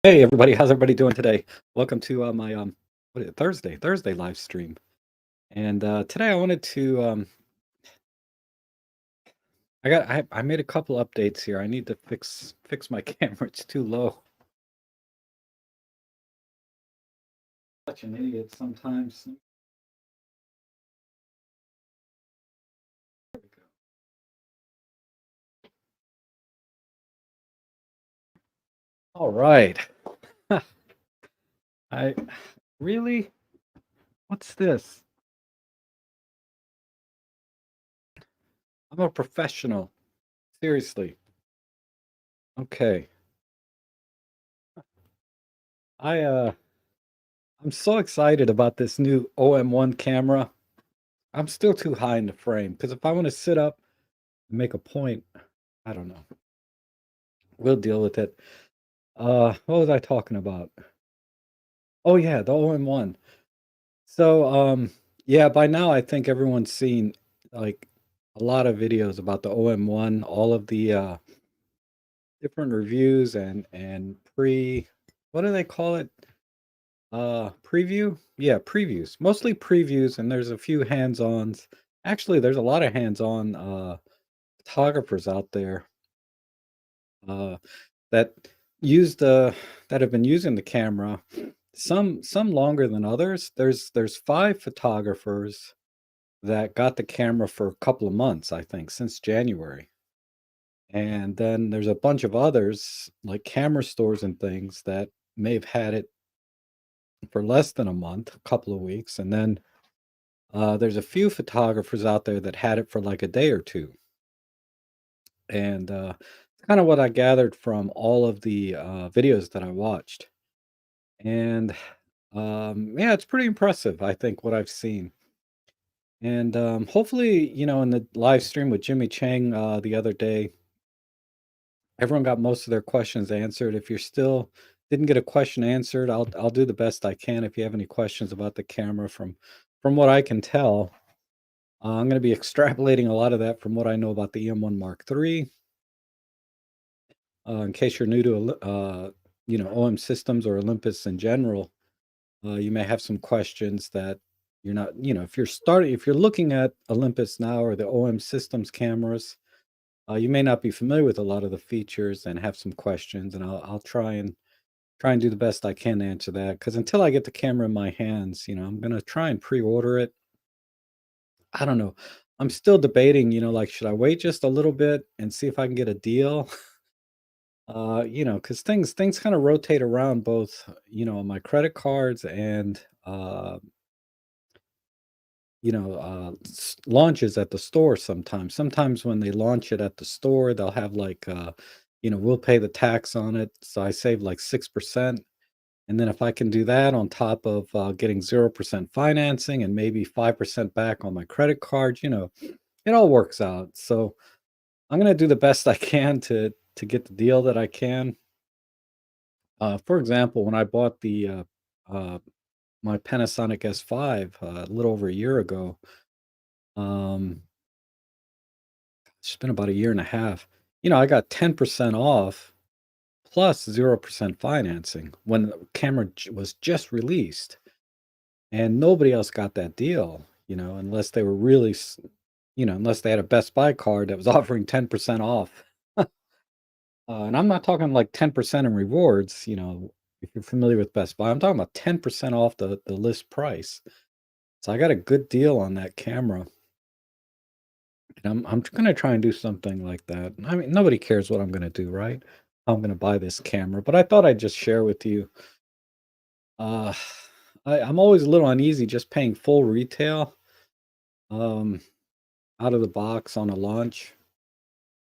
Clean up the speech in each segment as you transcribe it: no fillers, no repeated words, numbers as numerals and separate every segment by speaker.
Speaker 1: Hey everybody, how's everybody doing today? Welcome to my what is it, Thursday live stream. And today I wanted to I made a couple updates here. I need to fix my camera. It's too low. Such an idiot sometimes. There we go. All right. I really what's this? I'm a professional. Seriously. Okay. I I'm so excited about this new OM-1 camera. I'm still too high in the frame because if I want to sit up and make a point, I don't know. We'll deal with it. What was I talking about? Oh yeah, the OM-1. So, yeah, by now I think everyone's seen like a lot of videos about the OM-1, all of the different reviews and what do they call it? Preview? Yeah, previews. Mostly previews, and there's a few hands-ons. Actually, there's a lot of hands-on photographers out there uh that use the that have been using the camera. Some longer than others. There's 5 photographers that got the camera for a couple of months, I think, since January. And then there's a bunch of others, like camera stores and things, that may have had it for less than a month, a couple of weeks. And then there's a few photographers out there that had it for like a day or two. And it's kind of what I gathered from all of the videos that I watched. And yeah, it's pretty impressive, I think, what I've seen. And hopefully, in the live stream with Jimmy Chang the other day, everyone got most of their questions answered. If you're still didn't get a question answered, I'll do the best I can. If you have any questions about the camera, from what I can tell, I'm going to be extrapolating a lot of that from what I know about the EM1 Mark III. In case you're new to OM systems or Olympus in general, you may have some questions that you're not, if you're looking at Olympus now or the OM systems cameras, you may not be familiar with a lot of the features and have some questions, and I'll try and do the best I can to answer that. Because until I get the camera in my hands, I'm gonna try and pre-order it. I don't know. I'm still debating, like, should I wait just a little bit and see if I can get a deal? Because things kind of rotate around both, on my credit cards and launches at the store sometimes. Sometimes when they launch it at the store, they'll have like, we'll pay the tax on it. So I save like 6%. And then if I can do that on top of getting 0% financing and maybe 5% back on my credit card, it all works out. So I'm going to do the best I can to get the deal that I can. For example, when I bought the uh, my Panasonic S5 a little over a year ago, um, it's been about a year and a half. I got 10% off plus 0% financing when the camera was just released. And nobody else got that deal, unless they were really, unless they had a Best Buy card that was offering 10% off. And I'm not talking like 10% in rewards, if you're familiar with Best Buy. I'm talking about 10% off the list price. So I got a good deal on that camera. And I'm gonna try and do something like that. I mean, nobody cares what I'm gonna do, right? I'm gonna buy this camera, but I thought I'd just share with you. Uh, I'm always a little uneasy just paying full retail, um, out of the box on a launch.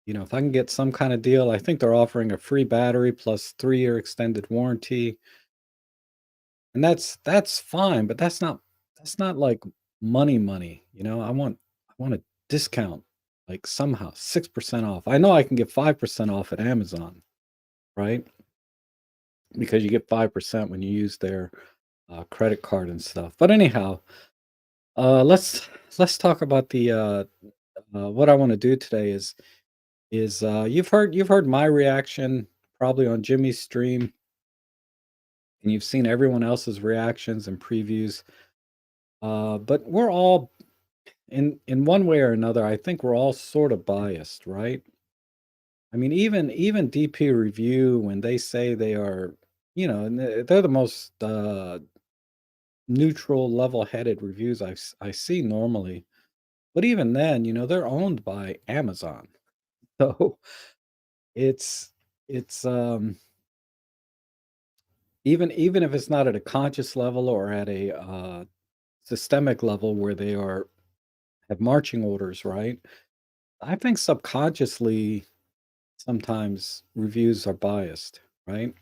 Speaker 1: If I can get some kind of deal, I think they're offering a free battery plus 3-year extended warranty, and that's fine, but that's not like money. I want a discount, like somehow 6% off. I know I can get 5% off at Amazon, right? Because you get 5% when you use their credit card and stuff. But anyhow, let's talk about the what I want to do today is you've heard my reaction probably on Jimmy's stream. and you've seen everyone else's reactions and previews. But we're all in one way or another, I think we're all sort of biased, right? I mean, even DP Review, when they say they are, and they're the most neutral, level-headed reviews I see normally. But even then, they're owned by Amazon. So it's it's even if it's not at a conscious level or at a systemic level where they are have marching orders, right? I think subconsciously sometimes reviews are biased, right?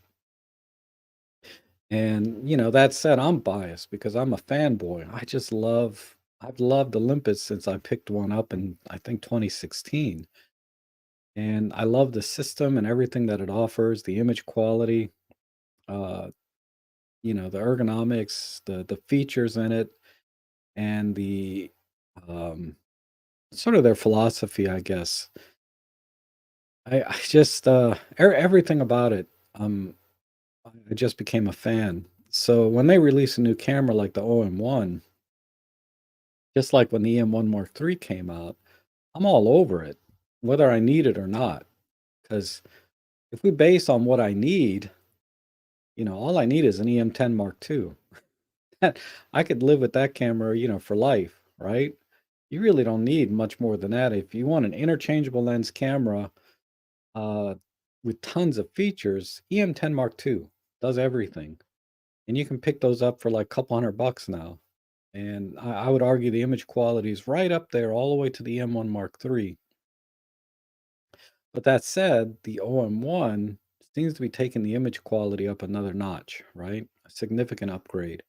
Speaker 1: And that said, I'm biased because I'm a fanboy. I've loved Olympus since I picked one up in I think 2016. And I love the system and everything that it offers, the image quality, uh, the ergonomics, the features in it, and the um, sort of their philosophy, I guess. I just everything about it. I just became a fan. So when they release a new camera like the OM-1, just like when the EM1 Mark III came out, I'm all over it, whether I need it or not. Because if we base on what I need, all I need is an EM10 Mark II. I could live with that camera, for life, right? You really don't need much more than that. If you want an interchangeable lens camera uh, with tons of features, EM10 Mark II does everything. And you can pick those up for like a couple $100 now. And I would argue the image quality is right up there all the way to the M1 Mark III. But that said, the OM1 seems to be taking the image quality up another notch, right? A significant upgrade.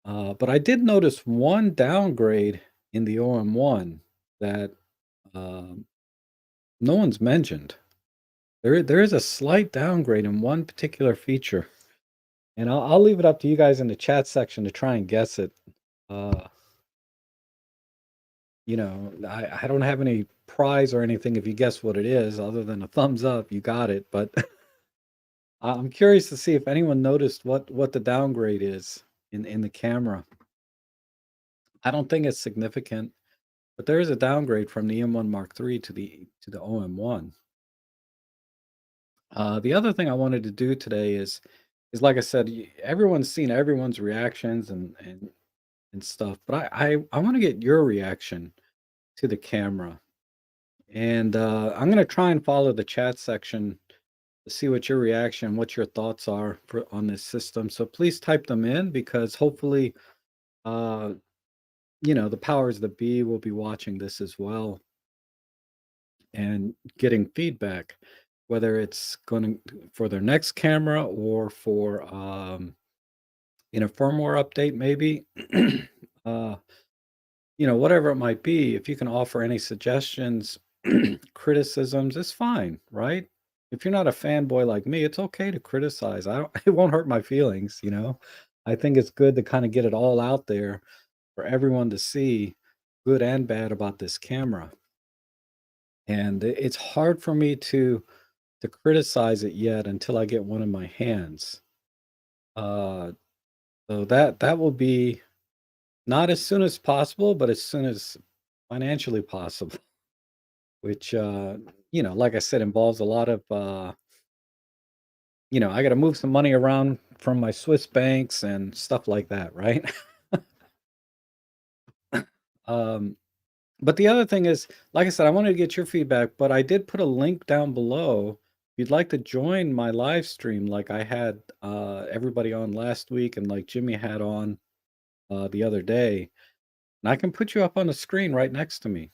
Speaker 1: But I did notice one downgrade in the OM1 that um, no one's mentioned. There is a slight downgrade in one particular feature, and I'll leave it up to you guys in the chat section to try and guess it. Uh, I don't have any prize or anything if you guess what it is, other than a thumbs up. You got it, but I'm curious to see if anyone noticed what the downgrade is in the camera. I don't think it's significant, but there is a downgrade from the M1 Mark III to the OM1. The other thing I wanted to do today is like I said, everyone's seen everyone's reactions and stuff, but I want to get your reaction to the camera, and I'm gonna try and follow the chat section to see what your reaction, what your thoughts are on this system. So please type them in because hopefully, uh, the powers that be will be watching this as well and getting feedback, whether it's going for their next camera or for in a firmware update, maybe. uh, whatever it might be, if you can offer any suggestions, criticisms, it's fine, right? If you're not a fanboy like me, it's okay to criticize. I don't, it won't hurt my feelings. I think it's good to kind of get it all out there for everyone to see, good and bad, about this camera. And it's hard for me to criticize it yet until I get one in my hands. Uh, so that will be not as soon as possible, but as soon as financially possible, which like I said, involves a lot of I got to move some money around from my Swiss banks and stuff like that, right? um, but the other thing is, like I said, I wanted to get your feedback, but I did put a link down below. If you'd like to join my live stream, like I had everybody on last week, and like Jimmy had on the other day, and I can put you up on the screen right next to me,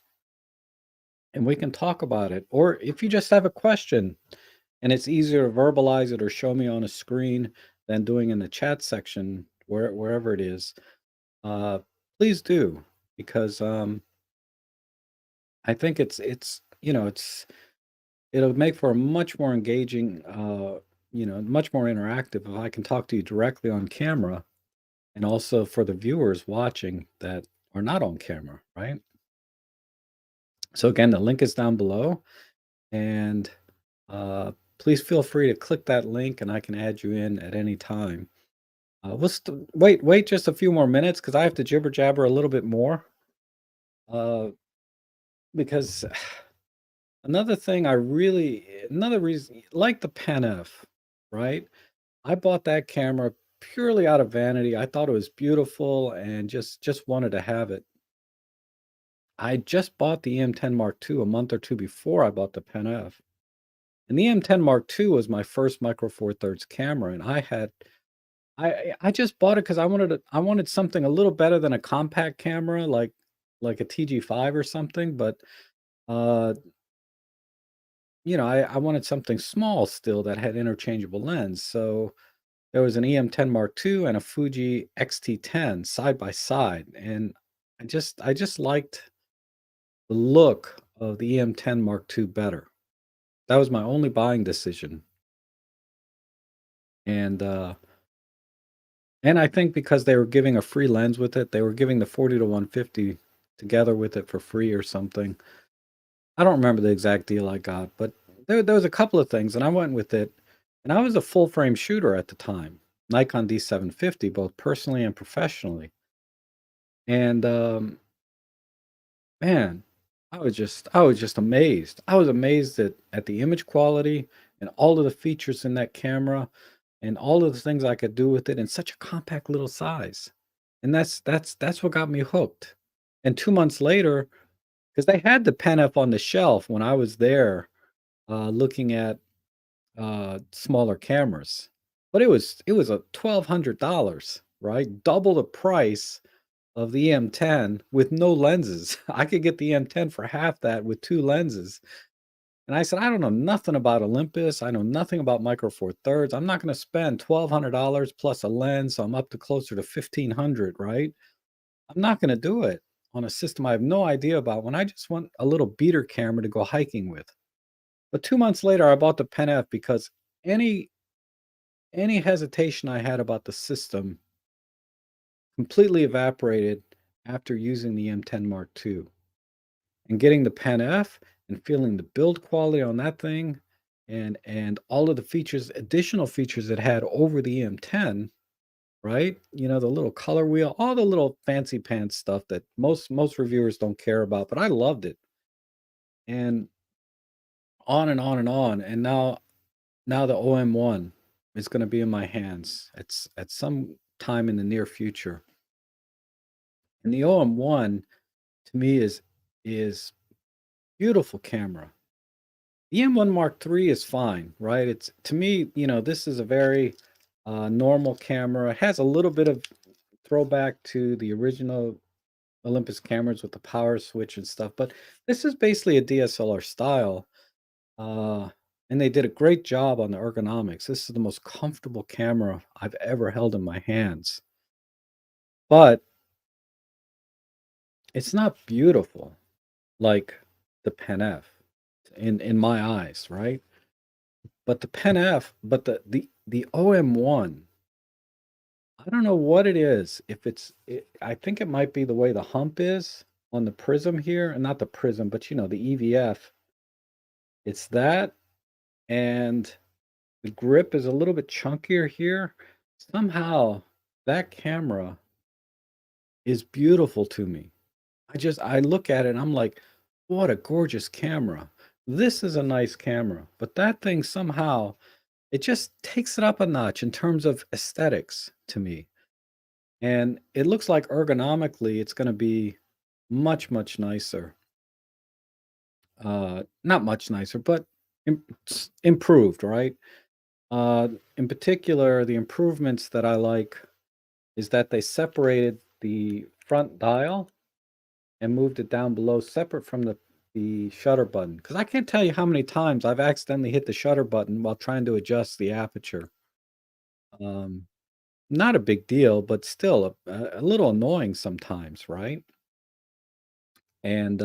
Speaker 1: and we can talk about it. Or if you just have a question, and it's easier to verbalize it or show me on a screen than doing in the chat section, wherever it is, uh, please do, because I think it'll make for a much more engaging, much more interactive if I can talk to you directly on camera, and also for the viewers watching that are not on camera, right? So again, the link is down below, and please feel free to click that link and I can add you in at any time. Wait just a few more minutes because I have to jibber jabber a little bit more. Uh, because another reason, like the Pen F, right? I bought that camera purely out of vanity. I thought it was beautiful and just wanted to have it. I just bought the EM10 Mark II a month or two before I bought the Pen F. And the EM10 Mark II was my first Micro Four Thirds camera, and I just bought it because I wanted something a little better than a compact camera, like a TG5 or something. But uh, I wanted something small still that had interchangeable lens. So there was an EM10 Mark II and a Fuji XT10 side by side, and I just liked the look of the EM10 Mark II better. That was my only buying decision, and I think because they were giving a free lens with it, they were giving the 40 to 150 together with it for free or something. I don't remember the exact deal I got, but there was a couple of things, and I went with it. And I was a full frame shooter at the time, Nikon D750, both personally and professionally. And man, I was just amazed. I was amazed at the image quality and all of the features in that camera and all of the things I could do with it in such a compact little size. And that's what got me hooked. And 2 months later, because they had the Pen F on the shelf when I was there, looking at, smaller cameras, but it was a $1,200, right? Double the price of the M10 with no lenses. I could get the M10 for half that with 2 lenses. And I said, "I don't know nothing about Olympus. I know nothing about Micro Four Thirds. I'm not gonna spend $1,200 plus a lens, so I'm up to closer to 1,500, right? I'm not gonna do it on a system I have no idea about when I just want a little beater camera to go hiking with." But 2 months later, I bought the Pen F because any any hesitation I had about the system completely evaporated after using the M10 Mark II. And getting the Pen F and feeling the build quality on that thing and all of the features, additional features it had over the EM10, right? The little color wheel, all the little fancy pants stuff that most reviewers don't care about, but I loved it. And on and on and on. And now the OM1 is going to be in my hands at some time in the near future. And the OM1 to me is beautiful camera. The M1 Mark III is fine, right? It's to me, this is a very normal camera. It has a little bit of throwback to the original Olympus cameras with the power switch and stuff, but this is basically a DSLR style. Uh, and they did a great job on the ergonomics. This is the most comfortable camera I've ever held in my hands. But it's not beautiful like the Pen F in my eyes, right? But the Pen F, but the OM1, I don't know what it is. I think it might be the way the hump is on the prism here, and not the prism, but the EVF. It's that, and the grip is a little bit chunkier here. Somehow, that camera is beautiful to me. I look at it and I'm like, what a gorgeous camera. This is a nice camera, but that thing somehow it just takes it up a notch in terms of aesthetics to me. And it looks like ergonomically it's going to be much nicer. Not much nicer, but improved, right? In particular, the improvements that I like is that they separated the front dial and moved it down below separate from the shutter button. Because I can't tell you how many times I've accidentally hit the shutter button while trying to adjust the aperture. Um, Not a big deal, but still a little annoying sometimes, right? And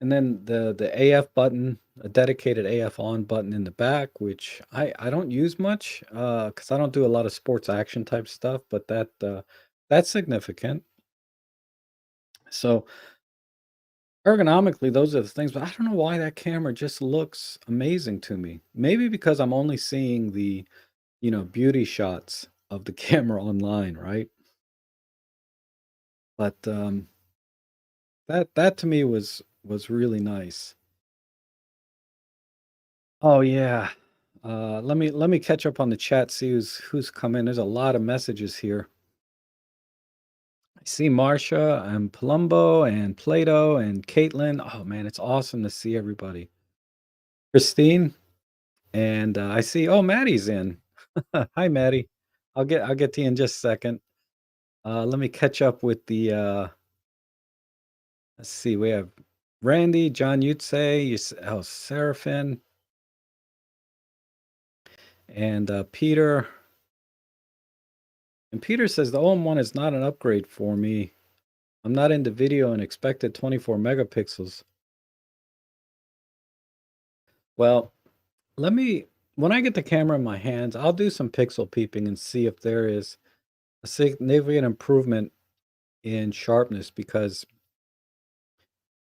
Speaker 1: and then the AF button, a dedicated AF on button in the back, which I don't use much because I don't do a lot of sports action type stuff, but that's significant. So Ergonomically, those are the things, but I don't know why that camera just looks amazing to me. Maybe because I'm only seeing the, beauty shots of the camera online, right? But, that to me was really nice. Oh, yeah. Let me catch up on the chat, see who's come in. There's a lot of messages here. I see Marcia and Palumbo and Plato and Caitlin. Oh, man, it's awesome to see everybody. Christine, and, I see Maddie's in. Hi, Maddie. I'll get to you in just a second. Let me catch up with the, let's see, we have Randy, John Yutze, Seraphin, and, Peter. And Peter says the OM-1 is not an upgrade for me. I'm not into video and expected 24 megapixels. Well, let me when I get the camera in my hands, I'll do some pixel peeping and see if there is a significant improvement in sharpness because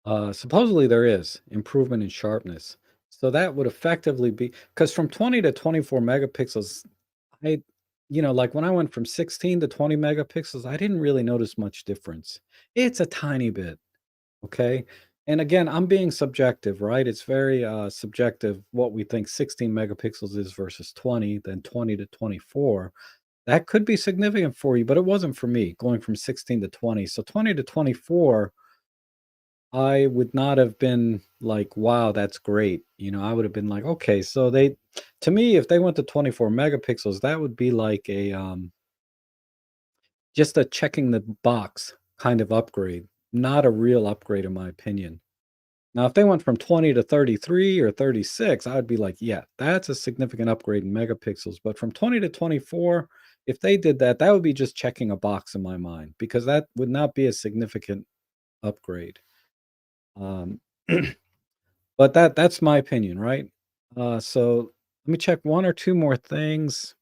Speaker 1: supposedly there is improvement in sharpness. So that would effectively be because from 20 to 24 megapixels, I, like when I went from 16 to 20 megapixels, I didn't really notice much difference. It's a tiny bit. Okay. And again, I'm being subjective, right? It's very subjective what we think 16 megapixels is versus 20, then 20 to 24. That could be significant for you, but it wasn't for me going from 16 to 20. So 20 to 24, I would not have been like, wow, that's great. I would have been like, okay, so to me, if they went to 24 megapixels, that would be like just a checking the box kind of upgrade, not a real upgrade, in my opinion. Now, if they went from 20 to 33 or 36, I would be like, yeah, that's a significant upgrade in megapixels. But from 20 to 24, if they did that, that would be just checking a box in my mind because that would not be a significant upgrade. Um, but that's my opinion, right? So let me check one or two more things.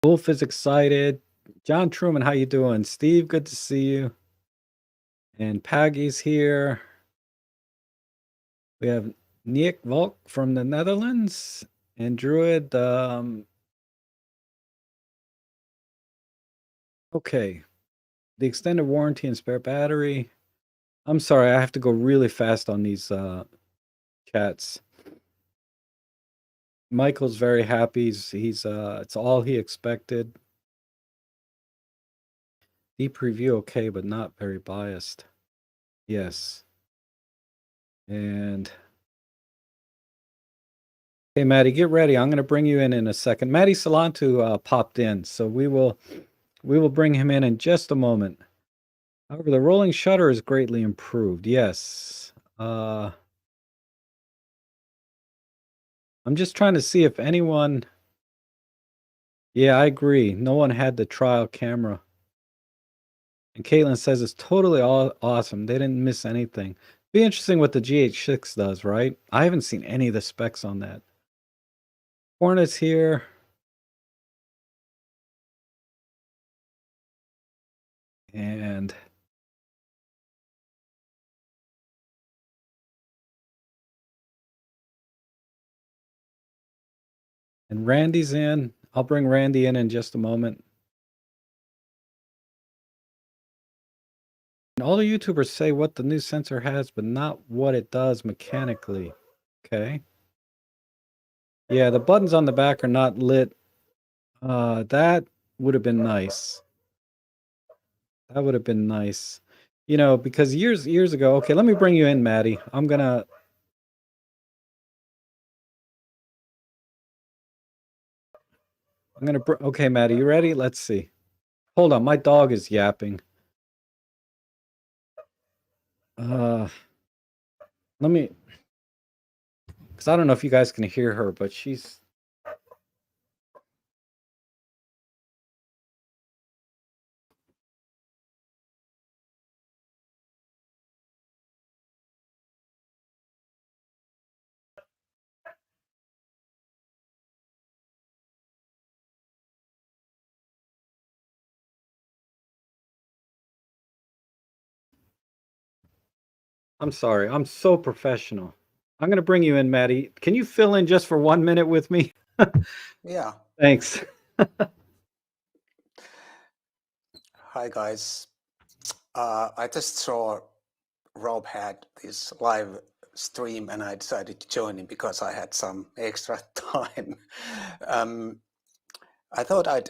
Speaker 1: Wolf is excited. John Truman, how you doing? Steve, good to see you. And Paggy's here. We have Nick Volk from the Netherlands and Druid. Okay, the extended warranty and spare battery. I'm sorry, I have to go really fast on these chats. Michael's very happy. He's it's all he expected. Deep review, okay, but not very biased. Yes. And hey, Maddie, get ready. I'm going to bring you in a second. Maddie Salantu popped in, so we will bring him in just a moment. However, the rolling shutter is greatly improved. Yes. I'm just trying to see if anyone. Yeah, I agree. No one had the trial camera. And Caitlin says it's totally awesome. They didn't miss anything. Be interesting what the GH6 does, right? I haven't seen any of the specs on that. Hornet's here. And Randy's in. I'll bring Randy in just a moment. And all the YouTubers say what the new sensor has, but not what it does mechanically. Okay. Yeah, the buttons on the back are not lit. That would have been nice. That would have been nice. Because years ago, okay, let me bring you in, Maddie. Okay, Maddie, you ready? Let's see. Hold on, my dog is yapping. Uh, let me, because I don't know if you guys can hear her, but she's. I'm sorry. I'm so professional. I'm gonna bring you in, Maddie. Can you fill in just for 1 minute with me?
Speaker 2: Yeah.
Speaker 1: Thanks.
Speaker 2: Hi, guys. I just saw Rob had this live stream and I decided to join him because I had some extra time. um, I thought I'd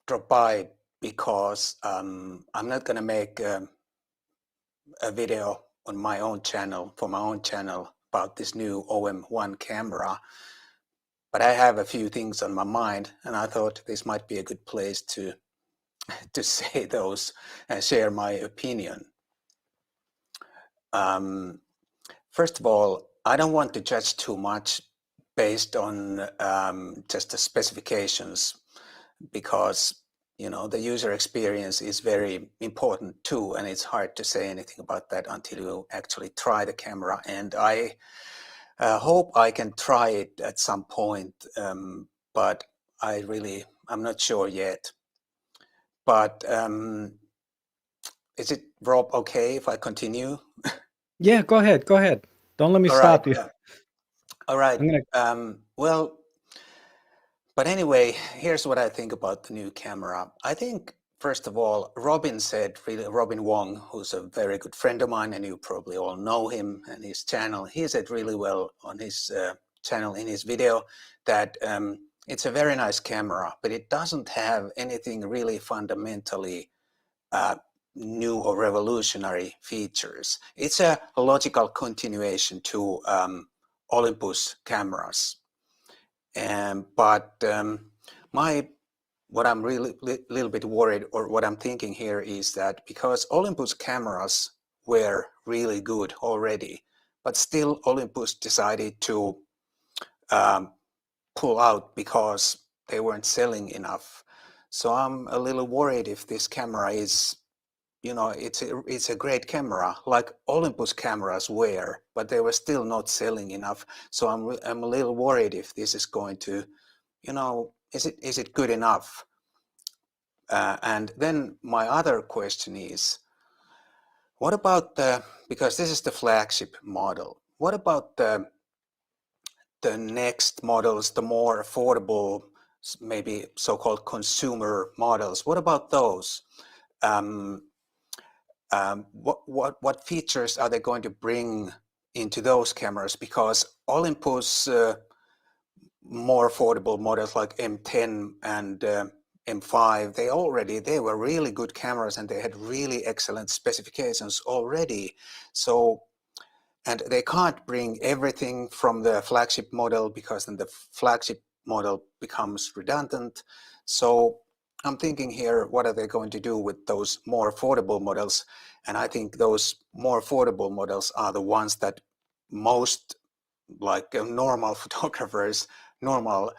Speaker 2: drop by because I'm not going to make a video on my own channel, for my own channel, about this new OM-1 camera. But I have a few things on my mind and I thought this might be a good place to say those and share my opinion. First of all, I don't want to judge too much based on just the specifications, because the user experience is very important too, and it's hard to say anything about that until you actually try the camera. And I hope I can try it at some point, but I'm not sure yet. But is it, Rob, okay if I continue?
Speaker 1: Yeah, go ahead. Go ahead. Don't let me
Speaker 2: All right.
Speaker 1: stop you.
Speaker 2: All right.
Speaker 1: I'm gonna.
Speaker 2: Well, but anyway, here's what I think about the new camera. I think, first of all, Robin Wong, who's a very good friend of mine, and you probably all know him and his channel, he said really well on his channel in his video that it's a very nice camera, but it doesn't have anything really fundamentally uh, new or revolutionary features. It's a logical continuation to Olympus cameras. But what I'm really little bit worried, or what I'm thinking here, is that because Olympus cameras were really good already, but still Olympus decided to um, pull out because they weren't selling enough. So I'm a little worried if this camera is, it's a great camera, like Olympus cameras were, but they were still not selling enough. So I'm a little worried if this is going to, is it good enough? And then my other question is, what about because this is the flagship model, what about the next models, the more affordable, maybe so-called consumer models? What about those? Um, what features are they going to bring into those cameras? Because Olympus more affordable models like M10 and M5, they were really good cameras and they had really excellent specifications already. So, and they can't bring everything from the flagship model because then the flagship model becomes redundant. So I'm thinking here, what are they going to do with those more affordable models? And I think those more affordable models are the ones that most, like normal photographers, normal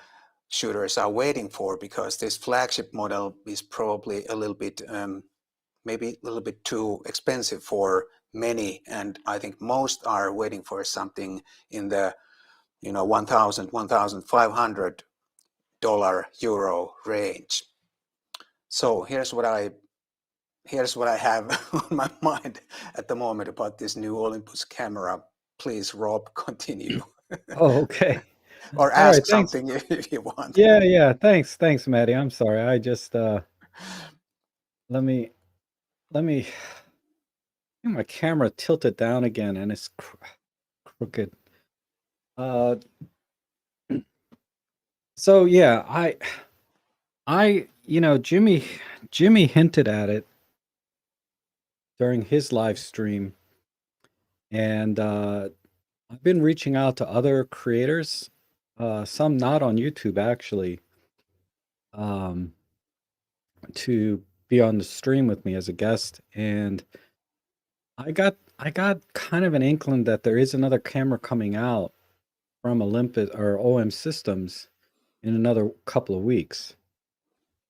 Speaker 2: shooters are waiting for, because this flagship model is probably a little bit, maybe a little bit too expensive for many. And I think most are waiting for something in the, 1,000, $1,500 euro range. So here's what I have on my mind at the moment about this new Olympus camera. Please, Rob, continue.
Speaker 1: Oh, okay.
Speaker 2: Or
Speaker 1: All right.
Speaker 2: ask
Speaker 1: Thanks.
Speaker 2: something if you want.
Speaker 1: Yeah, yeah. Thanks. Thanks, Maddie. I'm sorry. I just let me let me my camera tilted down again and it's crooked. Uh, so yeah, Jimmy hinted at it during his live stream, and I've been reaching out to other creators, some not on YouTube actually, um, to be on the stream with me as a guest, and I got kind of an inkling that there is another camera coming out from Olympus or OM Systems in another couple of weeks,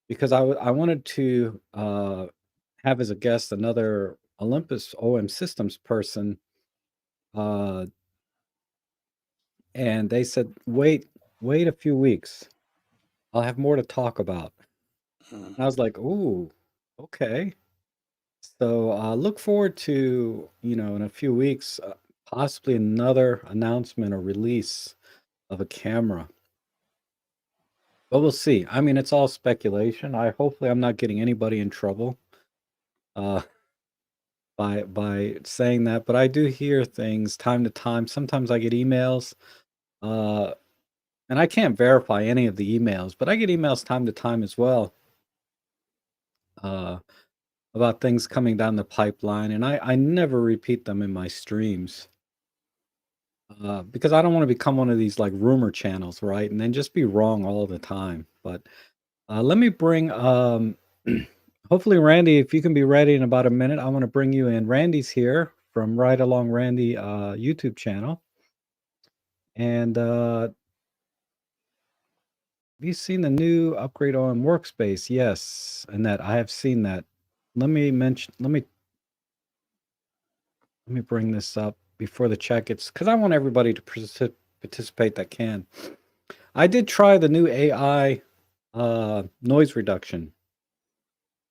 Speaker 1: because I wanted to have as a guest another Olympus OM Systems person, uh, and they said, wait a few weeks. I'll have more to talk about.
Speaker 2: Mm.
Speaker 1: And I was like, ooh, okay. So look forward to, in a few weeks, possibly another announcement or release of a camera. But we'll see. I mean, it's all speculation. Hopefully I'm not getting anybody in trouble uh, by saying that. But I do hear things time to time. Sometimes I get emails, uh, and I can't verify any of the emails, but I get emails time to time as well uh, about things coming down the pipeline, and I never repeat them in my streams. Because I don't want to become one of these like rumor channels, right? And then just be wrong all the time. But let me bring, hopefully, Randy, if you can be ready in about a minute, I want to bring you in. Randy's here from Right Along Randy YouTube channel. And have you seen the new upgrade on Workspace? Yes, Annette, I have seen that. Let me bring this up before the chat gets, because I want everybody to participate that can. I did try the new AI noise reduction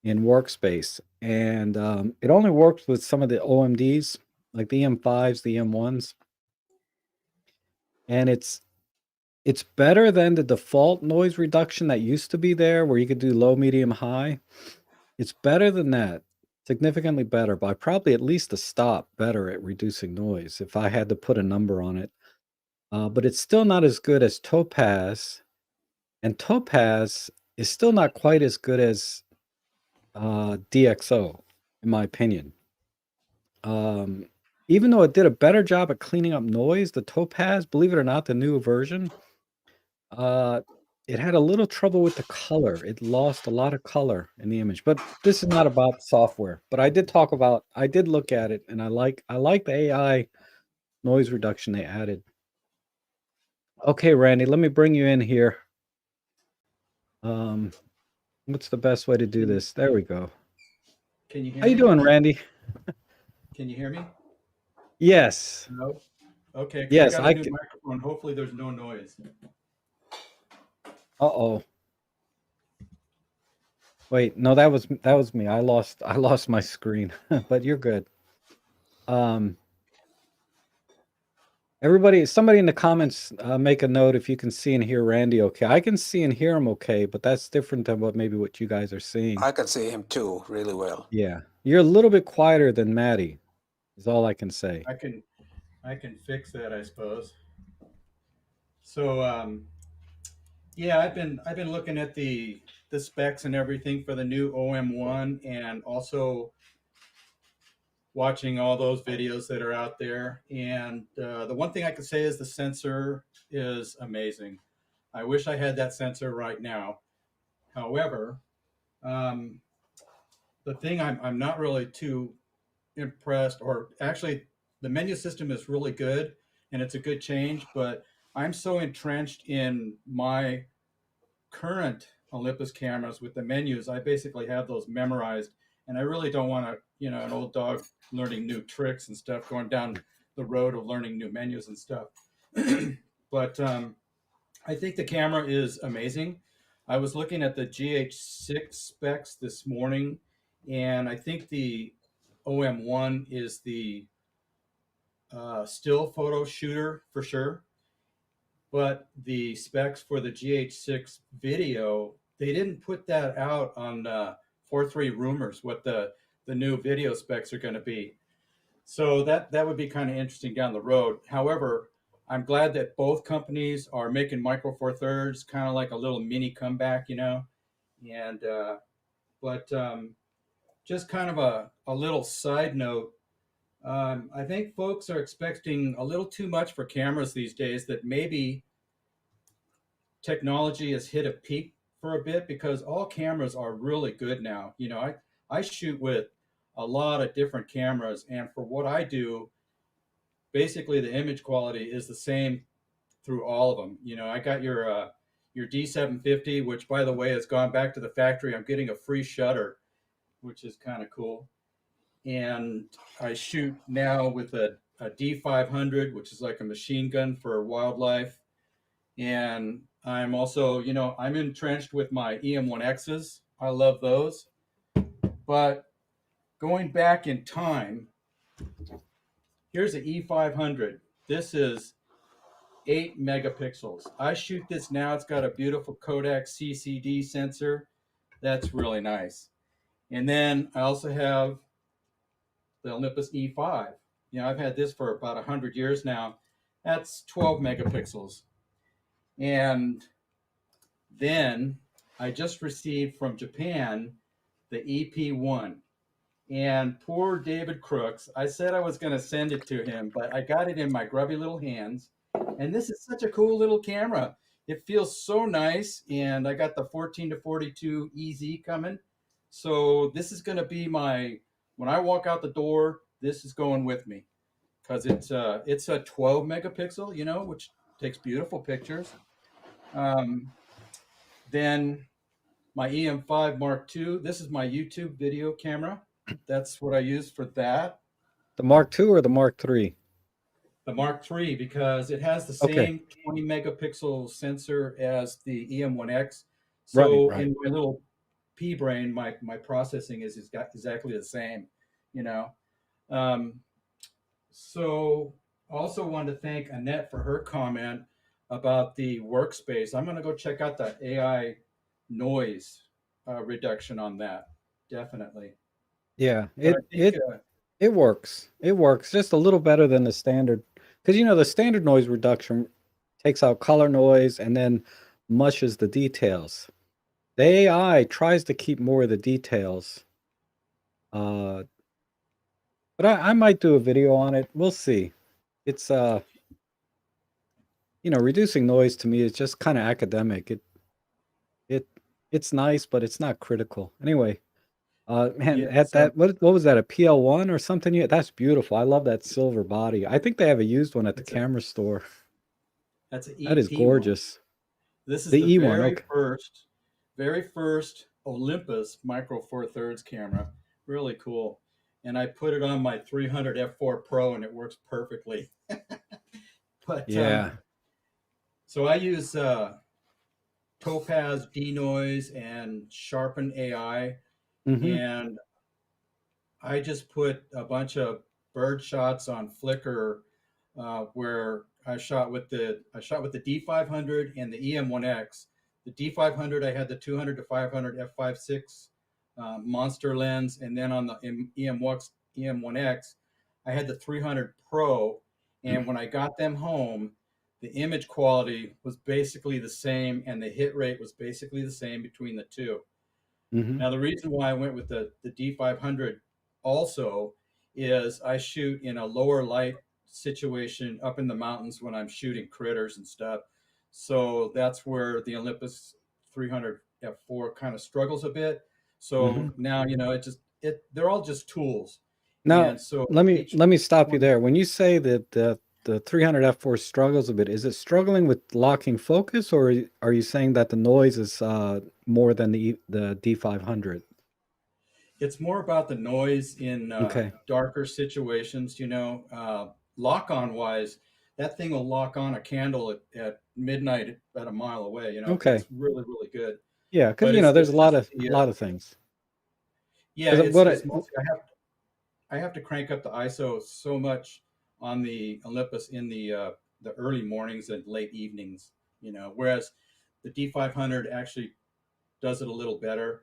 Speaker 1: in Workspace, and it only works with some of the OMDs, like the M5s, the M1s, and it's better than the default noise reduction that used to be there, where you could do low, medium, high. It's better than that, significantly better, by probably at least a stop better at reducing noise, if I had to put a number on it. But it's still not as good as Topaz, and Topaz is still not quite as good as DxO, in my opinion. Um, Even though it did a better job at cleaning up noise, the Topaz, believe it or not, the new version, uh, it had a little trouble with the color. It lost a lot of color in the image. But this is not about software. But I did look at it, and I like the AI noise reduction they added. Okay, Randy, let me bring you in here. Um, what's the best way to do
Speaker 3: Can
Speaker 1: this? There we go.
Speaker 3: can you hear
Speaker 1: How you
Speaker 3: me?
Speaker 1: doing, Randy?
Speaker 3: Can you hear me?
Speaker 1: Yes.
Speaker 3: No. Okay, because I
Speaker 1: Yes,
Speaker 3: got a new microphone. Hopefully, there's no noise.
Speaker 1: uh-oh. Wait, no, that was me. I lost my screen, but you're good. Um, somebody in the comments, make a note if you can see and hear Randy okay. I can see and hear him okay, but that's different than what you guys are seeing.
Speaker 2: I can see him too really well.
Speaker 1: Yeah. You're a little bit quieter than Maddie, is all I can say.
Speaker 3: I can fix that, I suppose. So yeah, I've been looking at the specs and everything for the new OM-1, and also watching all those videos that are out there. And the one thing I can say is the sensor is amazing. I wish I had that sensor right now. However, um, the thing I'm not really too impressed, or actually, the menu system is really good and it's a good change, but I'm so entrenched in my current Olympus cameras with the menus. I basically have those memorized, and I really don't want to, an old dog learning new tricks and stuff, going down the road of learning new menus and stuff. But I think the camera is amazing. I was looking at the GH6 specs this morning, and I think the OM-1 is the still photo shooter for sure. But the specs for the GH6 video, they didn't put that out on 4.3 rumors, what the new video specs are going to be. So that would be kind of interesting down the road. However, I'm glad that both companies are making Micro Four Thirds, kind of like a little mini comeback, And but just kind of a little side note. I think folks are expecting a little too much for cameras these days. That maybe technology has hit a peak for a bit, because all cameras are really good now. I shoot with a lot of different cameras, and for what I do, basically the image quality is the same through all of them. I got your D750, which by the way has gone back to the factory. I'm getting a free shutter, which is kind of cool. And I shoot now with a D500, which is like a machine gun for wildlife. And I'm also, I'm entrenched with my EM1Xs. I love those. But going back in time, here's the E500. This is 8 megapixels. I shoot this now. It's got a beautiful Kodak CCD sensor. That's really nice. And then I also have the Olympus E5. I've had this for about 100 years now. That's 12 megapixels. And then I just received from Japan the ep.1. And poor David Crooks, I said I was going to send it to him, but I got it in my grubby little hands. And this is such a cool little camera. It feels so nice. And I got the 14 to 42 EZ coming. So this is going to be when I walk out the door, this is going with me because it's a 12 megapixel, which takes beautiful pictures. Um, then my EM5 Mark II. This is my YouTube video camera. That's what I use for that.
Speaker 1: The Mark II or the Mark III?
Speaker 3: The Mark III, because it has the
Speaker 1: Okay.
Speaker 3: same 20 megapixel sensor as the EM1X.
Speaker 1: Right,
Speaker 3: So
Speaker 1: right.
Speaker 3: in my little P brain, my processing is exactly the same, you know. Um, so also wanted to thank Annette for her comment about the workspace. I'm going to go check out the AI noise reduction on that. Definitely.
Speaker 1: Yeah,
Speaker 3: But I
Speaker 1: it
Speaker 3: think,
Speaker 1: it it works. It works just a little better than the standard, because the standard noise reduction takes out color noise and then mushes the details. The AI tries to keep more of the details. Uh, but I might do a video on it. We'll see. It's reducing noise to me is just kind of academic. It it's nice, but it's not critical. Anyway, man,
Speaker 3: yeah,
Speaker 1: at that what was that, a PL1 or something? Yeah, that's beautiful. I love that silver body. I think they have a used one at the
Speaker 3: it's a
Speaker 1: camera store.
Speaker 3: that's an
Speaker 1: That is
Speaker 3: EP1.
Speaker 1: gorgeous.
Speaker 3: This is
Speaker 1: The
Speaker 3: the
Speaker 1: E1, okay.
Speaker 3: very first Olympus Micro Four Thirds camera. Really cool. And I put it on my 300 F4 Pro, and it works perfectly. But
Speaker 1: Yeah.
Speaker 3: so I use Topaz Denoise and Sharpen AI,
Speaker 1: Mm-hmm.
Speaker 3: and I just put a bunch of bird shots on Flickr where I shot with the D500 and the EM1X. The D500 I had the 200 to 500 f5.6 monster lens, and then on the EM1X I had the 300 Pro. And when I got them home, the image quality was basically the same, and the hit rate was basically the same between the two.
Speaker 1: Mm-hmm.
Speaker 3: Now, the reason why I went with the D500 also is I shoot in a lower light situation up in the mountains when I'm shooting critters and stuff. So that's where the Olympus 300 F4 kind of struggles a bit.
Speaker 1: Mm-hmm.
Speaker 3: So now, they're all just tools.
Speaker 1: Now,
Speaker 3: And so
Speaker 1: let me
Speaker 3: each
Speaker 1: let me stop you
Speaker 3: one,
Speaker 1: there. When you say that the 300 F4 struggles a bit, is it struggling with locking focus, or are you saying that the noise is more than the D500?
Speaker 3: it's more about the noise in
Speaker 1: Okay.
Speaker 3: darker situations. Lock on wise, that thing will lock on a candle at midnight at a mile away.
Speaker 1: Okay.
Speaker 3: It's really really good.
Speaker 1: Yeah, because
Speaker 3: But it's
Speaker 1: there's
Speaker 3: it's just
Speaker 1: a
Speaker 3: the
Speaker 1: lot of things.
Speaker 3: yeah,
Speaker 1: Because
Speaker 3: it's
Speaker 1: what
Speaker 3: it's mostly I have to crank up the ISO so much on the Olympus in the early mornings and late evenings. Whereas the D500 actually does it a little better.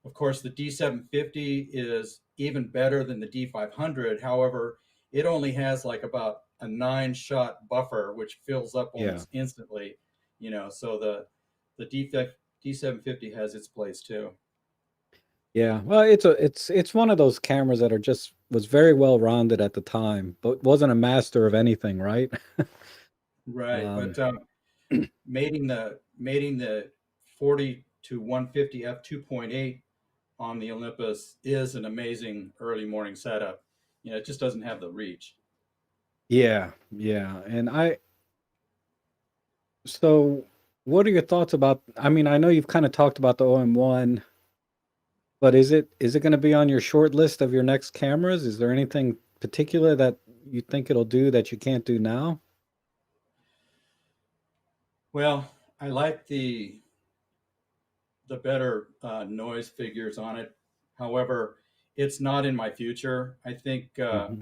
Speaker 3: Of course, the D750 is even better than the D500. However, it only has like about a 9-shot buffer, which fills up
Speaker 1: Yeah.
Speaker 3: almost instantly. So the D750 has its place too.
Speaker 1: Yeah. Well, it's one of those cameras that was very well rounded at the time, but wasn't a master of anything, right?
Speaker 3: Right,
Speaker 1: Um,
Speaker 3: but mating the 40 to 150 f2.8 on the Olympus is an amazing early morning setup. It just doesn't have the reach.
Speaker 1: yeah, yeah. So what are your thoughts about, I mean, I know you've kind of talked about the OM1, but is it going to be on your short list of your next cameras? Is there anything particular that you think it'll do that you can't do now?
Speaker 3: Well, I like the better noise figures on it. However, it's not in my future. I think
Speaker 1: Mhm.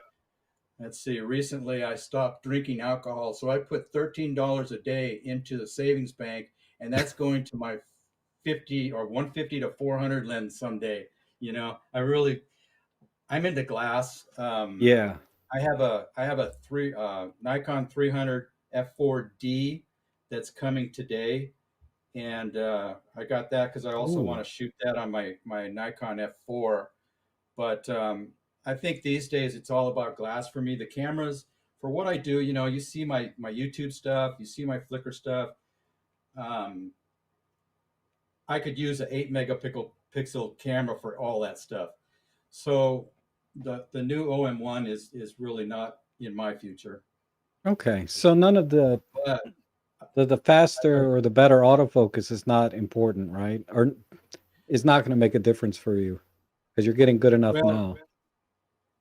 Speaker 3: let's see. Recently, I stopped drinking alcohol, so I put $13 a day into the savings bank, and that's going to my 50 or 150 to 400 lens someday. You know, I'm into glass.
Speaker 1: Yeah.
Speaker 3: I have a Nikon 300 f4D that's coming today, and I got that because I also
Speaker 1: Ooh.
Speaker 3: want to shoot that on my Nikon f4. But I think these days it's all about glass for me. The cameras for what I do, you know, you see my YouTube stuff, you see my Flickr stuff. Um, I could use an 8 megapixel camera for all that stuff. So the new OM1 is really not in my future.
Speaker 1: Okay. So none of
Speaker 3: But
Speaker 1: the
Speaker 3: I got
Speaker 1: faster or the better autofocus is not important, right? Or is not going to make a difference for you because you're getting good enough
Speaker 3: well,
Speaker 1: now.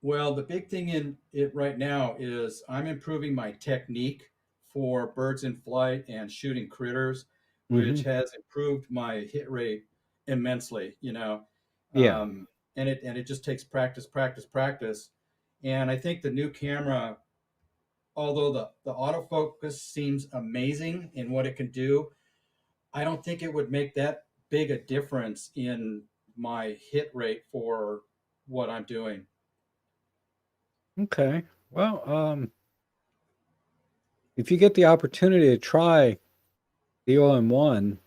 Speaker 3: Well, the big thing in it right now is I'm improving my technique for birds in flight and shooting critters,
Speaker 1: Hmm.
Speaker 3: which has improved my hit rate immensely,
Speaker 1: Yeah.
Speaker 3: um, and it just takes practice, practice, practice. And I think the new camera, although the autofocus seems amazing in what it can do, I don't think it would make that big a difference in my hit rate for what I'm doing.
Speaker 1: Okay. Well, if you get the opportunity to try the OM1,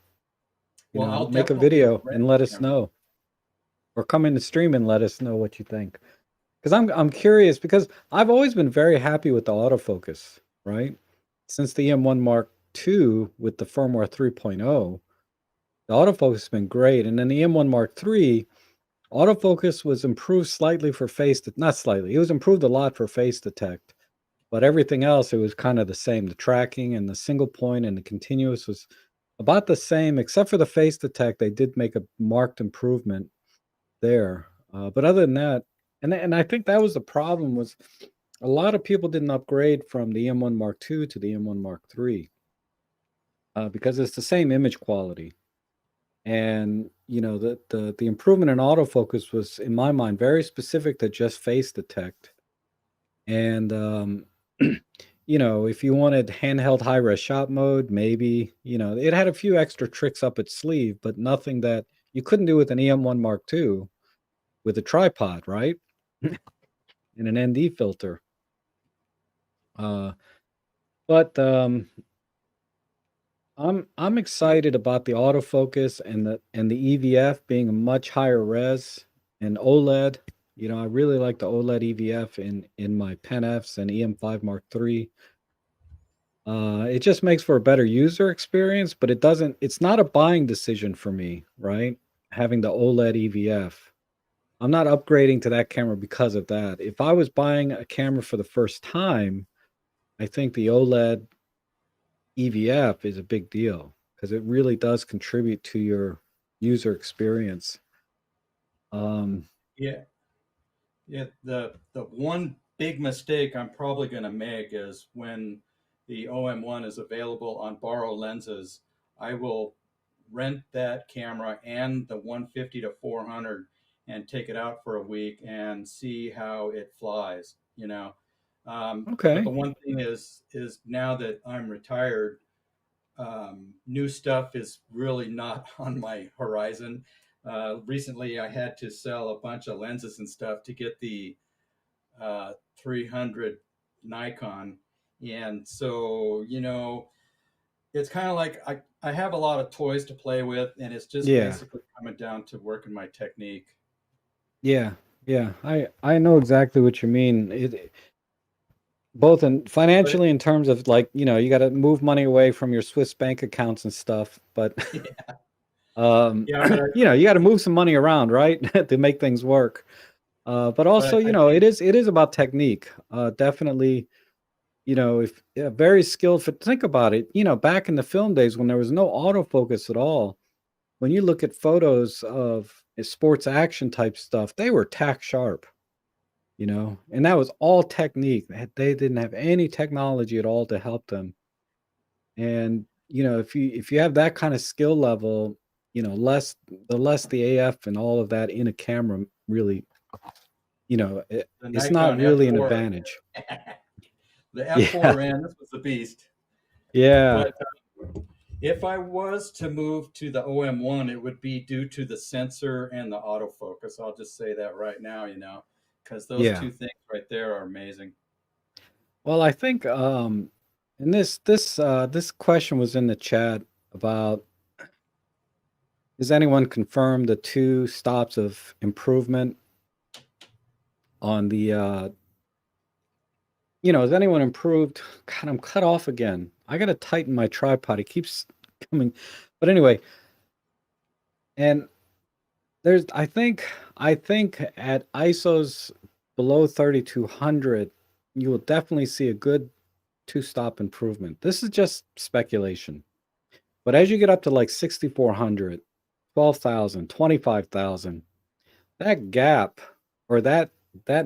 Speaker 3: Well, I'll
Speaker 1: make a
Speaker 3: definitely
Speaker 1: video
Speaker 3: rent
Speaker 1: and let
Speaker 3: the
Speaker 1: us
Speaker 3: camera.
Speaker 1: know, or come in the stream and let us know what you think. Because I'm curious because I've always been very happy with the autofocus, right? Since the M1 Mark II with the firmware 3.0, the autofocus has been great. And then the M1 Mark III, autofocus was improved slightly for not slightly, it was improved a lot for face detect. But everything else, it was kind of the same. The tracking and the single point and the continuous was about the same, except for the face detect. They did make a marked improvement there. But other than that, and I think that was the problem was a lot of people didn't upgrade from the M1 Mark II to the M1 Mark III because it's the same image quality. And the improvement in autofocus was, in my mind, very specific to just face detect. And if you wanted handheld high res shot mode, maybe it had a few extra tricks up its sleeve, but nothing that you couldn't do with an EM1 Mark II with a tripod, right? And an ND filter. Uh, but I'm excited about the autofocus and the EVF being a much higher res and OLED. I really like the OLED EVF in my Pen Fs and EM5 Mark III. It just makes for a better user experience, but it's not a buying decision for me, right? Having the OLED EVF. I'm not upgrading to that camera because of that. If I was buying a camera for the first time, I think the OLED EVF is a big deal because it really does contribute to your user experience. Um,
Speaker 3: Yeah, yeah. The one big mistake I'm probably going to make is when the OM1 is available on borrow lenses, I will rent that camera and the 150 to 400 and take it out for a week and see how it flies. But the
Speaker 1: okay.
Speaker 3: one thing is now that I'm retired, new stuff is really not on my horizon. Recently, I had to sell a bunch of lenses and stuff to get the 300 Nikon. And so, it's kind of like I have a lot of toys to play with, and it's just
Speaker 1: Yeah.
Speaker 3: basically coming down to working my technique.
Speaker 1: Yeah. Yeah. I know exactly what you mean. Both in
Speaker 3: But
Speaker 1: financially in terms of like, you got to move money away from your Swiss bank accounts and stuff, but
Speaker 3: yeah, but I,
Speaker 1: you got to move some money around, right? To make things work. But also,
Speaker 3: but I
Speaker 1: it
Speaker 3: think
Speaker 1: is about technique. Definitely, if very skilled for think about it, back in the film days when there was no autofocus at all, when you look at photos of sports action type stuff, they were tack sharp, and that was all technique. They didn't have any technology at all to help them. And, if you have that kind of skill level, less the AF and all of that in a camera really
Speaker 3: The
Speaker 1: it's not
Speaker 3: Nikon
Speaker 1: really an
Speaker 3: F4.
Speaker 1: advantage.
Speaker 3: The
Speaker 1: Yeah,
Speaker 3: F4N, this was the beast.
Speaker 1: yeah,
Speaker 3: But if I was to move to the OM1, it would be due to the sensor and the autofocus. I'll just say that right now, because those
Speaker 1: yeah.
Speaker 3: two things right there are amazing.
Speaker 1: Well, I think and this question was in the chat about, does anyone confirm the two stops of improvement on the has anyone improved? God, I'm cut off again. I gotta tighten my tripod. It keeps coming. But anyway, and there's I think at ISOs below 3200, you will definitely see a good two-stop improvement. This is just speculation. But as you get up to like 6400, 12,000, 25,000, that gap or that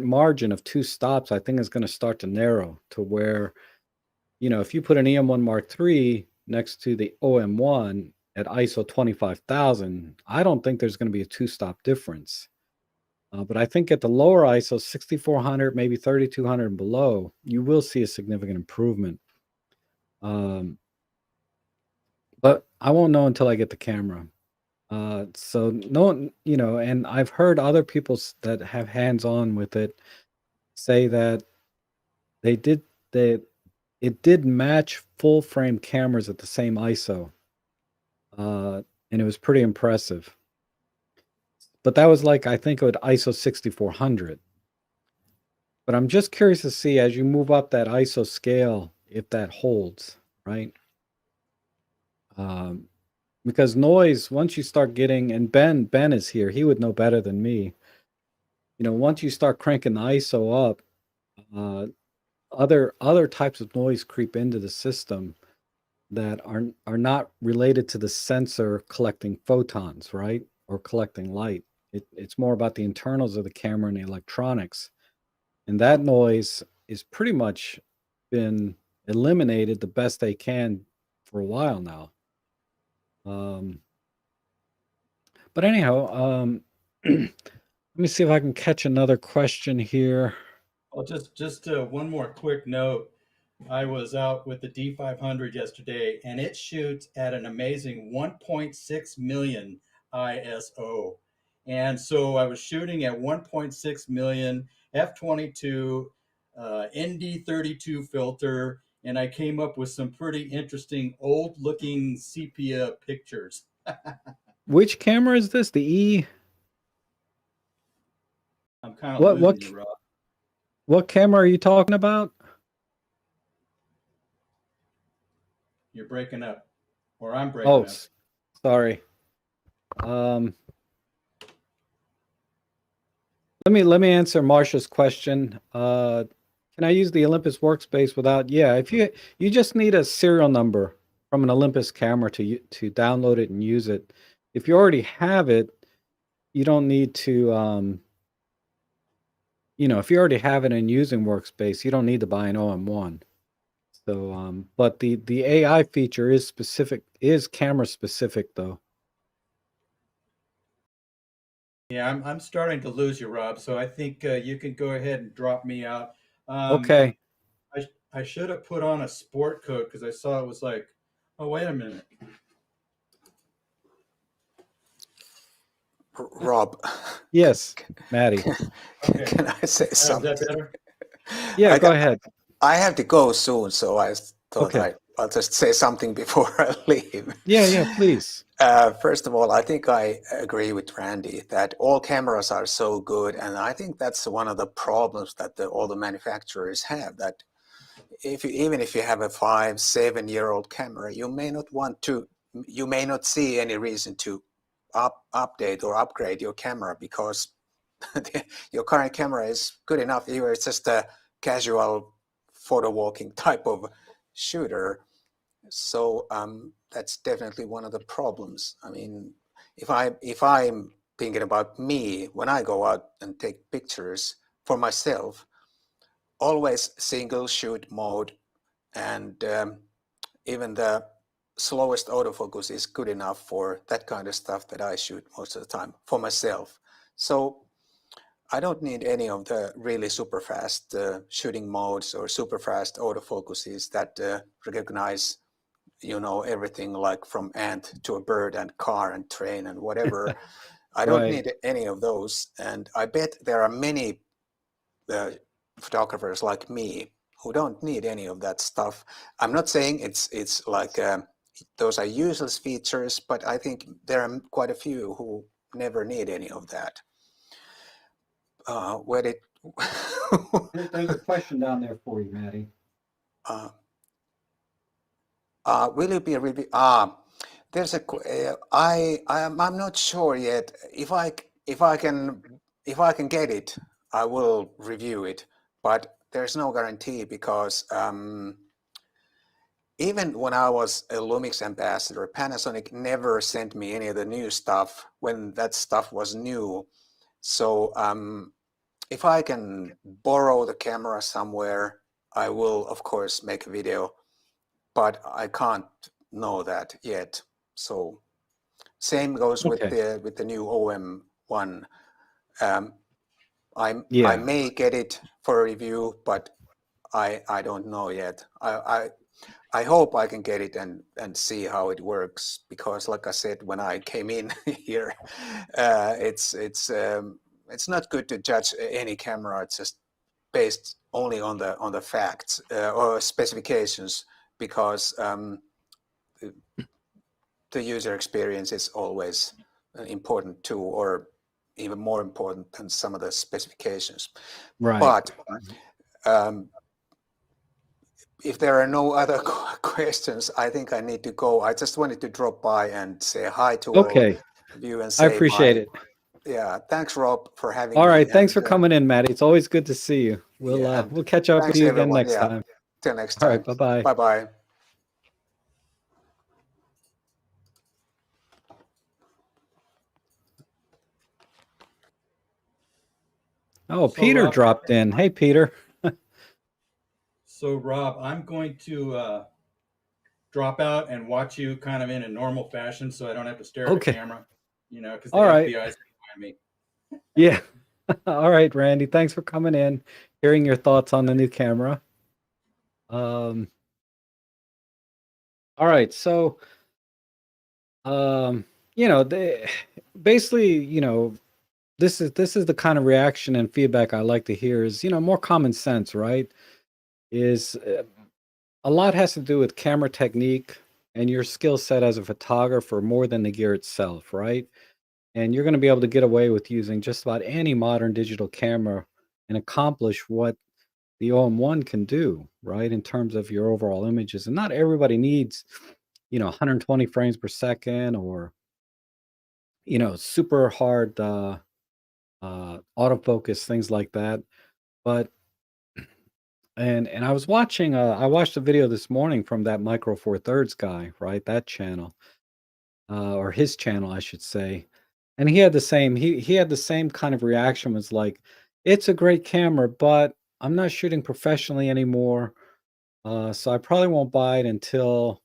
Speaker 1: margin of two stops, I think is going to start to narrow to where, if you put an EM1 Mark III next to the OM1 at ISO 25,000, I don't think there's going to be a two-stop difference. But I think at the lower ISO, 6400, maybe 3200 and below, you will see a significant improvement. Um, but I won't know until I get the camera. So no, and I've heard other people that have hands-on with it say that they did they it did match full frame cameras at the same ISO, and it was pretty impressive. But that was like, I think, at ISO 6400. But I'm just curious to see as you move up that ISO scale if that holds, right? Um, because noise, once you start getting, and Ben is here, he would know better than me. Once you start cranking the ISO up, uh, other types of noise creep into the system that are not related to the sensor collecting photons, right? Or collecting light. It's more about the internals of the camera and the electronics. And that noise is pretty much been eliminated the best they can for a while now. Um, but anyhow, let me see if I can catch another question here.
Speaker 3: Well, just one more quick note. I was out with the D500 yesterday, and it shoots at an amazing 1.6 million ISO. And so I was shooting at 1.6 million f22 ND32 filter, and I came up with some pretty interesting old-looking sepia pictures.
Speaker 1: Which camera is this? The E?
Speaker 3: I'm kind of
Speaker 1: What
Speaker 3: losing
Speaker 1: what
Speaker 3: you, Rob.
Speaker 1: what camera are you talking about?
Speaker 3: You're breaking up, or I'm breaking
Speaker 1: Oh,
Speaker 3: up.
Speaker 1: sorry. Let me answer Marsha's question. Can I use the Olympus workspace without? Yeah, if you just need a serial number from an Olympus camera to download it and use it. If you already have it, you don't need to. If you already have it and using workspace, you don't need to buy an OM1. So, but the AI feature is camera specific though.
Speaker 3: Yeah, I'm starting to lose you, Rob. So I think you can go ahead and drop me out. Um,
Speaker 1: Okay.
Speaker 3: I should have put on a sport coat because I saw it was like, oh, wait a minute.
Speaker 2: Rob,
Speaker 1: Yes, Maddie.
Speaker 3: Okay.
Speaker 2: can I say
Speaker 3: Is that
Speaker 2: something?
Speaker 3: better?
Speaker 1: Yeah,
Speaker 2: I
Speaker 1: go
Speaker 2: got,
Speaker 1: ahead.
Speaker 2: I have to go soon, so I thought
Speaker 1: Okay.
Speaker 2: I'll just say something before I leave.
Speaker 1: Yeah, please.
Speaker 2: First of all, I think I agree with Randy that all cameras are so good, and I think that's one of the problems that all the manufacturers have. That even if you have a 5-7 year old camera, you may not see any reason to update or upgrade your camera because your current camera is good enough. Either it's just a casual photo walking type of shooter. So that's definitely one of the problems. I mean, if I'm thinking about me when I go out and take pictures for myself, always single shoot mode, and even the slowest autofocus is good enough for that kind of stuff that I shoot most of the time for myself. So I don't need any of the really super fast shooting modes or super fast autofocuses that recognize, you know, everything like from ant to a bird and car and train and whatever. I don't
Speaker 1: Right.
Speaker 2: need any of those. And I bet there are many photographers like me who don't need any of that stuff. I'm not saying it's like those are useless features, but I think there are quite a few who never need any of that. Where did
Speaker 1: There's a question down there for you, Maddie.
Speaker 2: uh, will you be a review? There's a I'm not sure yet. If I can get it, I will review it. But there's no guarantee because even when I was a Lumix ambassador, Panasonic never sent me any of the new stuff when that stuff was new. So if I can borrow the camera somewhere, I will of course make a video, but I can't know that yet. So same goes with
Speaker 1: Okay.
Speaker 2: the new OM-1. Um, I
Speaker 1: Yeah.
Speaker 2: may get it for a review, but I don't know yet. I hope I can get it and see how it works, because like I said when I came in here, it's not good to judge any camera. It's just based only on the facts or specifications, because the user experience is always important too, or even more important than some of the specifications.
Speaker 1: Right.
Speaker 2: But if there are no other questions, I think I need to go. I just wanted to drop by and say hi to all
Speaker 1: Okay.
Speaker 2: of you and
Speaker 1: I
Speaker 2: say
Speaker 1: appreciate
Speaker 2: my,
Speaker 1: it.
Speaker 2: yeah, thanks Rob for having
Speaker 1: All
Speaker 2: me.
Speaker 1: right. Thanks
Speaker 2: And
Speaker 1: for coming in, Maddie. It's always good to see you.
Speaker 2: yeah, and
Speaker 1: We'll catch up with
Speaker 2: thanks
Speaker 1: you again
Speaker 2: everyone.
Speaker 1: next
Speaker 2: Yeah,
Speaker 1: time.
Speaker 2: till next
Speaker 1: All right.
Speaker 2: time.
Speaker 1: Bye-bye.
Speaker 2: Bye-bye.
Speaker 1: Oh,
Speaker 3: So
Speaker 1: Peter
Speaker 3: Rob,
Speaker 1: dropped in. Hey, Peter.
Speaker 3: I'm going to drop out and watch you kind of in a normal fashion, so I don't have to stare at a
Speaker 1: Okay.
Speaker 3: camera, you know, because the
Speaker 1: All right.
Speaker 3: FBI is behind me.
Speaker 1: Yeah. All right, Randy. Thanks for coming in, hearing your thoughts on the new camera. Um, all right. So, um, you know, basically, you know, this is the kind of reaction and feedback I like to hear is, you know, more common sense, right? Is a lot has to do with camera technique and your skill set as a photographer more than the gear itself, right? And you're going to be able to get away with using just about any modern digital camera and accomplish what the OM1 can do, right? In terms of your overall images. And not everybody needs, you know, 120 frames per second or, you know, super hard autofocus, things like that. But and I was watching I watched a video this morning from that Micro Four Thirds guy, right? That channel, or his channel, I should say. And he had the same he had the same kind of reaction, was like, it's a great camera, but I'm not shooting professionally anymore. So I probably won't buy it until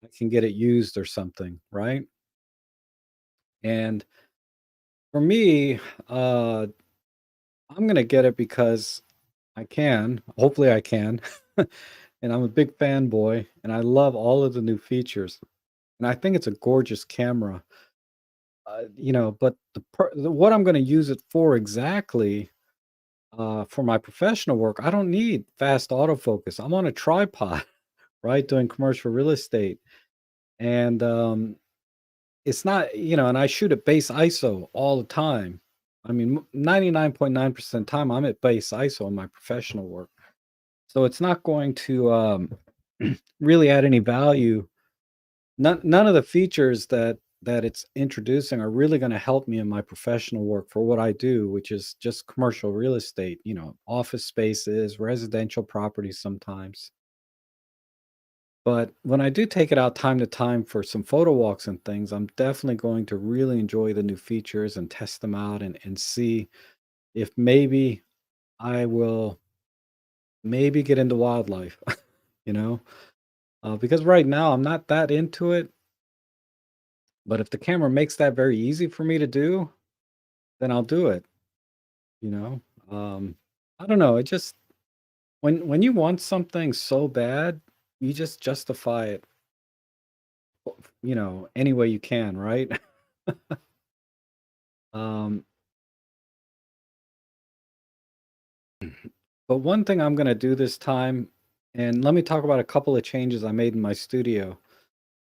Speaker 1: I can get it used or something, right? And for me, I'm gonna get it because I can. Hopefully I can. And I'm a big fanboy and I love all of the new features. And I think it's a gorgeous camera. You know, but what I'm gonna use it for exactly, for my professional work, I don't need fast autofocus. I'm on a tripod, right, doing commercial real estate. And it's not, you know, and I shoot at base ISO all the time. I mean, 99.9% of the time I'm at base ISO in my professional work. So it's not going to really add any value. None of the features that it's introducing are really going to help me in my professional work for what I do, which is just commercial real estate, you know, office spaces, residential properties sometimes. But when I do take it out time to time for some photo walks and things, I'm definitely going to really enjoy the new features and test them out and see if maybe I will maybe get into wildlife, you know? Because right now I'm not that into it. But if the camera makes that very easy for me to do, then I'll do it. you know? I don't know, it just when you want something so bad, you just justify it, any way you can, right? Um, but one thing I'm gonna do this time, and let me talk about a couple of changes I made in my studio.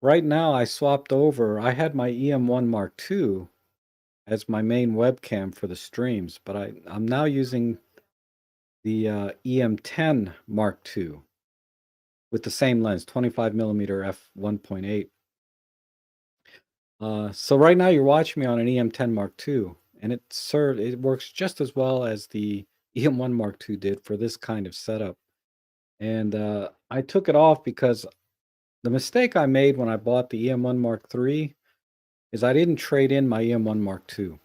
Speaker 1: Right now, I swapped over. I had my EM1 Mark II as my main webcam for the streams, but I'm now using the EM10 Mark II with the same lens, 25 millimeter f1.8. So right now you're watching me on an EM10 Mark II, and it works just as well as the EM1 Mark II did for this kind of setup. And I took it off because the mistake I made when I bought the EM1 Mark III is I didn't trade in my EM1 Mark II.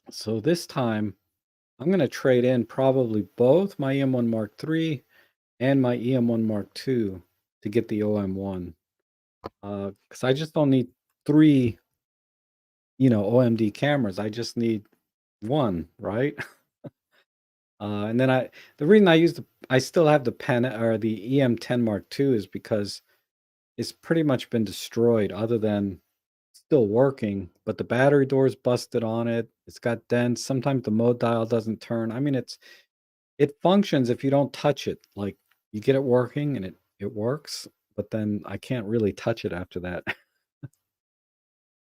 Speaker 1: So this time I'm going to trade in probably both my EM1 Mark III and my EM1 Mark II to get the OM1. Because I just don't need three, OMD cameras. I just need one, right? And then the reason I still have the pen or the EM10 Mark II is because it's pretty much been destroyed other than still working, but the battery door's busted on it. It's got dents. Sometimes the mode dial doesn't turn. I mean, it functions if you don't touch it. Like you get it working and it works, but then I can't really touch it after that.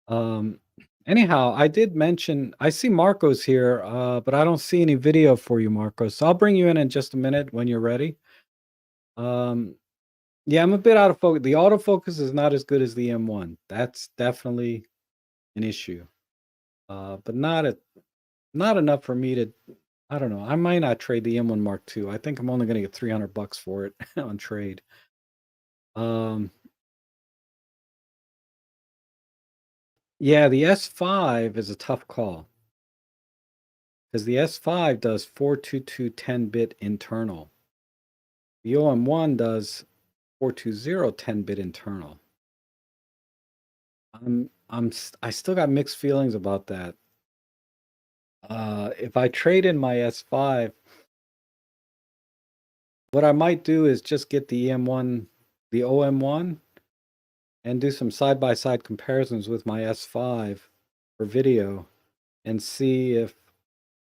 Speaker 1: Um, anyhow, I did mention I see Marco's here, but I don't see any video for you, Marco. So I'll bring you in just a minute when you're ready. Um, yeah, I'm a bit out of focus. The autofocus is not as good as the M1. That's definitely an issue. But not enough for me to. I don't know. I might not trade the M1 Mark II. I think I'm only going to get $300 for it on trade. Yeah, the S5 is a tough call because the S5 does 422 10-bit internal. The OM1 does 420 10-bit internal. I still got mixed feelings about that. If I trade in my S5, what I might do is just get the EM1, the OM1, and do some side-by-side comparisons with my S5 for video and see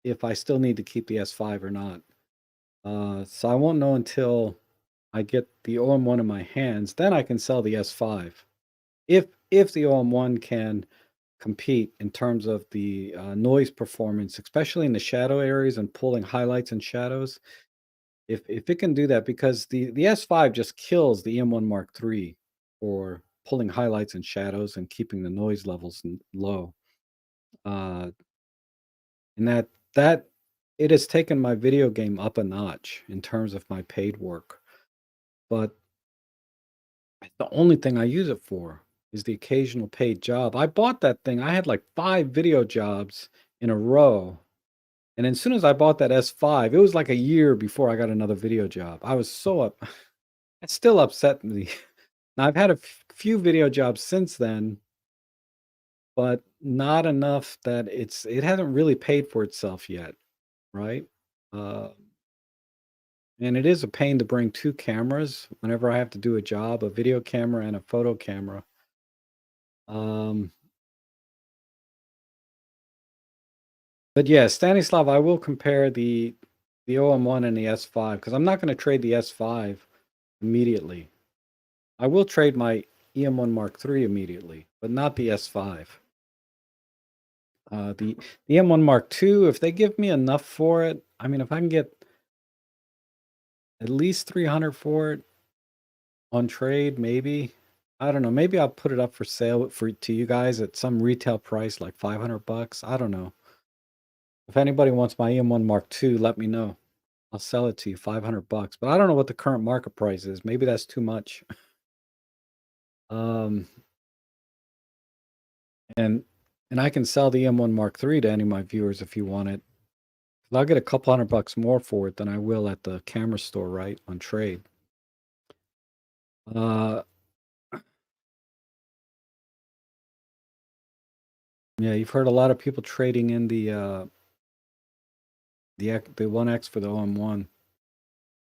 Speaker 1: if I still need to keep the S5 or not. So I won't know until I get the OM1 in my hands. Then I can sell the S5. If the OM1 can compete in terms of the noise performance, especially in the shadow areas and pulling highlights and shadows. If it can do that, because the S5 just kills the M1 Mark III for pulling highlights and shadows and keeping the noise levels low. Uh, and that it has taken my video game up a notch in terms of my paid work. But the only thing I use it for is the occasional paid job. I bought that thing. I had like 5 video jobs in a row. And as soon as I bought that S5, it was like a year before I got another video job. I was so up. It still upset me. Now I've had a few video jobs since then, but not enough that it hasn't really paid for itself yet, right? Uh, and it is a pain to bring 2 cameras whenever I have to do a job, a video camera and a photo camera. Um, but yeah, Stanislav, I will compare the OM1 and the S5 because I'm not going to trade the S5 immediately. I will trade my EM1 Mark III immediately, but not the S5. The M1 Mark II, if they give me enough for it, I mean, if I can get at least 300 for it on trade, maybe. I don't know. Maybe I'll put it up for sale to you guys at some retail price, like $500. I don't know. If anybody wants my EM1 Mark II, let me know. I'll sell it to you $500. But I don't know what the current market price is. Maybe that's too much. Um, and I can sell the M1 Mark III to any of my viewers if you want it. I'll get a couple $100 more for it than I will at the camera store, right, on trade. Uh, yeah, you've heard a lot of people trading in the the 1X for the OM1.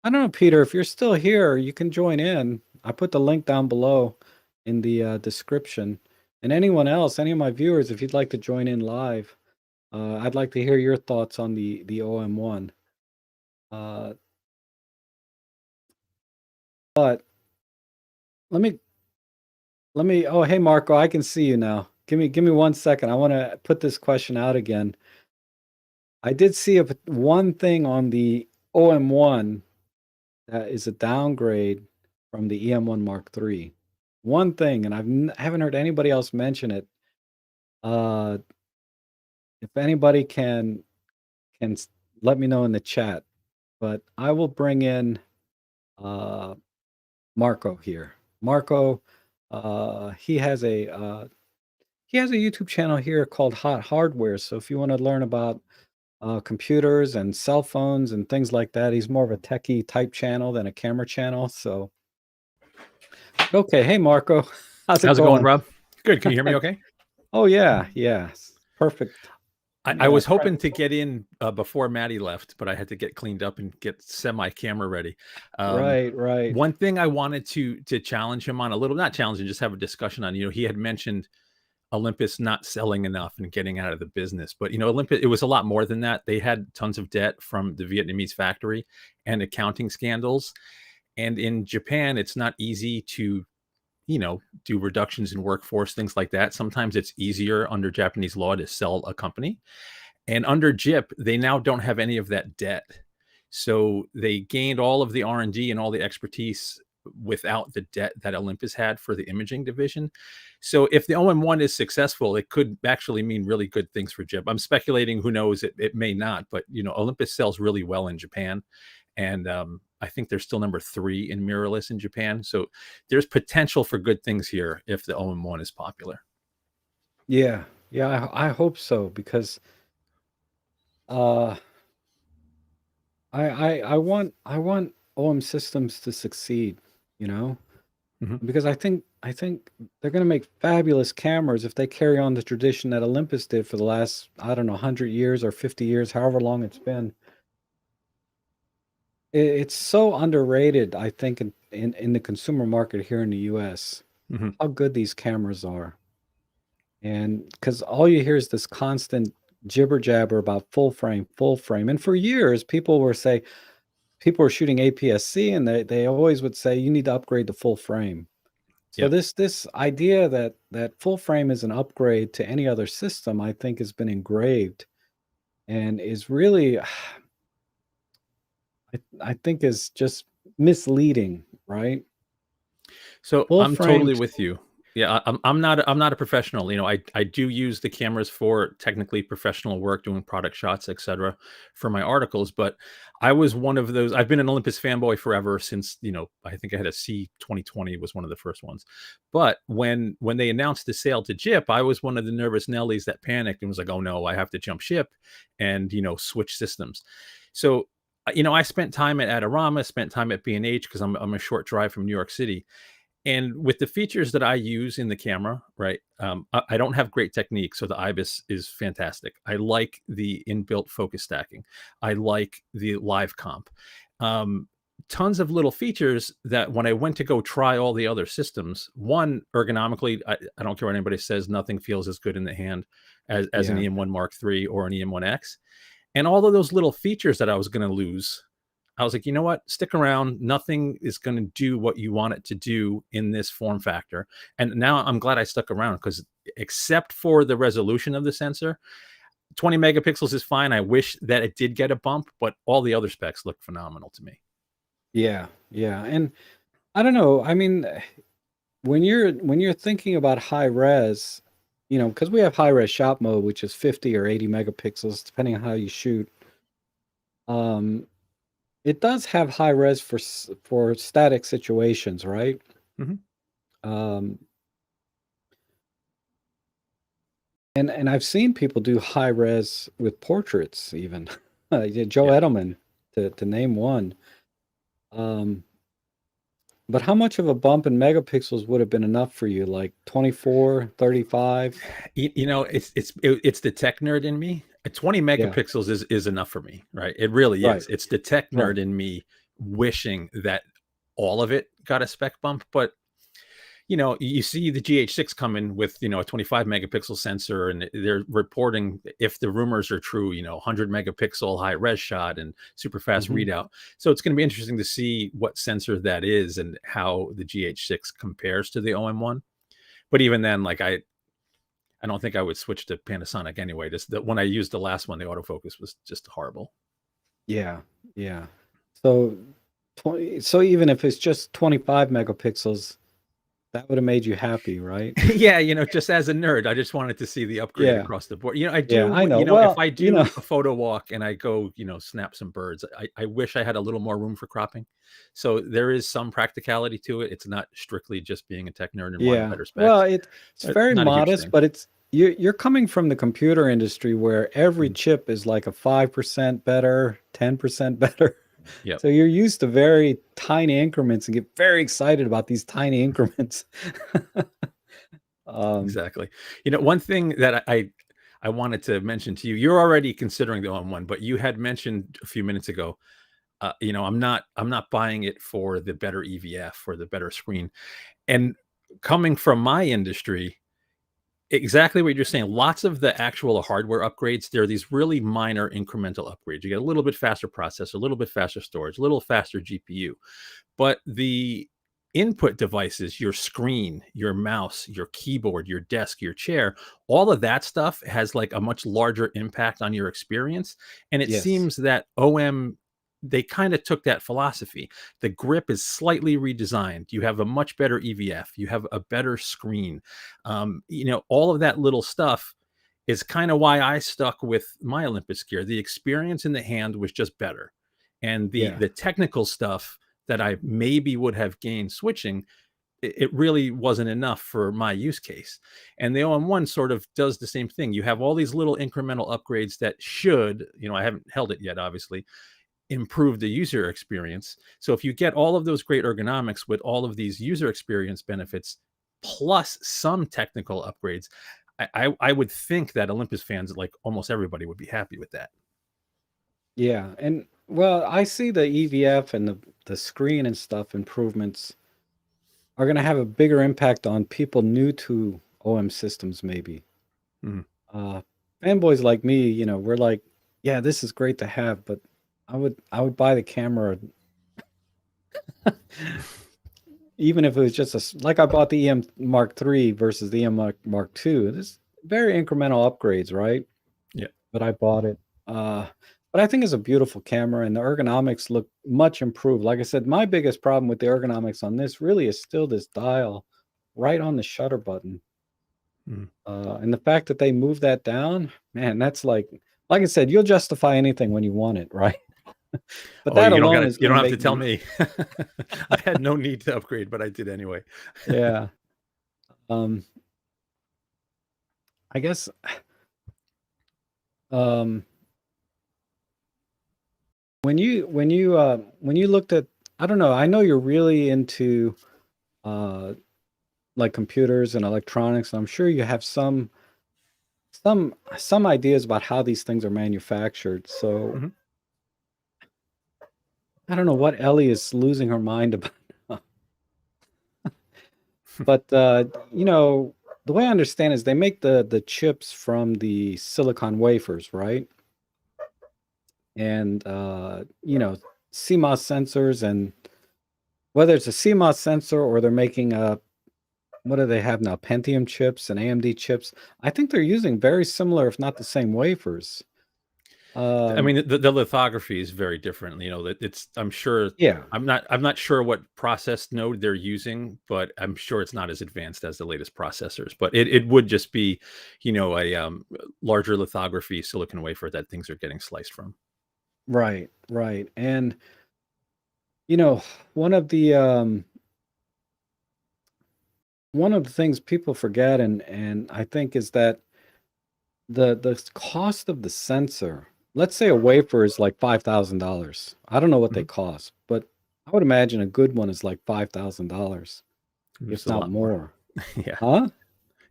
Speaker 1: I don't know, Peter, if you're still here, you can join in. I put the link down below in the description. And anyone else, any of my viewers, if you'd like to join in live, I'd like to hear your thoughts on the OM1. But let me oh, hey Marco, I can see you now. Give me 1 second. I want to put this question out again. I did see one thing on the OM1 that is a downgrade from the EM1 Mark III. One thing, and I haven't heard anybody else mention it. If anybody can let me know in the chat, but I will bring in Marco here. Marco, he has a YouTube channel here called Hot Hardware. So if you want to learn about computers and cell phones and things like that, he's more of a techie type channel than a camera channel. So, okay, hey Marco, how's it
Speaker 4: going,
Speaker 1: going?
Speaker 4: Rob? Good. Can you hear me okay?
Speaker 1: Oh yeah, perfect.
Speaker 4: I was hoping to get in before Maddie left, but I had to get cleaned up and get semi-camera ready.
Speaker 1: Right.
Speaker 4: One thing I wanted to challenge him on a little, not challenge him, just have a discussion on. He had mentioned Olympus not selling enough and getting out of the business, but Olympus, it was a lot more than that. They had tons of debt from the Vietnamese factory and accounting scandals, and in Japan, it's not easy to do reductions in workforce, things like that. Sometimes it's easier under Japanese law to sell a company. And under JIP, they now don't have any of that debt. So they gained all of the R&D and all the expertise without the debt that Olympus had for the imaging division. So if the OM1 is successful, it could actually mean really good things for JIP. I'm speculating, who knows, it may not, but Olympus sells really well in Japan. And I think they're still number 3 in mirrorless in Japan. So there's potential for good things here if the OM1 is popular.
Speaker 1: Yeah, I hope so, because I want OM systems to succeed, because I think they're going to make fabulous cameras if they carry on the tradition that Olympus did for the last, I don't know, 100 years or 50 years, however long it's been. It's so underrated, I think, in the consumer market here in the US, how good these cameras are. And because all you hear is this constant jibber jabber about full frame. And for years, people were shooting APS-C, and they always would say, you need to upgrade to full frame. So this idea that full frame is an upgrade to any other system, I think, has been engraved and is really, I think, is just misleading, right?
Speaker 4: So
Speaker 1: Full
Speaker 4: I'm
Speaker 1: frame.
Speaker 4: totally with you. Yeah, I'm not a professional. I do use the cameras for technically professional work, doing product shots, etc., for my articles. But I was one of those. I've been an Olympus fanboy forever since, I think I had a C 2020 was one of the first ones. But when they announced the sale to JIP, I was one of the nervous Nellies that panicked and was like, oh no, I have to jump ship and switch systems. So I spent time at Adorama, spent time at B&H because I'm a short drive from New York City. And with the features that I use in the camera, right, I don't have great technique, so the IBIS is fantastic. I like the inbuilt focus stacking. I like the live comp. Tons of little features that when I went to go try all the other systems, one, ergonomically, I don't care what anybody says, nothing feels as good in the hand as an EM1 Mark III or an EM1X. And all of those little features that I was going to lose, I was like, you know what? Stick around. Nothing is going to do what you want it to do in this form factor. And now I'm glad I stuck around, because except for the resolution of the sensor, 20 megapixels is fine. I wish that it did get a bump, but all the other specs look phenomenal to me.
Speaker 1: Yeah. And I don't know. I mean, when you're thinking about high res, because we have high res shot mode, which is 50 or 80 megapixels, depending on how you shoot. It does have high res for static situations, right? And I've seen people do high res with portraits, even Joe Edelman, to name one. But how much of a bump in megapixels would have been enough for you? Like 24, 35?
Speaker 4: It's the tech nerd in me. 20
Speaker 1: Yeah.
Speaker 4: megapixels is enough for me, right? It really
Speaker 1: Right.
Speaker 4: is. It's the tech
Speaker 1: Right.
Speaker 4: nerd in me wishing that all of it got a spec bump, but you see the GH6 coming with, a 25 megapixel sensor, and they're reporting, if the rumors are true, 100 megapixel high res shot and super fast
Speaker 1: Mhm.
Speaker 4: readout. So it's going to be interesting to see what sensor that is and how the GH6 compares to the OM1. But even then, like I don't think I would switch to Panasonic anyway. When I used the last one, the autofocus was just horrible.
Speaker 1: Yeah. Yeah. So so even if it's just 25 megapixels, that would have made you happy, right?
Speaker 4: Yeah, just as a nerd, I just wanted to see the upgrade
Speaker 1: Yeah.
Speaker 4: across the board. I
Speaker 1: Yeah, I
Speaker 4: do,
Speaker 1: know.
Speaker 4: if
Speaker 1: Well,
Speaker 4: I do a photo walk and I go, snap some birds, I wish I had a little more room for cropping. So there is some practicality to it. It's not strictly just being a tech nerd and wanting
Speaker 1: yeah.
Speaker 4: better
Speaker 1: Well,
Speaker 4: specs.
Speaker 1: it's very
Speaker 4: Not a huge
Speaker 1: modest,
Speaker 4: thing.
Speaker 1: but you're coming from the computer industry where every
Speaker 4: Mhm.
Speaker 1: chip is like a 5% better, 10% better.
Speaker 4: Yep.
Speaker 1: So you're used to very tiny increments and get very excited about these tiny increments.
Speaker 4: Exactly. One thing that I wanted to mention to you, you're already considering the OM1, but you had mentioned a few minutes ago, I'm not buying it for the better EVF or the better screen. And coming from my industry, exactly what you're saying. Lots of the actual hardware upgrades, there are these really minor incremental upgrades. You get a little bit faster processor, a little bit faster storage, a little faster GPU. But the input devices, your screen, your mouse, your keyboard, your desk, your chair, all of that stuff has like a much larger impact on your experience. And it
Speaker 1: Yes.
Speaker 4: seems that they kind of took that philosophy. The grip is slightly redesigned. You have a much better EVF. You have a better screen. All of that little stuff is kind of why I stuck with my Olympus gear. The experience in the hand was just better. And the
Speaker 1: Yeah.
Speaker 4: the technical stuff that I maybe would have gained switching, it really wasn't enough for my use case. And the OM1 sort of does the same thing. You have all these little incremental upgrades that should, I haven't held it yet, obviously, improve the user experience. So if you get all of those great ergonomics with all of these user experience benefits, plus some technical upgrades, I would think that Olympus fans, like almost everybody, would be happy with that.
Speaker 1: Yeah. And well, I see the EVF and the screen and stuff improvements are going to have a bigger impact on people new to OM systems, maybe.
Speaker 4: Mhm.
Speaker 1: Uh, Fanboys like me, we're like, yeah, this is great to have, but I would buy the camera even if it was just like I bought the EM Mark III versus the EM Mark II. There's very incremental upgrades, right?
Speaker 4: Yeah.
Speaker 1: But I bought it. But I think it's a beautiful camera, and the ergonomics look much improved. Like I said, my biggest problem with the ergonomics on this really is still this dial right on the shutter button.
Speaker 4: Mhm.
Speaker 1: And the fact that they moved that down, man, that's like I said, you'll justify anything when you want it, right? But
Speaker 4: Oh,
Speaker 1: that alone is
Speaker 4: you
Speaker 1: going
Speaker 4: don't
Speaker 1: to
Speaker 4: have to
Speaker 1: make
Speaker 4: tell
Speaker 1: me,
Speaker 4: me. I had no need to upgrade, but I did anyway.
Speaker 1: yeah. Um, I guess um, when you looked at, I don't know, I know you're really into uh, like computers and electronics. I'm sure you have some ideas about how these things are manufactured. So
Speaker 4: Mhm.
Speaker 1: I don't know what Ellie is losing her mind about. But the way I understand is they make the chips from the silicon wafers, right? And CMOS sensors, and whether it's a CMOS sensor or they're making what do they have now? Pentium chips and AMD chips. I think they're using very similar, if not the same wafers.
Speaker 4: I
Speaker 1: Um,
Speaker 4: mean, the lithography is very different. That I'm sure.
Speaker 1: yeah,
Speaker 4: I'm not sure what process node they're using, but I'm sure it's not as advanced as the latest processors. But it would just be, a larger lithography silicon wafer that things are getting sliced from.
Speaker 1: right, right. And you know, one of the um, one of the things people forget, and I think, is that the cost of the sensor. Let's say a wafer is like $5,000. I don't know what they
Speaker 4: Mhm.
Speaker 1: cost, but I would imagine a good one is like $5,000,
Speaker 4: It's
Speaker 1: if
Speaker 4: a
Speaker 1: not
Speaker 4: lot more.
Speaker 1: more.
Speaker 4: Yeah.
Speaker 1: Huh?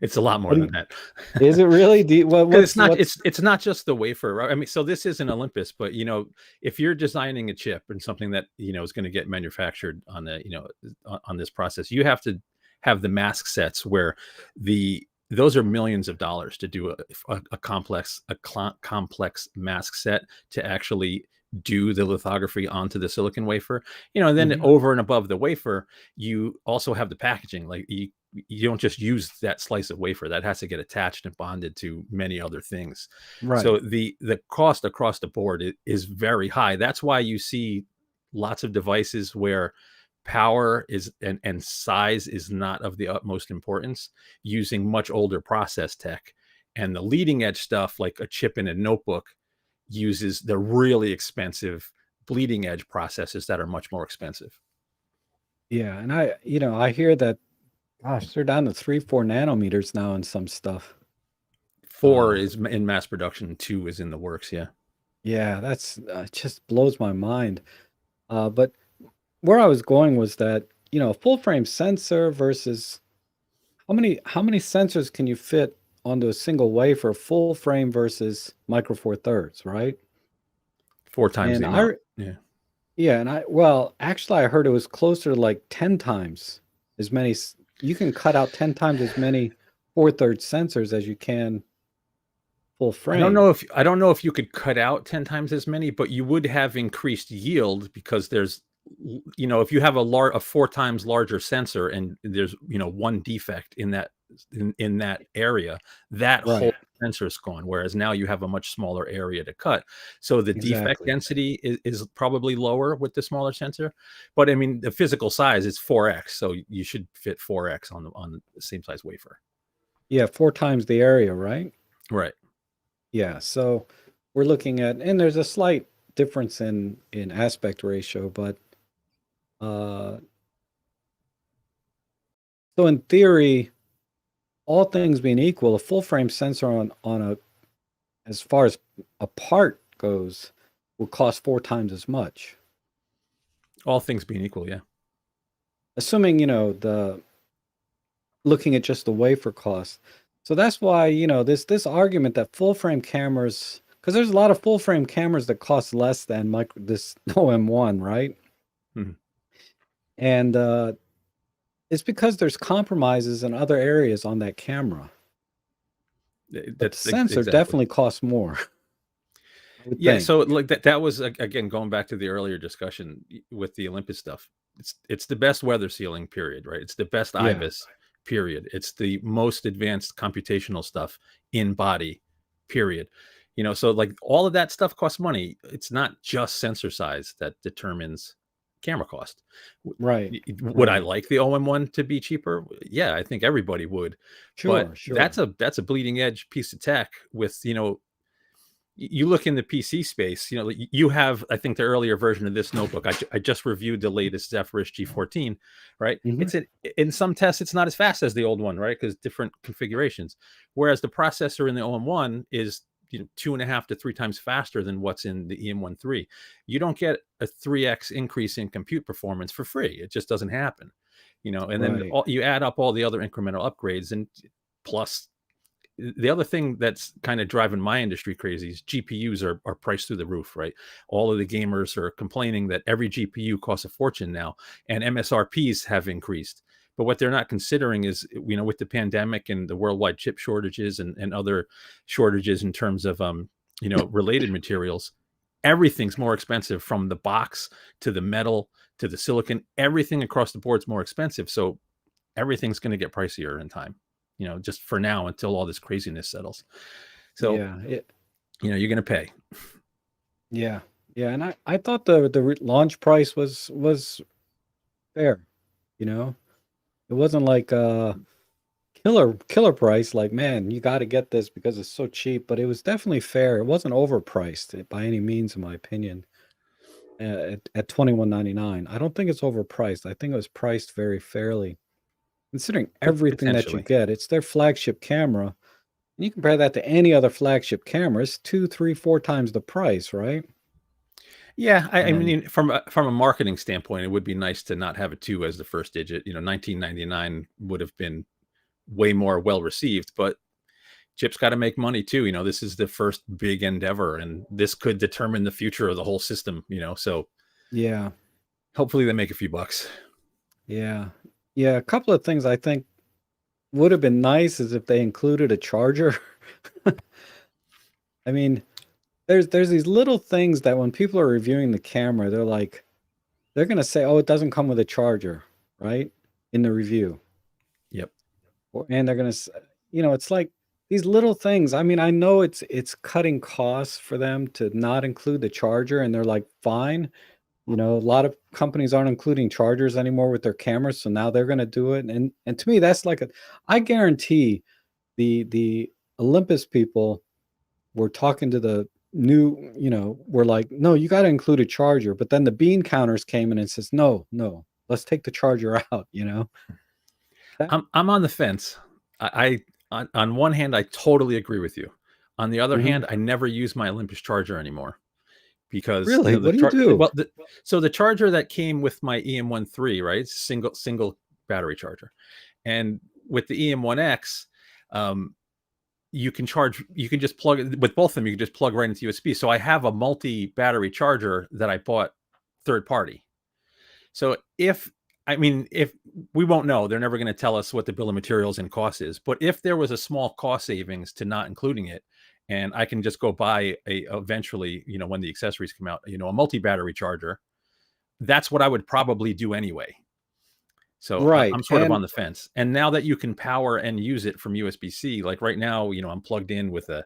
Speaker 4: It's a lot more
Speaker 1: What do
Speaker 4: than
Speaker 1: you,
Speaker 4: that.
Speaker 1: is it really?
Speaker 4: Because it's not
Speaker 1: What's
Speaker 4: it's not just the wafer, right? I mean, so this is an Olympus, but if you're designing a chip and something that is going to get manufactured on the on this process, you have to have the mask sets where those are millions of dollars to do a complex mask set to actually do the lithography onto the silicon wafer. And then
Speaker 1: Mhm.
Speaker 4: over and above the wafer, you also have the packaging. Like you don't just use that slice of wafer. That has to get attached and bonded to many other things. So
Speaker 1: Right.
Speaker 4: the cost across the board is very high. That's why you see lots of devices where power is and size is not of the utmost importance, using much older process tech. And the leading edge stuff, like a chip in a notebook, uses the really expensive bleeding edge processes that are much more expensive.
Speaker 1: Yeah, and I hear that, gosh, they're down to 3, 4 nanometers now in some stuff.
Speaker 4: Four
Speaker 1: Uh,
Speaker 4: is in mass production, two is in the works. Yeah.
Speaker 1: yeah, that's just blows my mind. But where I was going was that, full frame sensor versus how many sensors can you fit onto a single wafer, full frame versus micro four thirds, right?
Speaker 4: Four times
Speaker 1: And
Speaker 4: the amount. Yeah.
Speaker 1: yeah, well, actually, I heard it was closer to like 10 times as many. You can cut out 10 times as many four-thirds sensors as you can full frame.
Speaker 4: I don't know if you could cut out 10 times as many, but you would have increased yield because there's if you have a 4 times larger sensor and there's one defect in that area, that whole
Speaker 1: Right.
Speaker 4: sensor is gone, whereas now you have a much smaller area to cut. So the defect
Speaker 1: Exactly.
Speaker 4: density is probably lower with the smaller sensor, but I mean the physical size is 4x, so you should fit 4x on the same size wafer.
Speaker 1: Yeah, 4 times the area, right?
Speaker 4: Right.
Speaker 1: Yeah, so we're looking at, and there's a slight difference in aspect ratio, but uh, so in theory, all things being equal, a full frame sensor on a as far as a part goes will cost 4 times as much,
Speaker 4: All things being equal, yeah.
Speaker 1: assuming the looking at just the wafer cost. So that's why this argument that full frame cameras, because there's a lot of full frame cameras that cost less than this OM1, right?
Speaker 4: Mhm.
Speaker 1: And it's because there's compromises in other areas on that camera. But the
Speaker 4: That's
Speaker 1: sensor
Speaker 4: exactly.
Speaker 1: definitely costs more, I would
Speaker 4: Yeah,
Speaker 1: think.
Speaker 4: so like that was again going back to the earlier discussion with the Olympus stuff. It's the best weather sealing, period, right? It's the best
Speaker 1: Yeah,
Speaker 4: IBIS, period. It's the most advanced computational stuff in body, period. So like all of that stuff costs money. It's not just sensor size that determines camera cost.
Speaker 1: right,
Speaker 4: Would I
Speaker 1: right.
Speaker 4: like the OM1 to be cheaper? Yeah, I think everybody would. But
Speaker 1: Sure,
Speaker 4: that's
Speaker 1: sure.
Speaker 4: a bleeding edge piece of tech with, you look in the PC space, you have, I think, the earlier version of this notebook. I just reviewed the latest Zephyrus G14, right?
Speaker 1: Hmm.
Speaker 4: In some tests, it's not as fast as the old one, right? Because different configurations. Whereas the processor in the OM1 is 2.5 to 3 times faster than what's in the EM13. You don't get a 3x increase in compute performance for free. It just doesn't happen, and then
Speaker 1: Right.
Speaker 4: you add up all the other incremental upgrades, and plus the other thing that's kind of driving my industry crazy is GPUs are priced through the roof, right? All of the gamers are complaining that every GPU costs a fortune now, and MSRPs have increased. But what they're not considering is, with the pandemic and the worldwide chip shortages and other shortages in terms of, related materials, everything's more expensive, from the box to the metal to the silicon. Everything across the board is more expensive. So everything's going to get pricier in time, just for now until all this craziness settles. So,
Speaker 1: Yeah.
Speaker 4: you're going to pay.
Speaker 1: Yeah. Yeah. And I thought the launch price was fair. You know, it wasn't like killer price. Like, man, you got to get this because it's so cheap. But it was definitely fair. It wasn't overpriced by any means, in my opinion. At 21.99, I don't think it's overpriced. I think it was priced very fairly, considering everything that you
Speaker 4: Potentially.
Speaker 1: get. It's their flagship camera. And you compare that to any other flagship camera, it's 2, 3, 4 times the price, right?
Speaker 4: Yeah, I
Speaker 1: And
Speaker 4: mean, from a marketing standpoint, it would be nice to not have a 2 as the first digit. 1999 would have been way more well received. But Chip's got to make money too. This is the first big endeavor, and this could determine the future of the whole system. So
Speaker 1: Yeah.
Speaker 4: hopefully they make a few bucks.
Speaker 1: Yeah. Yeah. A couple of things I think would have been nice is if they included a charger. I mean, there's these little things that when people are reviewing the camera, they're going to say, "Oh, it doesn't come with a charger," right? In the review.
Speaker 4: Yep.
Speaker 1: And they're going to, it's like these little things. I mean, I know it's cutting costs for them to not include the charger, and they're like, "Fine." A lot of companies aren't including chargers anymore with their cameras, so now they're going to do it. And to me, that's like I guarantee the Olympus people were talking to the new, were like, "No, you got to include a charger." But then the bean counters came in and says, "No, no, let's take the charger out."
Speaker 4: I'm on the fence. On one hand, I totally agree with you. On the other hand, I never use my Olympus charger anymore because
Speaker 1: Really, what do you do?
Speaker 4: So the charger that came with my EM1 right, it's a single battery charger, and with the EM1X, you can just plug with both of them. You can just plug right into USB. So I have a multi-battery charger that I bought third party. So if we won't know, they're never going to tell us what the bill of materials and cost is. But if there was a small cost savings to not including it, and I can just go buy eventually, when the accessories come out, a multi-battery charger, that's what I would probably do anyway. So
Speaker 1: Right.
Speaker 4: I'm sort of on the fence. And now that you can power and use it from USB-C, like right now, I'm plugged in with a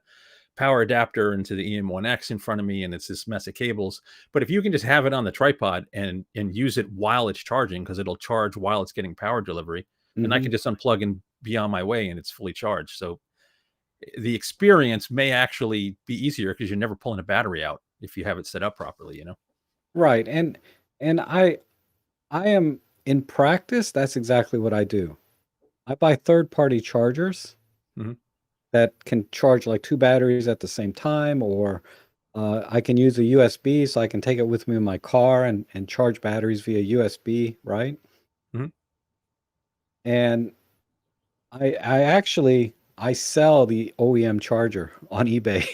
Speaker 4: power adapter into the EM1X in front of me, and it's this mess of cables. But if you can just have it on the tripod and use it while it's charging, because it'll charge while it's getting power delivery, and I can just unplug and be on my way, and it's fully charged. So the experience may actually be easier because you're never pulling a battery out if you have it set up properly.
Speaker 1: Right. And I am in practice, that's exactly what I do. I buy third-party chargers that can charge like 2 batteries at the same time, or I can use a USB, so I can take it with me in my car and charge batteries via USB, right? And I actually sell the OEM charger on eBay.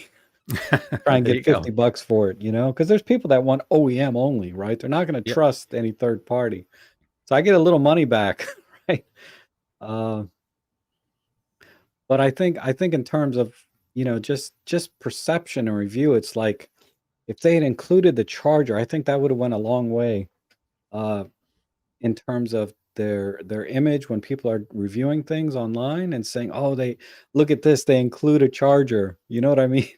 Speaker 1: Try and get 50 bucks for it, because there's people that want OEM only, right? They're not going to trust any third party. So I get a little money back, right? But I think in terms of, just perception and review, it's like if they had included the charger, I think that would have went a long way in terms of their image when people are reviewing things online and saying, "Oh, they look at this, they include a charger." You know what I mean?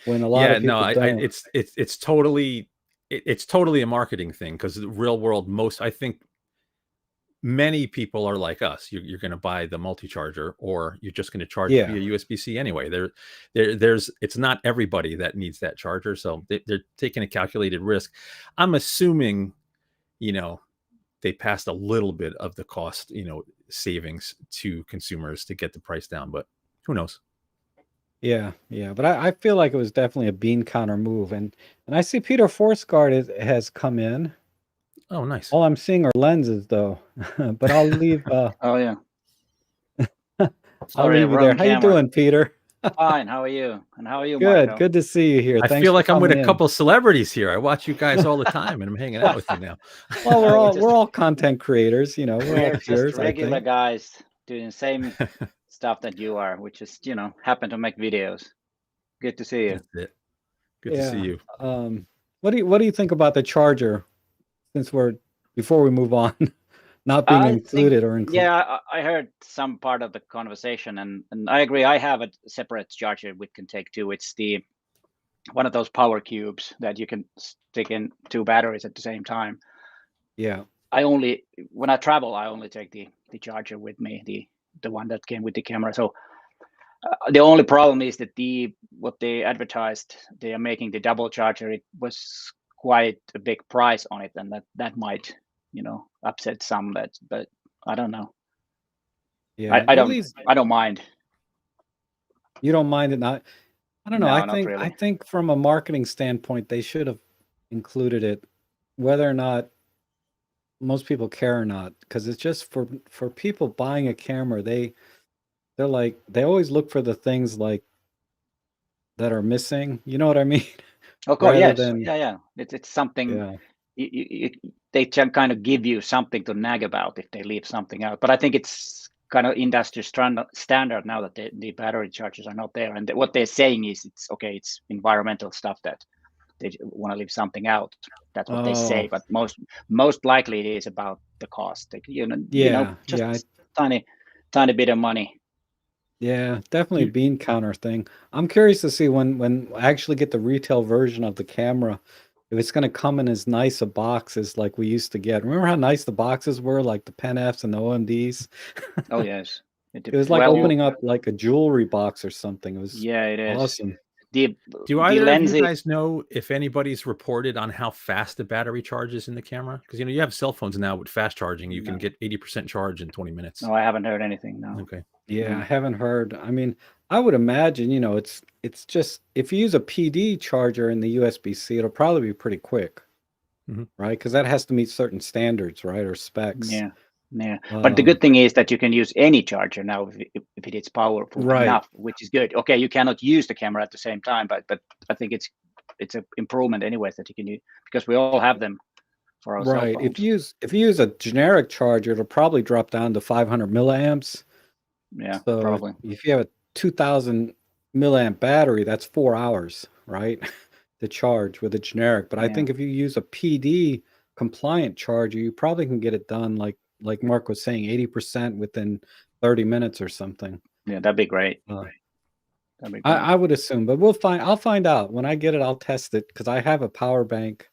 Speaker 1: When a lot of people don't.
Speaker 4: It's totally a marketing thing, because the real world, I think many people are like us. You're going to buy the multi-charger, or you're just going to charge via USB-C anyway. It's not everybody that needs that charger, so they're taking a calculated risk. I'm assuming, they passed a little bit of the cost, savings to consumers to get the price down, but who knows?
Speaker 1: Yeah, but I feel like it was definitely a bean counter move, and I see Peter Forsgaard has come in.
Speaker 4: Oh, nice.
Speaker 1: All I'm seeing are lenses, though. But I'll leave.
Speaker 5: Oh yeah.
Speaker 1: I'll leave you there. How you doing, Peter?
Speaker 5: Fine. How are you? And how are you,
Speaker 1: Good.
Speaker 5: Marco?
Speaker 1: Good to see you here.
Speaker 4: I
Speaker 1: Thanks
Speaker 4: feel
Speaker 1: for
Speaker 4: like I'm with a
Speaker 1: coming in.
Speaker 4: couple celebrities here. I watch you guys all the time, and I'm hanging out with you now.
Speaker 1: Well, we're all content creators, we're all
Speaker 5: We're
Speaker 1: peers,
Speaker 5: just regular
Speaker 1: I think.
Speaker 5: guys doing the same stuff that you are, which is, happen to make videos. Good to see you.
Speaker 4: That's it. Good to see you.
Speaker 1: What do you think about the charger? Before we move on, not being included or included.
Speaker 5: Yeah, I heard some part of the conversation, and I agree. I have a separate charger we can take too. It's one of those power cubes that you can stick in 2 batteries at the same time.
Speaker 1: Yeah.
Speaker 5: When I travel, I only take the charger with me, the one that came with the camera. So the only problem is that what they advertised, they are making the double charger. It was quite a big price on it, and that might, upset some. But I don't know.
Speaker 1: Yeah,
Speaker 5: I don't mind.
Speaker 1: You don't mind it not? I don't know.
Speaker 5: No,
Speaker 1: I
Speaker 5: not
Speaker 1: think
Speaker 5: really.
Speaker 1: I think from a marketing standpoint, they should have included it, whether or not most people care or not, because it's just for people buying a camera. they're like they always look for the things like that are missing. You know what I mean?
Speaker 5: Of course,
Speaker 1: Rather
Speaker 5: yes,
Speaker 1: than
Speaker 5: yeah. It's something
Speaker 1: yeah.
Speaker 5: they can kind of give you something to nag about if they leave something out. But I think it's kind of industry standard now that the battery chargers are not there, and what they're saying is it's okay. It's environmental stuff that they want to leave something out. That's what they say.
Speaker 1: Oh,
Speaker 5: But most likely it is about the cost. Like,
Speaker 1: yeah,
Speaker 5: just
Speaker 1: yeah,
Speaker 5: tiny bit of money.
Speaker 1: yeah, definitely a
Speaker 4: You-
Speaker 1: bean counter thing. I'm curious to see when I actually get the retail version of the camera, if it's gonna come in as nice a box as like we used to get. Remember how nice the boxes were, like the Pen Fs and the OMDs?
Speaker 5: Oh yes.
Speaker 1: It was like
Speaker 5: Well,
Speaker 1: opening up like a jewelry box or something. It was
Speaker 5: yeah, it is.
Speaker 1: awesome.
Speaker 5: The
Speaker 4: Do
Speaker 5: the
Speaker 4: either of you
Speaker 5: lens.
Speaker 4: guys know if anybody's reported on how fast the battery charges in the camera? Because you have cell phones now with fast charging. You can
Speaker 5: No,
Speaker 4: get 80% charge in 20 minutes.
Speaker 5: no, I haven't heard anything. No.
Speaker 4: Okay.
Speaker 1: Yeah, I
Speaker 5: No.
Speaker 1: haven't heard. I mean, I would imagine, it's just if you use a PD charger in the USB-C, it'll probably be pretty quick,
Speaker 4: Mhm.
Speaker 1: right? Because that has to meet certain standards, right, or specs.
Speaker 5: Yeah. Yeah. But the
Speaker 1: Um,
Speaker 5: good thing is that you can use any charger now if it is powerful
Speaker 1: right,
Speaker 5: enough, which is good. Okay, you cannot use the camera at the same time, but I think it's an improvement anyways that you can use because we all have them for our cell
Speaker 1: right. If
Speaker 5: phones.
Speaker 1: you use a generic charger, it'll probably drop down to 500 milliamps.
Speaker 5: Yeah,
Speaker 1: So
Speaker 5: probably.
Speaker 1: if you have a 2000 milliamp battery, that's 4 hours, right, to charge with a generic. But I
Speaker 5: Yeah.
Speaker 1: think if you use a PD compliant charger, you probably can get it done like Mark was saying, 80% within 30 minutes or something.
Speaker 5: Yeah, that'd be great.
Speaker 1: Uh,
Speaker 5: That'd be
Speaker 1: I,
Speaker 5: great.
Speaker 1: I would assume, but I'll find out when I get it. I'll test it because I have a power bank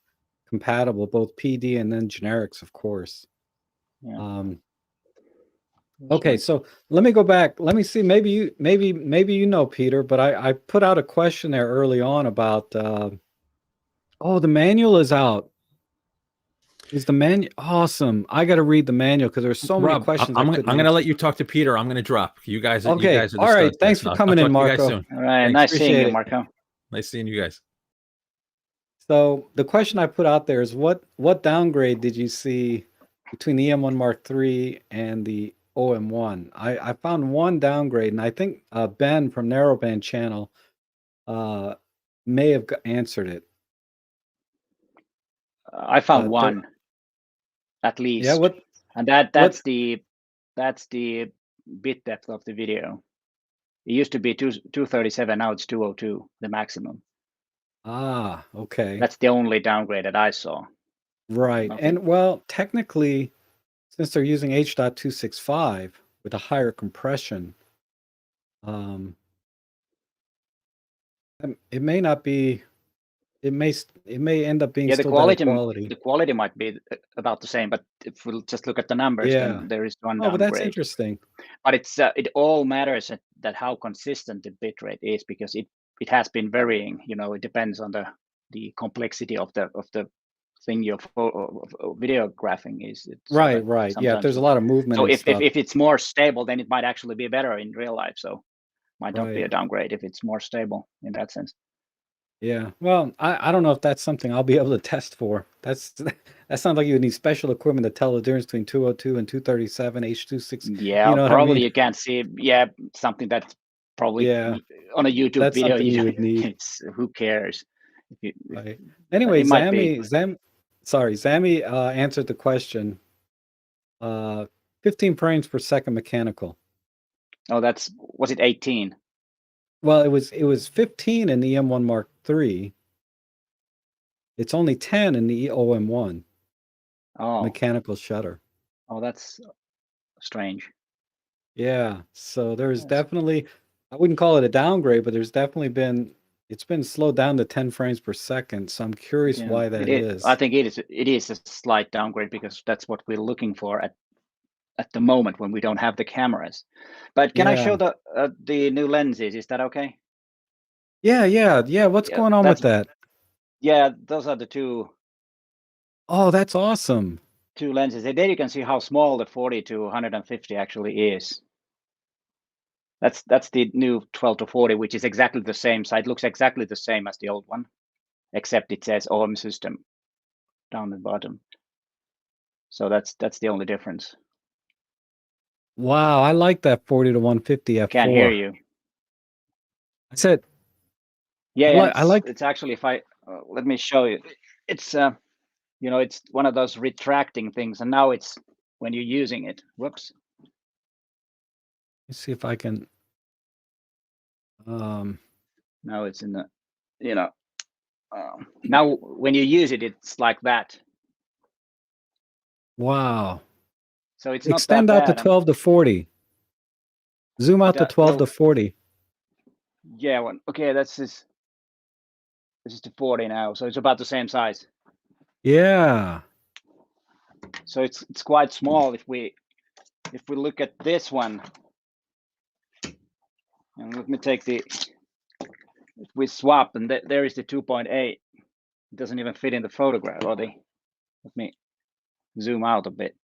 Speaker 1: compatible, both PD and then generics, of course.
Speaker 5: Yeah.
Speaker 1: Um,
Speaker 5: That's
Speaker 1: Okay,
Speaker 5: right.
Speaker 1: so let me go back. Let me see. Maybe you know, Peter, but I put out a question there early on about oh, the manual is out. Is the manual awesome? I got to read the manual because there's so many
Speaker 4: Rob,
Speaker 1: questions I couldn't
Speaker 4: I'm gonna
Speaker 1: answer.
Speaker 4: let you talk to Peter. I'm gonna drop. You guys
Speaker 1: Okay,
Speaker 4: are the
Speaker 1: all right.
Speaker 4: studs here.
Speaker 1: Thanks for
Speaker 4: So I'll
Speaker 1: coming in,
Speaker 4: talk to you guys
Speaker 1: Marco.
Speaker 4: soon.
Speaker 5: All right.
Speaker 4: Thanks.
Speaker 5: Nice seeing
Speaker 1: Appreciate
Speaker 5: you,
Speaker 1: it.
Speaker 5: Marco.
Speaker 4: Nice seeing you guys.
Speaker 1: So the question I put out there is what downgrade did you see between the EM1 Mark III and the OM1? I found one downgrade, and I think Ben from Narrowband Channel may have answered it.
Speaker 5: I found
Speaker 1: But there,
Speaker 5: one at
Speaker 1: yeah,
Speaker 5: least, and
Speaker 1: what?
Speaker 5: that's the bit depth of the video. It used to be 237, now it's 202, the maximum.
Speaker 1: Ah, okay,
Speaker 5: That's the only downgrade that I saw.
Speaker 1: right.
Speaker 5: Nothing.
Speaker 1: And well, technically, since they're using H.265 with a higher compression, um, it may not be. It may end up being
Speaker 5: Yeah,
Speaker 1: still better quality.
Speaker 5: the quality might be about the same, but if we'll just look at the numbers,
Speaker 1: Yeah.
Speaker 5: then there is one
Speaker 1: Oh, but that's
Speaker 5: downgrade.
Speaker 1: interesting.
Speaker 5: But it all matters that how consistent the bitrate is, because it has been varying. It depends on the complexity of the thing your videographing is. So
Speaker 1: Right,
Speaker 5: that
Speaker 1: right. Yeah, if
Speaker 5: sometimes
Speaker 1: there's a lot of movement
Speaker 5: so
Speaker 1: and
Speaker 5: if
Speaker 1: stuff.
Speaker 5: it's more stable, then it might actually be better in real life. So might not be a
Speaker 1: Right.
Speaker 5: downgrade if it's more stable in that sense.
Speaker 1: Yeah. Well, I don't know if that's something I'll be able to test for. That sounds like you would need special equipment to tell the difference between 202 and 237 H26.
Speaker 5: Yeah,
Speaker 1: You know what I
Speaker 5: probably
Speaker 1: mean?
Speaker 5: you can't see. Yeah, something that's probably
Speaker 1: Yeah,
Speaker 5: on a YouTube
Speaker 1: that's
Speaker 5: video.
Speaker 1: something you would need.
Speaker 5: It's who cares?
Speaker 1: Right.
Speaker 5: But
Speaker 1: Anyway,
Speaker 5: it might be.
Speaker 1: Zami answered the question. 15 frames per second mechanical.
Speaker 5: Oh, was it 18?
Speaker 1: Well, it was 15 in the M1 Mark III. It's only 10 in the OM1
Speaker 5: Oh,
Speaker 1: mechanical shutter.
Speaker 5: oh, that's strange.
Speaker 1: Yeah, so there's
Speaker 5: Yes.
Speaker 1: definitely, I wouldn't call it a downgrade, but there's definitely it's been slowed down to 10 frames per second. So I'm curious
Speaker 5: Yeah,
Speaker 1: why that is.
Speaker 5: I think it is. It is a slight downgrade because that's what we're looking for at the moment when we don't have the cameras. But can I show
Speaker 1: Yeah.
Speaker 5: the new lenses? Is that okay?
Speaker 1: Yeah. What's
Speaker 5: Yeah,
Speaker 1: going on with that?
Speaker 5: those are the two
Speaker 1: Oh, that's awesome.
Speaker 5: lenses. And there you can see how small the 40 to 150 actually is. That's the new 12 to 40, which is exactly the same size. It looks exactly the same as the old one, except it says OM system down the bottom. So that's the only difference.
Speaker 1: Wow, I like that 40 to 150 f4.
Speaker 5: Can't hear you.
Speaker 1: I said,
Speaker 5: Yeah,
Speaker 1: I like.
Speaker 5: it's actually, if I let me show you. It's you know, it's one of those retracting things, and now it's when you're using it. Whoops.
Speaker 1: Let's see if I can.
Speaker 5: Now it's in the, you know, now when you use it, it's like that.
Speaker 1: Wow.
Speaker 5: So it's not
Speaker 1: Extend
Speaker 5: that
Speaker 1: out to
Speaker 5: bad.
Speaker 1: 12 to 40. Zoom out to 12 to 40.
Speaker 5: Yeah, well, okay, this is the 40 now, so it's about the same size.
Speaker 1: Yeah.
Speaker 5: So it's quite small if we look at this one. And let me take the, if we swap, and there is the 2.8. It doesn't even fit in the photograph, or let me zoom out a bit.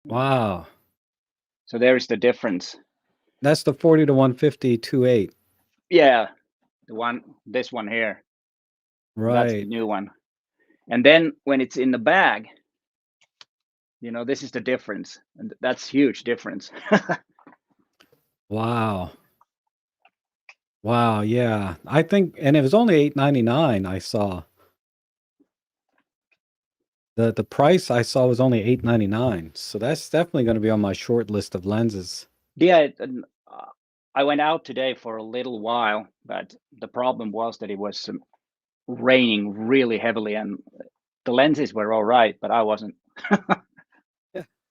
Speaker 1: Wow.
Speaker 5: So there is the difference.
Speaker 1: That's the 40 to 150 2.8.
Speaker 5: Yeah, this one here.
Speaker 1: Right.
Speaker 5: That's the new one. And then when it's in the bag, you know, this is the difference, and that's huge difference.
Speaker 1: Wow. Wow, yeah. I think, and it was only $8.99 I saw. The price I saw was only $8.99. So that's definitely going to be on my short list of lenses.
Speaker 5: Yeah, I went out today for a little while, but the problem was that it was raining really heavily, and the lenses were all right, but I wasn't.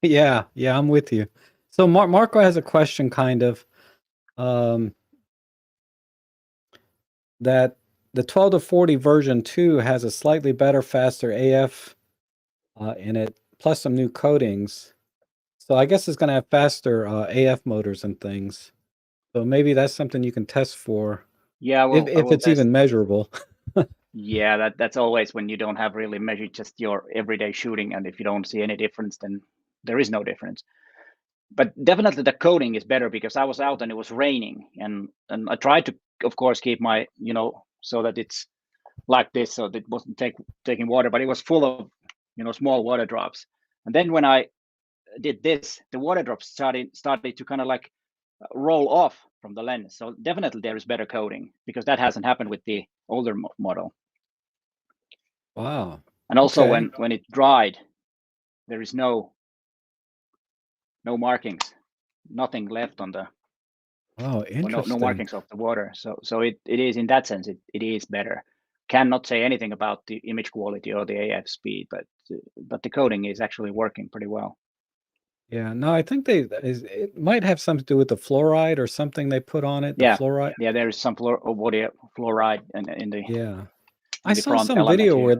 Speaker 1: Yeah, I'm with you. So Marco has a question, kind of, that the 12 to 40 version 2 has a slightly better, faster AF in it, plus some new coatings. So I guess it's going to have faster AF motors and things. So maybe that's something you can test for.
Speaker 5: Yeah, well,
Speaker 1: if it's even measurable.
Speaker 5: Yeah, that's always when you don't have really measured just your everyday shooting, and if you don't see any difference, then there is no difference. But definitely the coating is better, because I was out and it was raining, and I tried to, of course, keep my, you know, so that it's like this, so that it wasn't taking water, but it was full of, you know, small water drops. And then when I did this, the water drops started to kind of like roll off from the lens. So definitely there is better coating, because that hasn't happened with the older model.
Speaker 1: Wow.
Speaker 5: And also
Speaker 1: Okay.
Speaker 5: when it dried, there is no markings, nothing left on the,
Speaker 1: Oh, interesting.
Speaker 5: no markings of the water. So it is, in that sense, it is better. Cannot say anything about the image quality or the AF speed, but the coating is actually working pretty well.
Speaker 1: Yeah, no, I think it might have something to do with the fluoride or something they put on it. The
Speaker 5: Yeah,
Speaker 1: fluoride.
Speaker 5: yeah, there is some fluoride in the,
Speaker 1: Yeah,
Speaker 5: in
Speaker 1: I
Speaker 5: the
Speaker 1: saw
Speaker 5: front
Speaker 1: some
Speaker 5: element
Speaker 1: video
Speaker 5: here.
Speaker 1: where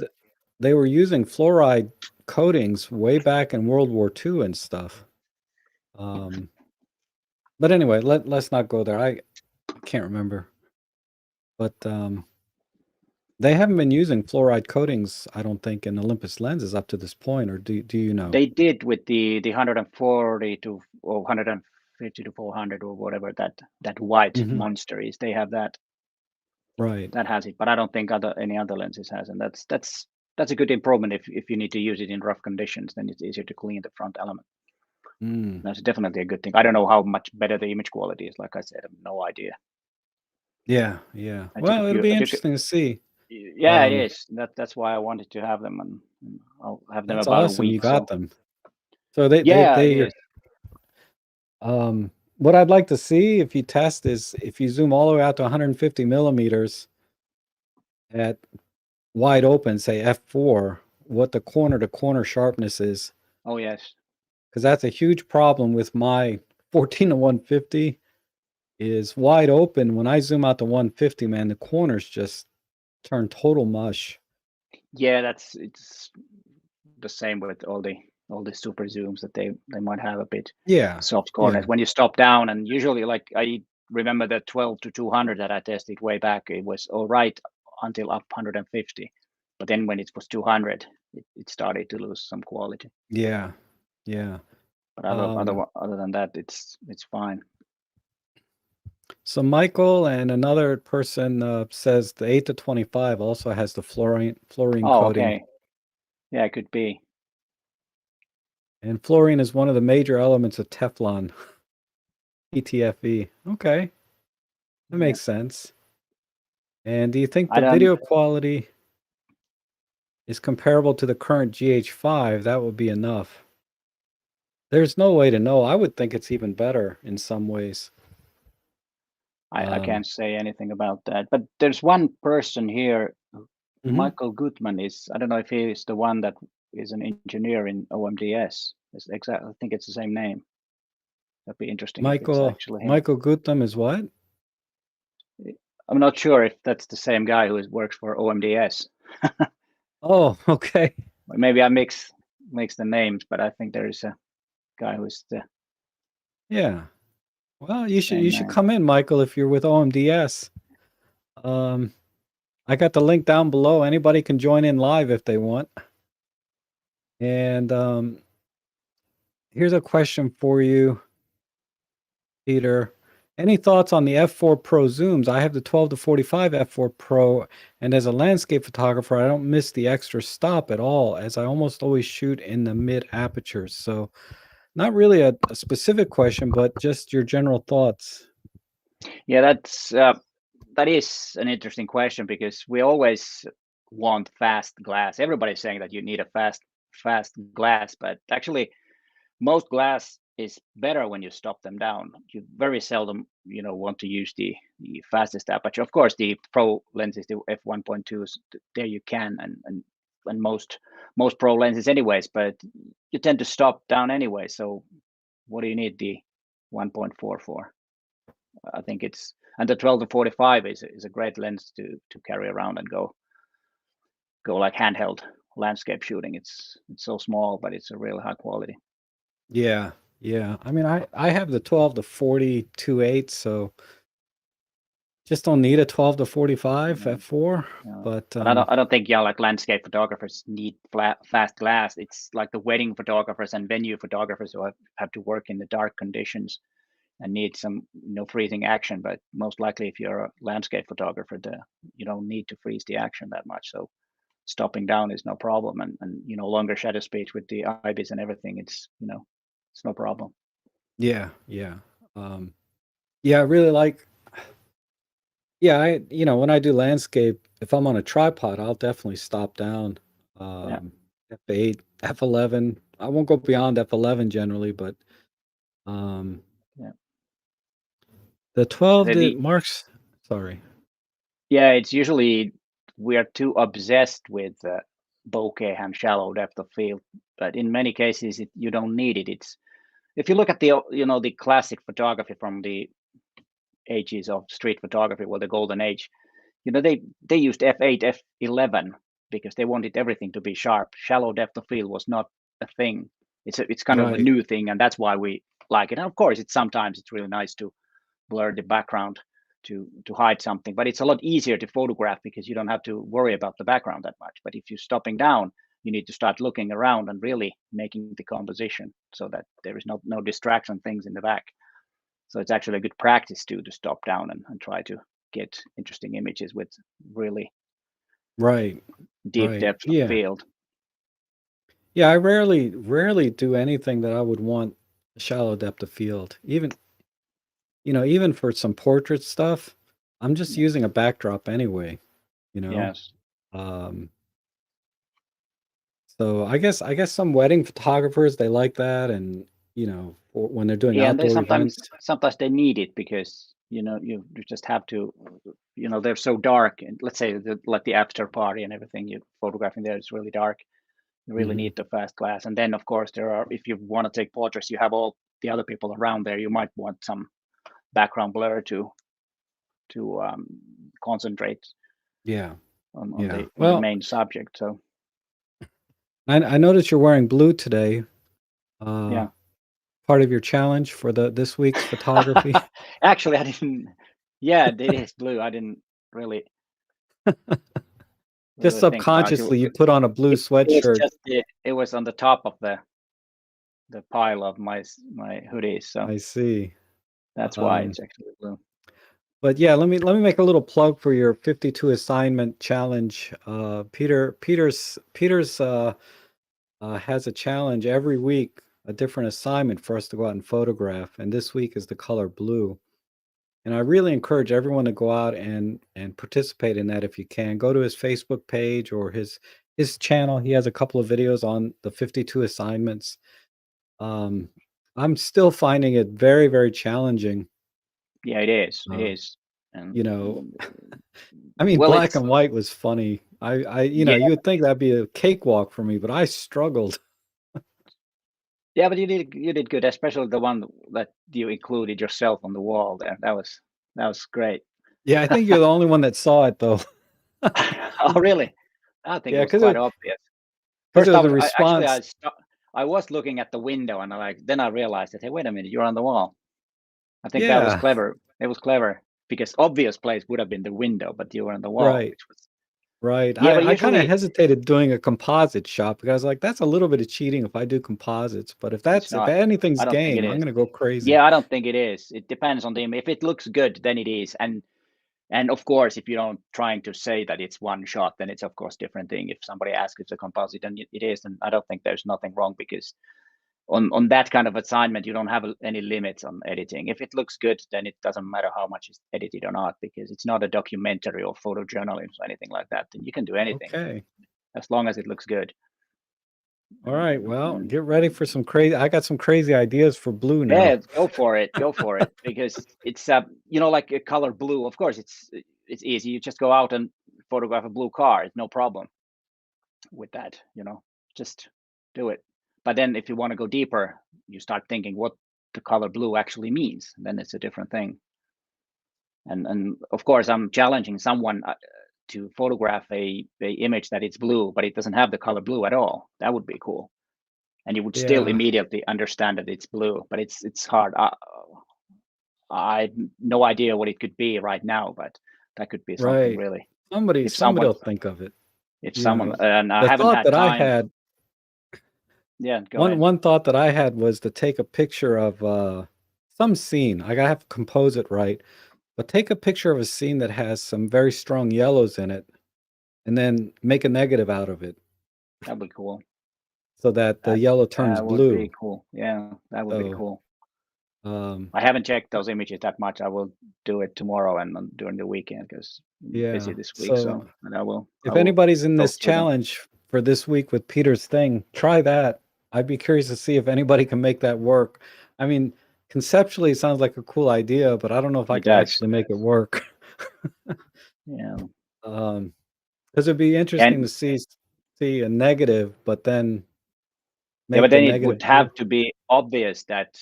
Speaker 1: they were using fluoride coatings way back in World War II and stuff. But anyway, let's not go there. I can't remember, but they haven't been using fluoride coatings, I don't think, in Olympus lenses up to this point, or do you know?
Speaker 5: They did with the 140 to, or 150 to 400 or whatever that white monster is. They have that.
Speaker 1: Right.
Speaker 5: That has it, but I don't think any other lenses has, and that's a good improvement. If you need to use it in rough conditions, then it's easier to clean the front element. That's definitely a good thing. I don't know how much better the image quality is. Like I said, I have no idea.
Speaker 1: Yeah. Well, it'll be interesting to see.
Speaker 5: Yeah, it is. That's why I wanted to have them, and I'll have them
Speaker 1: That's
Speaker 5: about
Speaker 1: awesome.
Speaker 5: a week.
Speaker 1: You got them. So they
Speaker 5: it is.
Speaker 1: what I'd like to see if you test is if you zoom all the way out to 150 millimeters at wide open, say f4, what the corner to corner sharpness is.
Speaker 5: Oh yes.
Speaker 1: Because that's a huge problem with my 14 to 150 is wide open. When I zoom out to 150, man, the corners just turn total mush.
Speaker 5: Yeah, it's the same with all the super zooms, that they might have a bit soft corners. When you stop down, and usually, like, I remember the 12 to 200 that I tested way back, it was all right until up 150, but then when it was 200, it started to lose some quality.
Speaker 1: Yeah.
Speaker 5: But other than that, it's fine.
Speaker 1: So Michael and another person says the 8 to 25 also has the fluorine coating.
Speaker 5: Okay. Yeah, it could be.
Speaker 1: And fluorine is one of the major elements of Teflon. PTFE. Okay, that makes sense. And do you think the video quality is comparable to the current GH5? That would be enough. There's no way to know. I would think it's even better in some ways.
Speaker 5: I can't say anything about that. But there's one person here, Michael Gutman is, I don't know if he is the one that is an engineer in OMDS. It's exactly, I think it's the same name. That'd be interesting if it's actually him.
Speaker 1: Michael Gutman is what?
Speaker 5: I'm not sure if that's the same guy who works for OMDS.
Speaker 1: Oh, okay.
Speaker 5: Maybe I mix the names, but I think there is a guy who's the.
Speaker 1: Yeah. Well, you should come in, Michael, if you're with OMDS. I got the link down below. Anybody can join in live if they want. And here's a question for you, Peter. Any thoughts on the f4 Pro zooms? I have the 12 to 45 f4 Pro, and as a landscape photographer, I don't miss the extra stop at all, as I almost always shoot in the mid apertures. So not really a specific question, but just your general thoughts.
Speaker 5: Yeah, that is an interesting question, because we always want fast glass. Everybody's saying that you need a fast glass, but actually most glass is better when you stop them down. You very seldom, want to use the fastest aperture. Of course, the pro lenses, the f1.2s, there you can, and most pro lenses anyways, but you tend to stop down anyway. So what do you need the 1.4 for? I think and the 12 to 45 is a great lens to carry around and go like handheld landscape shooting. It's so small, but it's a real high quality.
Speaker 1: Yeah. I mean, I have the 12 to 40 2.8, so just don't need a 12 to 45 f4. But
Speaker 5: I don't think like landscape photographers need fast glass. It's like the wedding photographers and venue photographers who have to work in the dark conditions and need some freezing action. But most likely, if you're a landscape photographer, you don't need to freeze the action that much. So stopping down is no problem, and longer shutter speeds with the IBIS and everything, it's no problem.
Speaker 1: Yeah. I really like. Yeah, when I do landscape, if I'm on a tripod, I'll definitely stop down. F8, F11. I won't go beyond F11 generally, but the 12 marks. Sorry.
Speaker 5: Yeah, it's usually we are too obsessed with bokeh and shallow depth of field, but in many cases you don't need it. It's if you look at the the classic photography from the ages of street photography, well, the golden age, they used f8, f11 because they wanted everything to be sharp. Shallow depth of field was not a thing. It's kind of a new thing, and that's why we like it. And of course, sometimes it's really nice to blur the background to hide something, but it's a lot easier to photograph because you don't have to worry about the background that much. But if you're stopping down, you need to start looking around and really making the composition so that there is no distraction things in the back. So it's actually a good practice to stop down and try to get interesting images with really deep depth of field.
Speaker 1: Yeah, I rarely do anything that I would want shallow depth of field. Even for some portrait stuff, I'm just using a backdrop anyway,
Speaker 5: Yes.
Speaker 1: So I guess some wedding photographers, they like that, and when they're doing outdoor events.
Speaker 5: Sometimes they need it because you just have to, they're so dark, and let's say like the after party and everything you're photographing there is really dark. You really need the fast glass, and then of course if you want to take portraits, you have all the other people around there. You might want some background blur to concentrate. On the main subject. So
Speaker 1: I noticed you're wearing blue today. Part of your challenge for this week's photography.
Speaker 5: Actually, I didn't. Yeah, it is blue. I didn't really.
Speaker 1: Just subconsciously, you put on a blue sweatshirt.
Speaker 5: It was on the top of the pile of my hoodies. So
Speaker 1: I see.
Speaker 5: That's why it's actually blue.
Speaker 1: But yeah, let me make a little plug for your 52 assignment challenge. Peter's has a challenge every week a different assignment for us to go out and photograph, and this week is the color blue. And I really encourage everyone to go out and participate in that if you can. Go to his Facebook page or his channel. He has a couple of videos on the 52 assignments. Um, I'm still finding it very, very challenging.
Speaker 5: Yeah, it is. It
Speaker 1: Uh,
Speaker 5: is. And
Speaker 1: you know, I mean,
Speaker 5: well,
Speaker 1: black
Speaker 5: it's
Speaker 1: and white was funny. You know,
Speaker 5: yeah,
Speaker 1: you would think that'd be a cakewalk for me, but I struggled.
Speaker 5: yeah, but you did good, especially the one that you included yourself on the wall there. That was great.
Speaker 1: Yeah, I think you're the only one that saw it though.
Speaker 5: Oh, really? I think it
Speaker 1: Yeah,
Speaker 5: was quite obvious.
Speaker 1: because
Speaker 5: First,
Speaker 1: it was a
Speaker 5: actually
Speaker 1: response.
Speaker 5: I was looking at the window, and then I realized that, hey, wait a minute, you're on the wall. I think that was
Speaker 1: Yeah,
Speaker 5: clever. It was clever because obvious place would have been the window, but you were on the wall,
Speaker 1: right.
Speaker 5: which was
Speaker 1: Right.
Speaker 5: yeah. But
Speaker 1: I kinda
Speaker 5: usually
Speaker 1: hesitated doing a composite shot because I was like, "That's a little bit of cheating if I do composites," but
Speaker 5: it's
Speaker 1: if
Speaker 5: not.
Speaker 1: anything's
Speaker 5: I don't think it
Speaker 1: game, I'm
Speaker 5: is.
Speaker 1: gonna go crazy.
Speaker 5: Yeah, I don't think it is. It depends on the If it looks good, then it is. And of course, if you don't trying to say that it's one shot, then it's of course different thing. If somebody asks if it's a composite, and it is, then I don't think there's nothing wrong because on that kind of assignment, you don't have any limits on editing. If it looks good, then it doesn't matter how much is edited or not because it's not a documentary or photojournalism or anything like that. Then you can do anything
Speaker 1: Okay.
Speaker 5: as long as it looks good.
Speaker 1: Alright, well,
Speaker 5: And
Speaker 1: get ready for some crazy I got some crazy ideas for blue now.
Speaker 5: yeah, go for it, because it's like a color blue. Of course, it's easy. You just go out and photograph a blue car. It's no problem with that. Just do it. But then, if you want to go deeper, you start thinking what the color blue actually means. Then it's a different thing. And of course, I'm challenging someone to photograph a image that it's blue, but it doesn't have the color blue at all. That would be cool, and you would still
Speaker 1: Yeah,
Speaker 5: immediately understand that it's blue. But it's hard. I no idea what it could be right now, but that could be something
Speaker 1: right.
Speaker 5: really. If
Speaker 1: Somebody'll
Speaker 5: someone,
Speaker 1: think of it,
Speaker 5: if
Speaker 1: you
Speaker 5: someone,
Speaker 1: know?
Speaker 5: and I
Speaker 1: The
Speaker 5: haven't
Speaker 1: thought
Speaker 5: had
Speaker 1: that I
Speaker 5: time.
Speaker 1: had
Speaker 5: Yeah, go ahead.
Speaker 1: one thought that I had was to take a picture of, some scene. I gotta have to compose it right, but take a picture of a scene that has some very strong yellows in it, and then make a negative out of it
Speaker 5: That'd be cool.
Speaker 1: so that the
Speaker 5: That
Speaker 1: yellow turns
Speaker 5: would be
Speaker 1: blue.
Speaker 5: cool. Yeah, that would be
Speaker 1: So,
Speaker 5: cool.
Speaker 1: um,
Speaker 5: I haven't checked those images that much. I will do it tomorrow and during the weekend because I'm busy
Speaker 1: yeah.
Speaker 5: this week.
Speaker 1: So,
Speaker 5: So, and I
Speaker 1: if
Speaker 5: will
Speaker 1: anybody's in
Speaker 5: go
Speaker 1: this
Speaker 5: through them.
Speaker 1: challenge for this week with Peter's thing, try that. I'd be curious to see if anybody can make that work. I mean, conceptually, it sounds like a cool idea, but I don't know if I
Speaker 5: It
Speaker 1: could
Speaker 5: does.
Speaker 1: actually make it work.
Speaker 5: Yeah.
Speaker 1: Because it'd be interesting to
Speaker 5: And
Speaker 1: see a negative, but then
Speaker 5: yeah, but
Speaker 1: make the
Speaker 5: then it
Speaker 1: negative
Speaker 5: would
Speaker 1: blue.
Speaker 5: have to be obvious that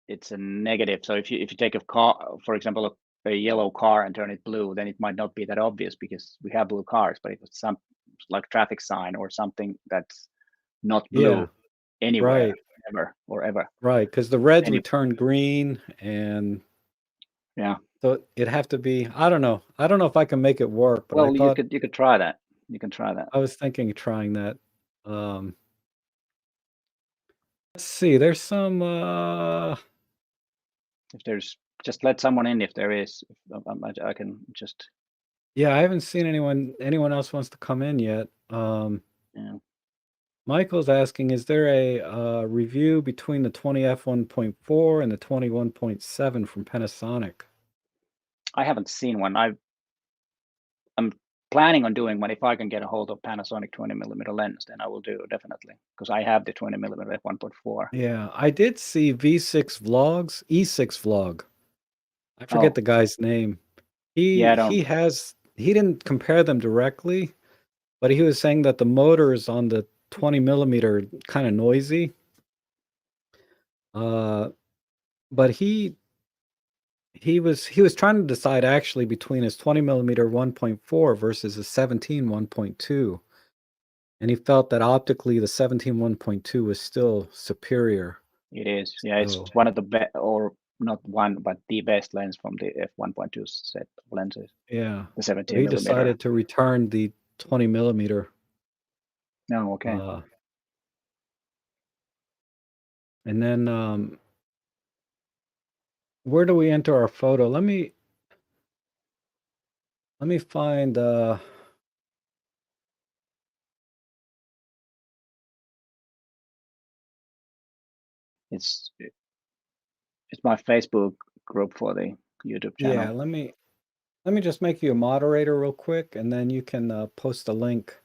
Speaker 5: it's a negative. So if you take a car, for example, a yellow car and turn it blue, then it might not be that obvious because we have blue cars. But if it's some like traffic sign or something that's not
Speaker 1: Yeah,
Speaker 5: blue anywhere,
Speaker 1: right,
Speaker 5: ever or ever,
Speaker 1: right. Because the reds
Speaker 5: any
Speaker 1: would turn green, and
Speaker 5: yeah.
Speaker 1: so it'd have to be. I don't know. I don't know if I can make it work, but I
Speaker 5: Well, you
Speaker 1: thought
Speaker 5: could try that. You can try that.
Speaker 1: I was thinking of trying that. Um, let's see. There's some.
Speaker 5: If there's just let someone in if there is. I can just
Speaker 1: Yeah, I haven't seen anyone else wants to come in yet.
Speaker 5: yeah.
Speaker 1: Michael's asking, is there a review between the 20F1.4 and the 21.7 from Panasonic?
Speaker 5: I haven't seen one. I'm planning on doing one if I can get a hold of Panasonic 20 mm lens. Then I will do definitely because I have the 20 mm f1.4.
Speaker 1: Yeah, I did see V6 Vlogs, E6 Vlog. I forget
Speaker 5: Oh
Speaker 1: the guy's name.
Speaker 5: yeah, I don't.
Speaker 1: He didn't compare them directly, but he was saying that the motors on the 20 mm kind of noisy. Uh, but he was trying to decide actually between his 20 mm 1.4 versus his 17 1.2, and he felt that optically the 17 1.2 was still superior.
Speaker 5: It is. Yeah, it's
Speaker 1: So
Speaker 5: one of the best, or not one, but the best lens from the f1.2 set of lenses.
Speaker 1: yeah,
Speaker 5: The
Speaker 1: so
Speaker 5: 17
Speaker 1: he
Speaker 5: millimeter.
Speaker 1: decided to return the 20 mm.
Speaker 5: No, okay.
Speaker 1: Uh, and then where do we enter our photo? Let me find
Speaker 5: It's my Facebook group for the YouTube channel.
Speaker 1: Yeah, let me just make you a moderator real quick, and then you can post a link.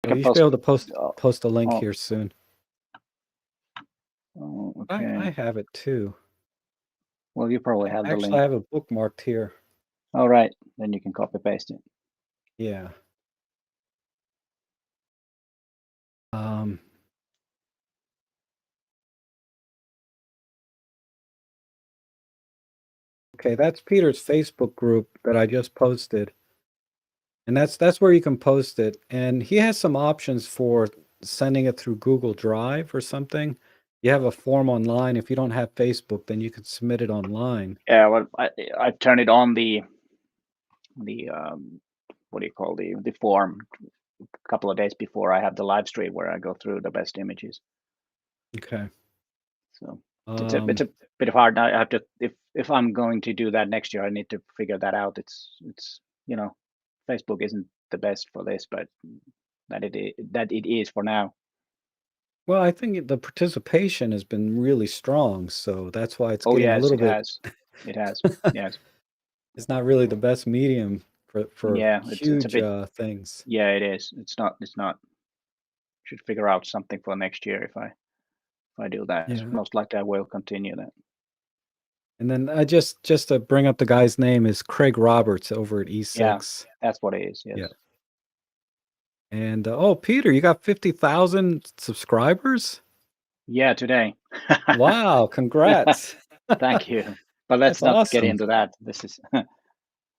Speaker 1: So you should be able to post a link here soon.
Speaker 5: Oh, okay.
Speaker 1: I have it too.
Speaker 5: Well, you probably have the link.
Speaker 1: Actually, I have it bookmarked here.
Speaker 5: All right, then you can copy paste it.
Speaker 1: Yeah. Okay, that's Peter's Facebook group that I just posted. And that's where you can post it. And he has some options for sending it through Google Drive or something. You have a form online. If you don't have Facebook, then you can submit it online.
Speaker 5: Yeah, well, I turned it on the what do you call the form a couple of days before I have the live stream where I go through the best images.
Speaker 1: Okay.
Speaker 5: So it's a bit hard. I have to if I'm going to do that next year, I need to figure that out. It's Facebook isn't the best for this, but that it is for now.
Speaker 1: Well, I think the participation has been really strong, so that's why it's getting
Speaker 5: yes,
Speaker 1: a little bit.
Speaker 5: It has. Yes.
Speaker 1: It's not really the best medium for huge
Speaker 5: it's a bit,
Speaker 1: things.
Speaker 5: Yeah, it is. It's not. Should figure out something for next year if I do that.
Speaker 1: Yeah.
Speaker 5: Most likely I will continue that.
Speaker 1: And then I just to bring up the guy's name is Craig Roberts over at E6.
Speaker 5: Yeah, that's what it is. Yes.
Speaker 1: Yeah. And oh, Peter, you got 50,000 subscribers?
Speaker 5: Yeah, today.
Speaker 1: Wow, congrats.
Speaker 5: Thank you. But let's
Speaker 1: That's
Speaker 5: not get
Speaker 1: awesome.
Speaker 5: into that. This is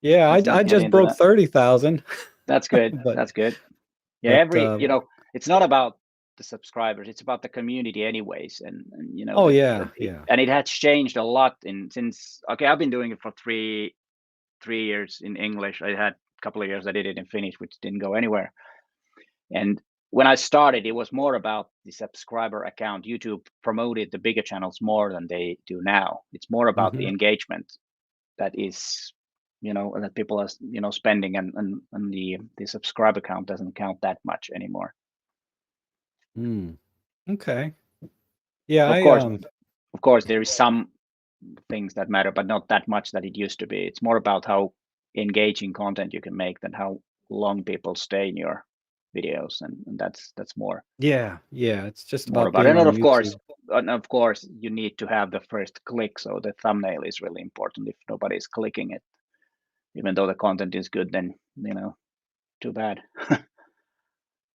Speaker 1: Yeah, I just broke 30,000.
Speaker 5: That's good. That's good. Yeah, it's not about the subscribers, it's about the community anyways. And
Speaker 1: Oh yeah.
Speaker 5: And it has changed a lot since I've been doing it for three years in English. I had a couple of years I did it in Finnish, which didn't go anywhere. And when I started, it was more about the subscriber account. YouTube promoted the bigger channels more than they do now. It's more about the engagement that is, that people are, spending, and the subscriber count doesn't count that much anymore.
Speaker 1: Okay. Yeah,
Speaker 5: of course, there is some things that matter, but not that much that it used to be. It's more about how engaging content you can make than how long people stay in your videos, and that's more.
Speaker 1: Yeah, it's just
Speaker 5: more
Speaker 1: about
Speaker 5: it.
Speaker 1: being
Speaker 5: And of course, you need to have the first click, so the thumbnail is really important. If nobody's clicking it, even though the content is good, then too bad.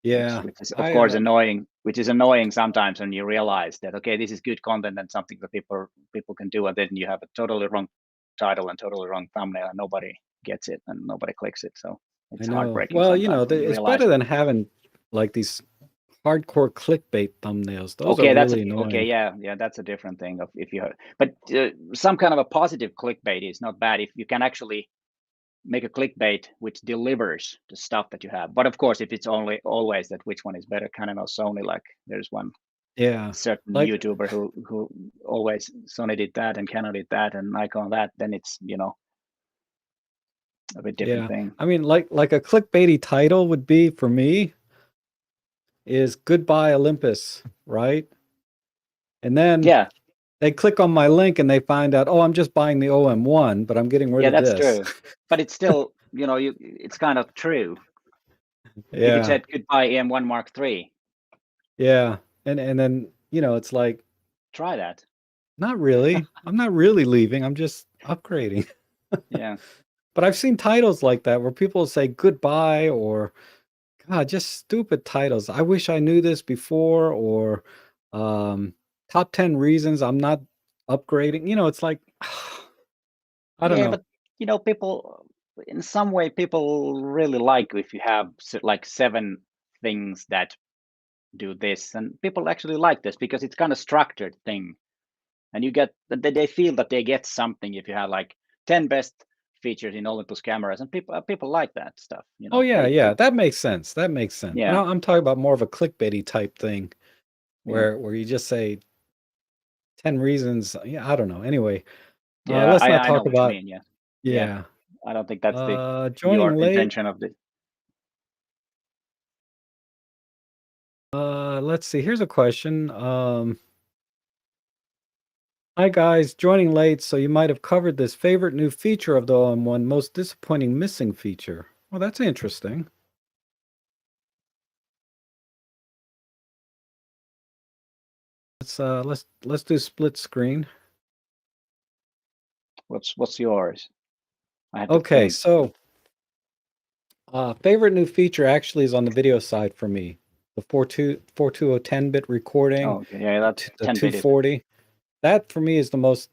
Speaker 1: Yeah,
Speaker 5: which is of course annoying. Which is annoying sometimes when you realize that this is good content and something that people can do, and then you have a totally wrong title and totally wrong thumbnail, and nobody gets it and nobody clicks it. So it's heartbreaking.
Speaker 1: Well, it's better than having like these hardcore clickbait thumbnails. Those are really annoying.
Speaker 5: Okay, yeah, that's a different thing. But some kind of a positive clickbait is not bad if you can actually make a clickbait which delivers the stuff that you have. But of course, if it's always that which one is better, Canon or Sony, like there's one certain YouTuber who always Sony did that and Canon did that and Nikon that, then it's a bit different thing.
Speaker 1: I mean, like a clickbaity title would be for me is "Goodbye Olympus," right? And then they click on my link and they find out, oh, I'm just buying the OM-1, but I'm getting rid of this.
Speaker 5: Yeah, that's true. But it's still, it's kind of true.
Speaker 1: Yeah.
Speaker 5: If it said "Goodbye EM1 Mark III."
Speaker 1: Yeah, and then it's like,
Speaker 5: try that.
Speaker 1: Not really. I'm not really leaving. I'm just upgrading.
Speaker 5: Yeah.
Speaker 1: But I've seen titles like that where people say goodbye or God, just stupid titles. I wish I knew this before, or top 10 reasons I'm not upgrading. It's like I don't know.
Speaker 5: But people in some way people really like if you have like 7 things that do this, and people actually like this because it's kind of structured thing, and you get they feel that they get something if you have like 10 best features in Olympus cameras, and people like that stuff.
Speaker 1: Oh yeah, that makes sense. That makes sense.
Speaker 5: Yeah.
Speaker 1: But I'm talking about more of a clickbaity type thing, where you just say 10 reasons. Yeah, I don't know. Anyway, let's not talk about.
Speaker 5: You mean,
Speaker 1: yeah.
Speaker 5: I don't think that's
Speaker 1: joining
Speaker 5: your
Speaker 1: late.
Speaker 5: intention of the.
Speaker 1: Let's see. Here's a question. Hi guys, joining late, so you might have covered this. Favorite new feature of the OM1, most disappointing missing feature. Well, that's interesting. Let's do split screen.
Speaker 5: What's yours? I have to
Speaker 1: Okay,
Speaker 5: think.
Speaker 1: so favorite new feature actually is on the video side for me. The 420 10-bit recording,
Speaker 5: Oh, okay. Yeah, that's
Speaker 1: the
Speaker 5: 10-bit.
Speaker 1: 240. That for me is the most,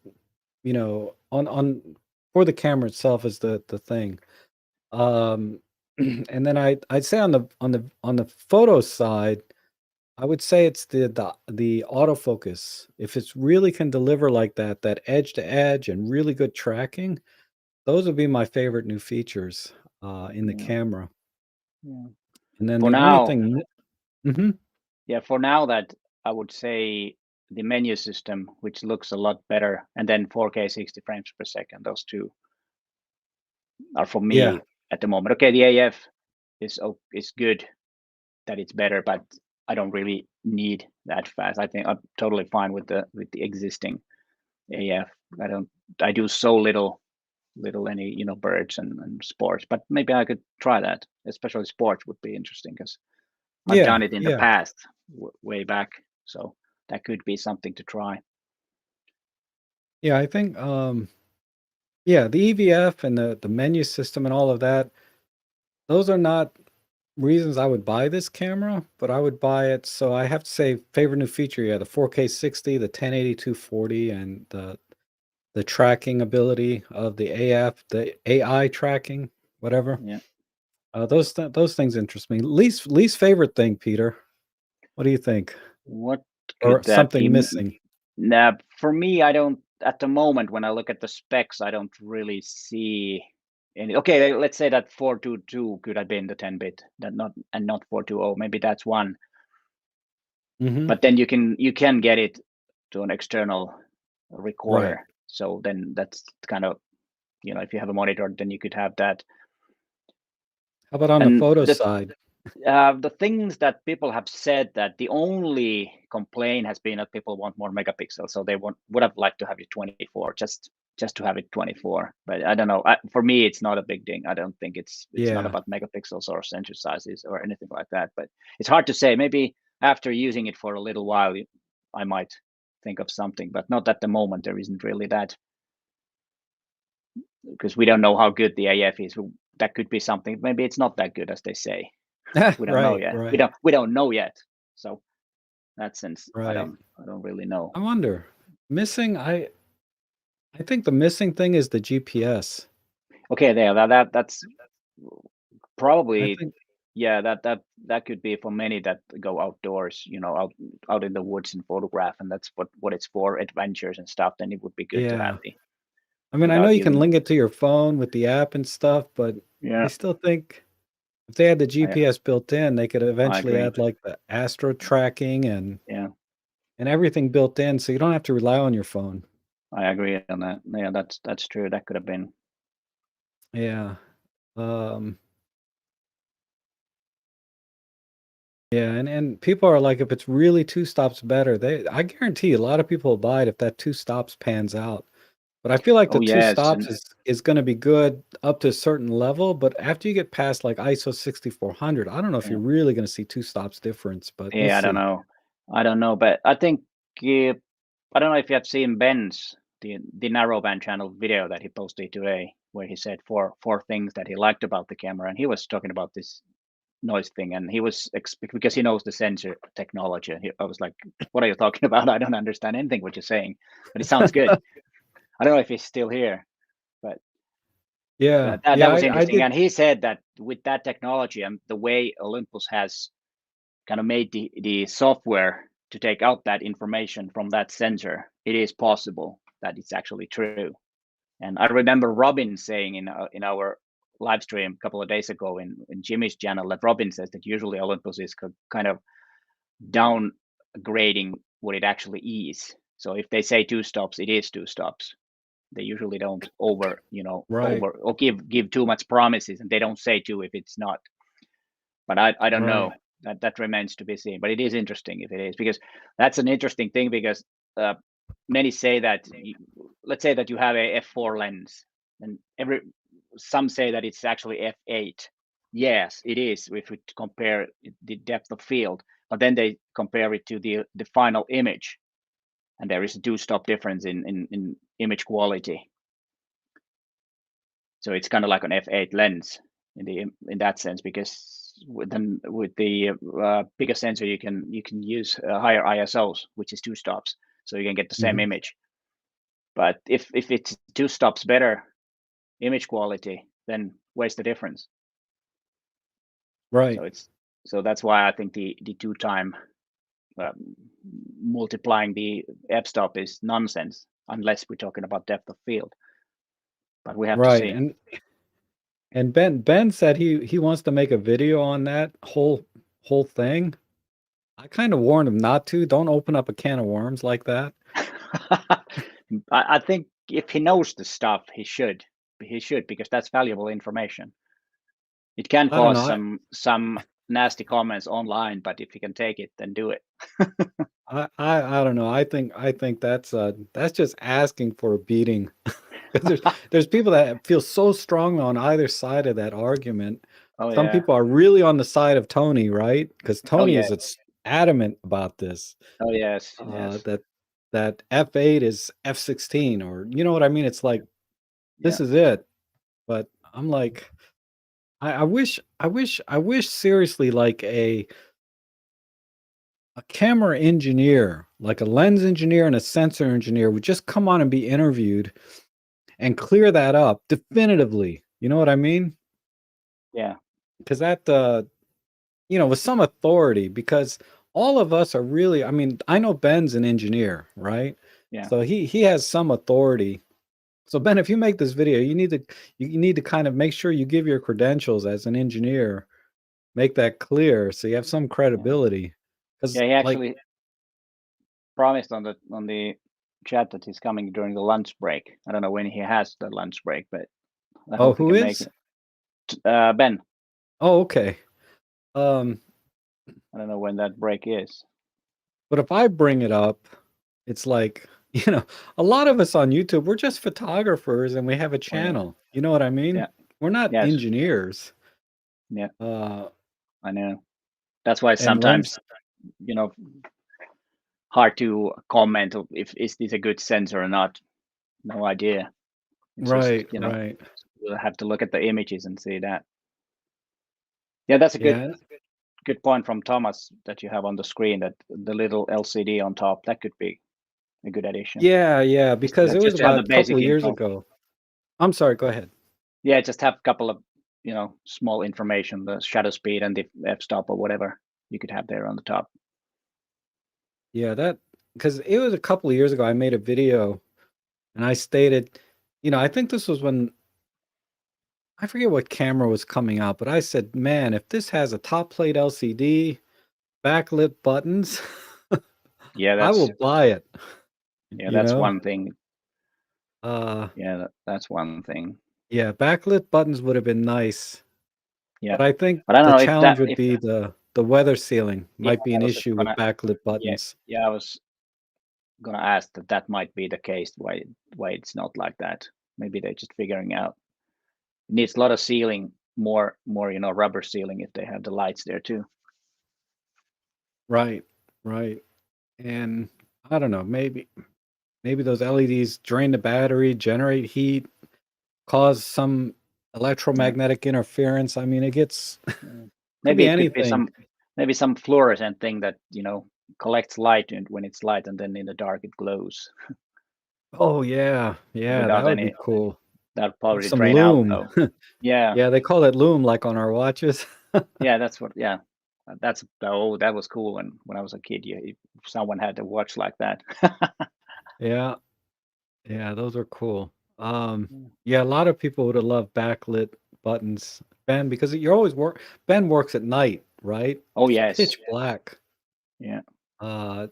Speaker 1: on for the camera itself is the thing. And then I'd say on the photo side, I would say it's the autofocus. If it's really can deliver like that edge to edge and really good tracking, those would be my favorite new features in the
Speaker 5: Yeah.
Speaker 1: camera.
Speaker 5: Yeah.
Speaker 1: And then
Speaker 5: For
Speaker 1: the only
Speaker 5: now,
Speaker 1: thing, Mhm.
Speaker 5: yeah, for now that I would say the menu system, which looks a lot better, and then 4K 60 frames per second. Those two are for me
Speaker 1: Yeah,
Speaker 5: at the moment. Okay, the AF is good that it's better, but I don't really need that fast. I think I'm totally fine with the existing AF. I do so little any birds and sports, but maybe I could try that. Especially sports would be interesting because I've
Speaker 1: yeah,
Speaker 5: done it in the
Speaker 1: yeah,
Speaker 5: past way back, so that could be something to try.
Speaker 1: yeah. I think, yeah, the EVF and the menu system and all of that, those are not reasons I would buy this camera, but I would buy it. So I have to say, favorite new feature, yeah, the 4K 60, the 1080 240, and the tracking ability of the AF, the AI tracking, whatever.
Speaker 5: Yeah.
Speaker 1: Those things interest me. Least favorite thing, Peter. What do you think?
Speaker 5: What
Speaker 1: Or
Speaker 5: could that be?
Speaker 1: something missing?
Speaker 5: Nah, for me, I don't. At the moment, when I look at the specs, I don't really see any. Okay, let's say that 422 could have been the 10-bit, that not 420. Maybe that's one.
Speaker 1: Hmm.
Speaker 5: But then you can get it to an external recorder.
Speaker 1: Right.
Speaker 5: So then that's kind of, if you have a monitor, then you could have that.
Speaker 1: How about on the
Speaker 5: And
Speaker 1: photo side?
Speaker 5: the things that people have said, that the only complaint has been that people want more megapixels, so they would have liked to have it 24, just to have it 24. But I don't know. For me, it's not a big thing. I don't think it's not
Speaker 1: Yeah.
Speaker 5: about megapixels or sensor sizes or anything like that. But it's hard to say. Maybe after using it for a little while, I might think of something, but not at the moment. There isn't really that, because we don't know how good the AF is. That could be something. Maybe it's not that good as they say. We don't know
Speaker 1: Right,
Speaker 5: yet.
Speaker 1: right,
Speaker 5: We don't know yet. So in that sense, I
Speaker 1: right.
Speaker 5: don't really know.
Speaker 1: I wonder. Missing, I think the missing thing is the GPS.
Speaker 5: Okay, there. That's
Speaker 1: I
Speaker 5: probably,
Speaker 1: think,
Speaker 5: yeah. That could be for many that go outdoors. Out in the woods and photograph, and that's what it's for, adventures and stuff. Then it would be good to
Speaker 1: yeah.
Speaker 5: have the
Speaker 1: I mean, I know
Speaker 5: without
Speaker 1: you can
Speaker 5: even.
Speaker 1: link it to your phone with the app and stuff, but I
Speaker 5: Yeah,
Speaker 1: still think if they had the
Speaker 5: I
Speaker 1: GPS built in, they could
Speaker 5: I
Speaker 1: eventually
Speaker 5: agree.
Speaker 1: add like the astro tracking
Speaker 5: Yeah,
Speaker 1: and everything built in, so you don't have to rely on your phone.
Speaker 5: I agree on that. Yeah, that's true. That could have been.
Speaker 1: Yeah. Um, yeah, and people are like, if it's really two stops better, I guarantee a lot of people will buy it if that two stops pans out. But I feel like the
Speaker 5: Oh
Speaker 1: two
Speaker 5: yes,
Speaker 1: stops
Speaker 5: and
Speaker 1: is going to be good up to a certain level, but after you get past like ISO 6400, I don't know if
Speaker 5: yeah.
Speaker 1: you're really going to see two stops difference, but we'll
Speaker 5: Yeah, I don't
Speaker 1: see.
Speaker 5: know. But I think I don't know if you have seen Ben's the narrowband channel video that he posted today, where he said four things that he liked about the camera, and he was talking about this noise thing, and he was because he knows the sensor technology. And I was like, "What are you talking about? I don't understand anything what you're saying, but it sounds good." I don't know if he's still here, but
Speaker 1: Yeah.
Speaker 5: that
Speaker 1: Yeah,
Speaker 5: was
Speaker 1: I
Speaker 5: interesting.
Speaker 1: did.
Speaker 5: And he said that with that technology and the way Olympus has kind of made the software to take out that information from that sensor, it is possible that it's actually true. And I remember Robin saying in our live stream a couple of days ago in Jimmy's channel, that Robin says that usually Olympus is kind of downgrading what it actually is. So if they say two stops, it is two stops. They usually don't over
Speaker 1: Right.
Speaker 5: or give too much promises, and they don't say two if it's not. But I don't
Speaker 1: Right.
Speaker 5: know. that remains to be seen. But it is interesting if it is, because that's an interesting thing, because many say that let's say that you have a f4 lens, and some say that it's actually f8. Yes, it is if we compare the depth of field, but then they compare it to the final image, and there is a 2-stop difference in image quality. So it's kind of like an f8 lens in that sense, because with the bigger sensor you can use higher ISOs, which is 2 stops, so you can get the same image. But if it's 2 stops better image quality, then where's the difference?
Speaker 1: Right.
Speaker 5: So that's why I think the 2-time multiplying the f-stop is nonsense, unless we're talking about depth of field. But we have to see.
Speaker 1: And Ben said he wants to make a video on that whole thing. I kind of warned him not to. Don't open up a can of worms like that.
Speaker 5: I think if he knows the stuff, he should, because that's valuable information. It can cause some nasty comments online, but if you can take it, then do it.
Speaker 1: I don't know. I think that's just asking for a beating. Because there's people that feel so strong on either side of that argument. Some people are really on the side of Tony, right? Because Tony is adamant about this.
Speaker 5: Oh yes,
Speaker 1: that F8 is F16, or you know what I mean? It's like this is it. But I'm like, I wish seriously, like a camera engineer, like a lens engineer and a sensor engineer, would just come on and be interviewed and clear that up definitively. You know what I mean?
Speaker 5: Yeah.
Speaker 1: Because that, with some authority, because all of us are really, I mean, I know Ben's an engineer, right?
Speaker 5: Yeah.
Speaker 1: So he has some authority. So Ben, if you make this video, you need to kind of make sure you give your credentials as an engineer, make that clear so you have some credibility.
Speaker 5: Yeah, he actually promised on the chat that he's coming during the lunch break. I don't know when he has the lunch break, but I hope he can make it. Ben.
Speaker 1: Oh, okay.
Speaker 5: I don't know when that break is.
Speaker 1: But if I bring it up, it's like, a lot of us on YouTube, we're just photographers and we have a channel. You know what I mean?
Speaker 5: Yeah.
Speaker 1: We're not engineers.
Speaker 5: Yeah.
Speaker 1: I
Speaker 5: know. That's why sometimes, hard to comment if is this a good sensor or not. No idea. It's
Speaker 1: right,
Speaker 5: just,
Speaker 1: right.
Speaker 5: We'll have to look at the images and see that. Yeah, that's a good point from Thomas that you have on the screen, that the little LCD on top, that could be a good addition.
Speaker 1: Yeah, because it was about a couple of years ago. I'm sorry, go ahead.
Speaker 5: Yeah, just have a couple of, small information, the shutter speed and the f-stop or whatever you could have there on the top.
Speaker 1: Yeah, because it was a couple of years ago, I made a video and I stated, I think this was when, I forget what camera was coming out, but I said, man, if this has a top plate LCD, backlit buttons,
Speaker 5: yeah,
Speaker 1: I will buy it.
Speaker 5: Yeah, that's one thing. Yeah, that's one thing.
Speaker 1: Yeah, backlit buttons would have been nice.
Speaker 5: Yeah,
Speaker 1: but I think
Speaker 5: I don't know
Speaker 1: the challenge would be the weather sealing might be an issue with backlit buttons.
Speaker 5: Yeah, I was gonna ask that might be the case. Why it's not like that? Maybe they're just figuring out. It needs a lot of sealing, more rubber sealing if they have the lights there too.
Speaker 1: Right. And I don't know, maybe those LEDs drain the battery, generate heat, cause some electromagnetic interference. I mean, it gets
Speaker 5: maybe
Speaker 1: it
Speaker 5: could be some fluorescent thing that collects light, and when it's light, and then in the dark it glows.
Speaker 1: Oh yeah, that would be cool.
Speaker 5: That'd probably
Speaker 1: some
Speaker 5: drain
Speaker 1: loom.
Speaker 5: out though. Yeah,
Speaker 1: they call it loom, like on our watches.
Speaker 5: Yeah, that's what. Yeah, that was cool when I was a kid. Someone had a watch like that.
Speaker 1: Yeah, those are cool. Yeah, a lot of people would have loved backlit buttons, Ben, because you're always Ben works at night, right?
Speaker 5: Oh yes,
Speaker 1: pitch black.
Speaker 5: Yeah.
Speaker 1: And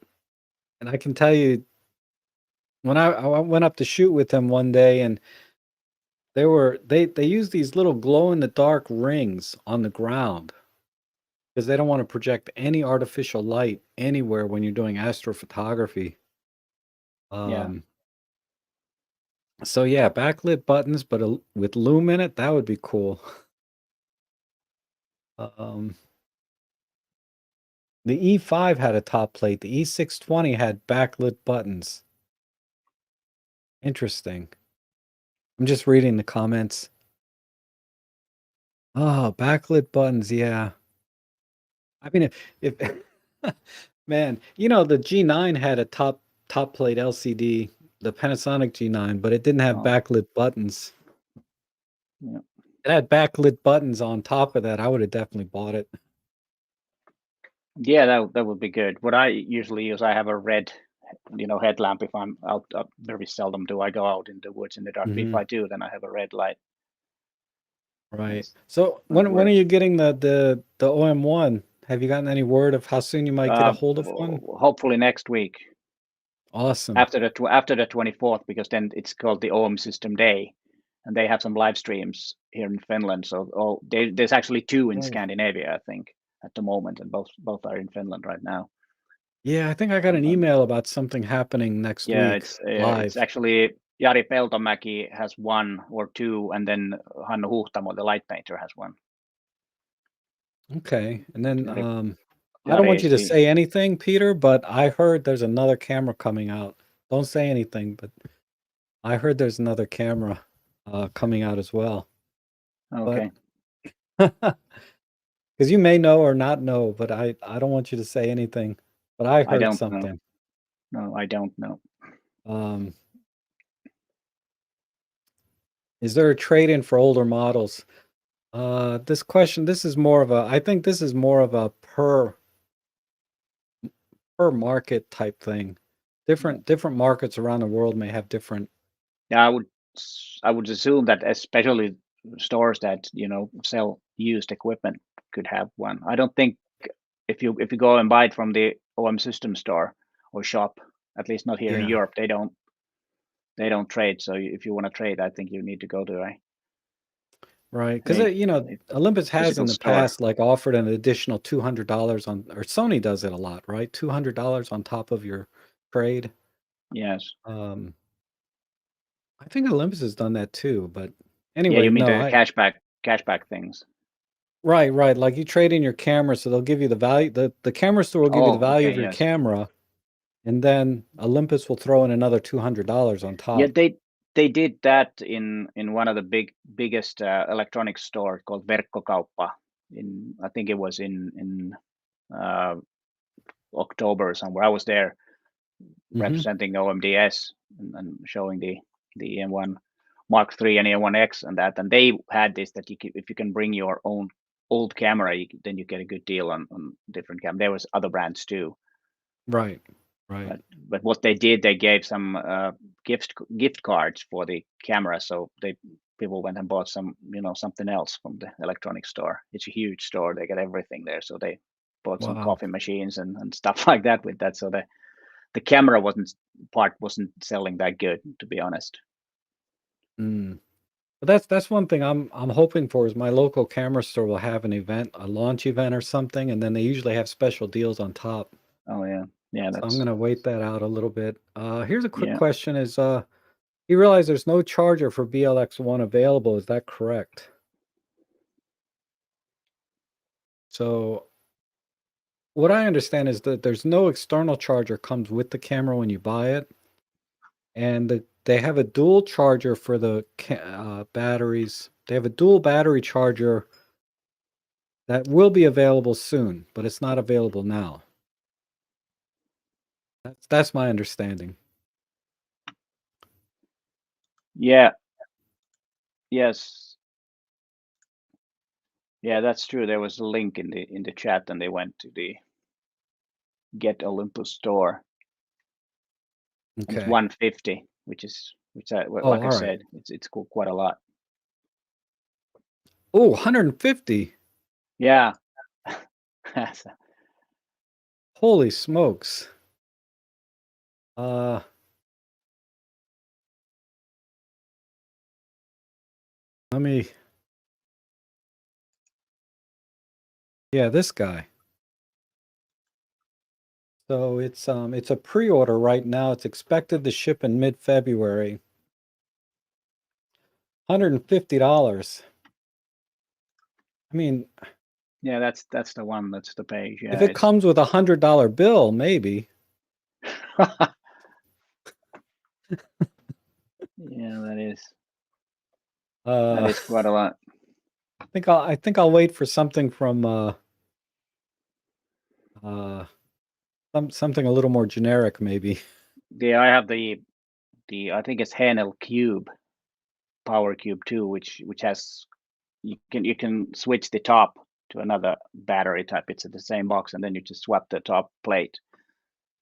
Speaker 1: I can tell you, when I went up to shoot with him one day, and they used these little glow in the dark rings on the ground. because they don't want to project any artificial light anywhere when you're doing astrophotography.
Speaker 5: Yeah.
Speaker 1: So yeah, backlit buttons, but with lume in it, that would be cool. The E5 had a top plate. The E620 had backlit buttons. Interesting. I'm just reading the comments. Oh, backlit buttons, yeah. I mean, if man, you know, the G9 had a top plate LCD, the Panasonic G9, but it didn't have
Speaker 5: Oh.
Speaker 1: backlit buttons.
Speaker 5: Yeah.
Speaker 1: It had backlit buttons on top of that. I would have definitely bought it.
Speaker 5: Yeah, that would be good. What I usually use, I have a red, headlamp. If I'm out, very seldom do I go out in the woods in the dark. But if I do, then I have a red light.
Speaker 1: Right.
Speaker 5: That's-
Speaker 1: So
Speaker 5: that
Speaker 1: when are
Speaker 5: works.
Speaker 1: you getting the OM1? Have you gotten any word of how soon you might get a hold of one?
Speaker 5: Hopefully next week
Speaker 1: Awesome.
Speaker 5: after the 24th, because then it's called the OM System Day, and they have some live streams here in Finland. So there's actually two in
Speaker 1: Oh.
Speaker 5: Scandinavia, I think, at the moment, and both are in Finland right now.
Speaker 1: Yeah, I think I got an email about something happening next
Speaker 5: Yeah,
Speaker 1: week live.
Speaker 5: it's actually Jari Peltomäki has one or two, and then Hannu Huhtamo, the light painter, has one.
Speaker 1: Okay. And then I don't
Speaker 5: Jari
Speaker 1: want
Speaker 5: is
Speaker 1: you to
Speaker 5: the
Speaker 1: say anything, Peter, but I heard there's another camera coming out. Don't say anything, but I heard there's another camera coming out as well.
Speaker 5: okay.
Speaker 1: Because you may know or not know, but I don't want you to say anything. But I
Speaker 5: I
Speaker 1: heard
Speaker 5: don't
Speaker 1: something.
Speaker 5: know. No, I don't know.
Speaker 1: Is there a trade-in for older models? This question, this is more of a, I think this is more of a per market type thing. Different markets around the world may have different.
Speaker 5: Yeah, I would assume that especially stores that sell used equipment could have one. I don't think if you go and buy it from the OM System store or shop, at least not here in
Speaker 1: Yeah.
Speaker 5: Europe, they don't trade. So if you want to trade, I think you need to go to a
Speaker 1: Right, because Olympus has in
Speaker 5: physical
Speaker 1: the
Speaker 5: store.
Speaker 1: past like offered an additional $200 on, or Sony does it a lot, right? $200 on top of your trade.
Speaker 5: Yes.
Speaker 1: I think Olympus has done that too, but
Speaker 5: Yeah,
Speaker 1: anyway,
Speaker 5: you mean
Speaker 1: no,
Speaker 5: the cashback things.
Speaker 1: right. Like you trade in your camera, so they'll give you the value. The camera store will give you the value of your
Speaker 5: yes.
Speaker 1: camera, and then Olympus will throw in another $200 on top.
Speaker 5: Yeah, they did that in one of the biggest electronics store called Verkkokauppa. I think it was in October or somewhere. I was there representing OMDS and showing the EM1 Mark III and EM1X and that, and they had this that if you can bring your own old camera, then you get a good deal on different cameras. There was other brands too.
Speaker 1: Right.
Speaker 5: But what they did, they gave some gift cards for the camera, so people went and bought something else from the electronics store. It's a huge store; they got everything there. So they bought some coffee machines and stuff like that with that. So the camera wasn't selling that good, to be honest.
Speaker 1: But that's one thing I'm hoping for is my local camera store will have an event, a launch event or something, and then they usually have special deals on top.
Speaker 5: Oh yeah, yeah.
Speaker 1: So I'm gonna wait that out a little bit. Here's a quick
Speaker 5: Yeah.
Speaker 1: question: is you realize there's no charger for BLX1 available? Is that correct? So what I understand is that there's no external charger comes with the camera when you buy it, and they have a dual charger for the batteries. They have a dual battery charger that will be available soon, but it's not available now. That's my understanding.
Speaker 5: Yeah. Yes. Yeah, that's true. There was a link in the chat, and they went to the Get Olympus store. And it's 150, which like I said, it's quite a lot.
Speaker 1: Oh, 150.
Speaker 5: Yeah.
Speaker 1: Holy smokes. Let me Yeah, this guy. So it's a pre-order right now. It's expected to ship in mid-February. $150. I mean,
Speaker 5: Yeah, that's the one. That's the page. Yeah,
Speaker 1: if it comes with $100 bill, maybe.
Speaker 5: Yeah, that is
Speaker 1: Uh,
Speaker 5: quite a lot.
Speaker 1: I think I'll wait for something from something a little more generic, maybe.
Speaker 5: Yeah, I have the I think it's Hanel Cube, Power Cube 2, which has you can switch the top to another battery type. It's in the same box, and then you just swap the top plate.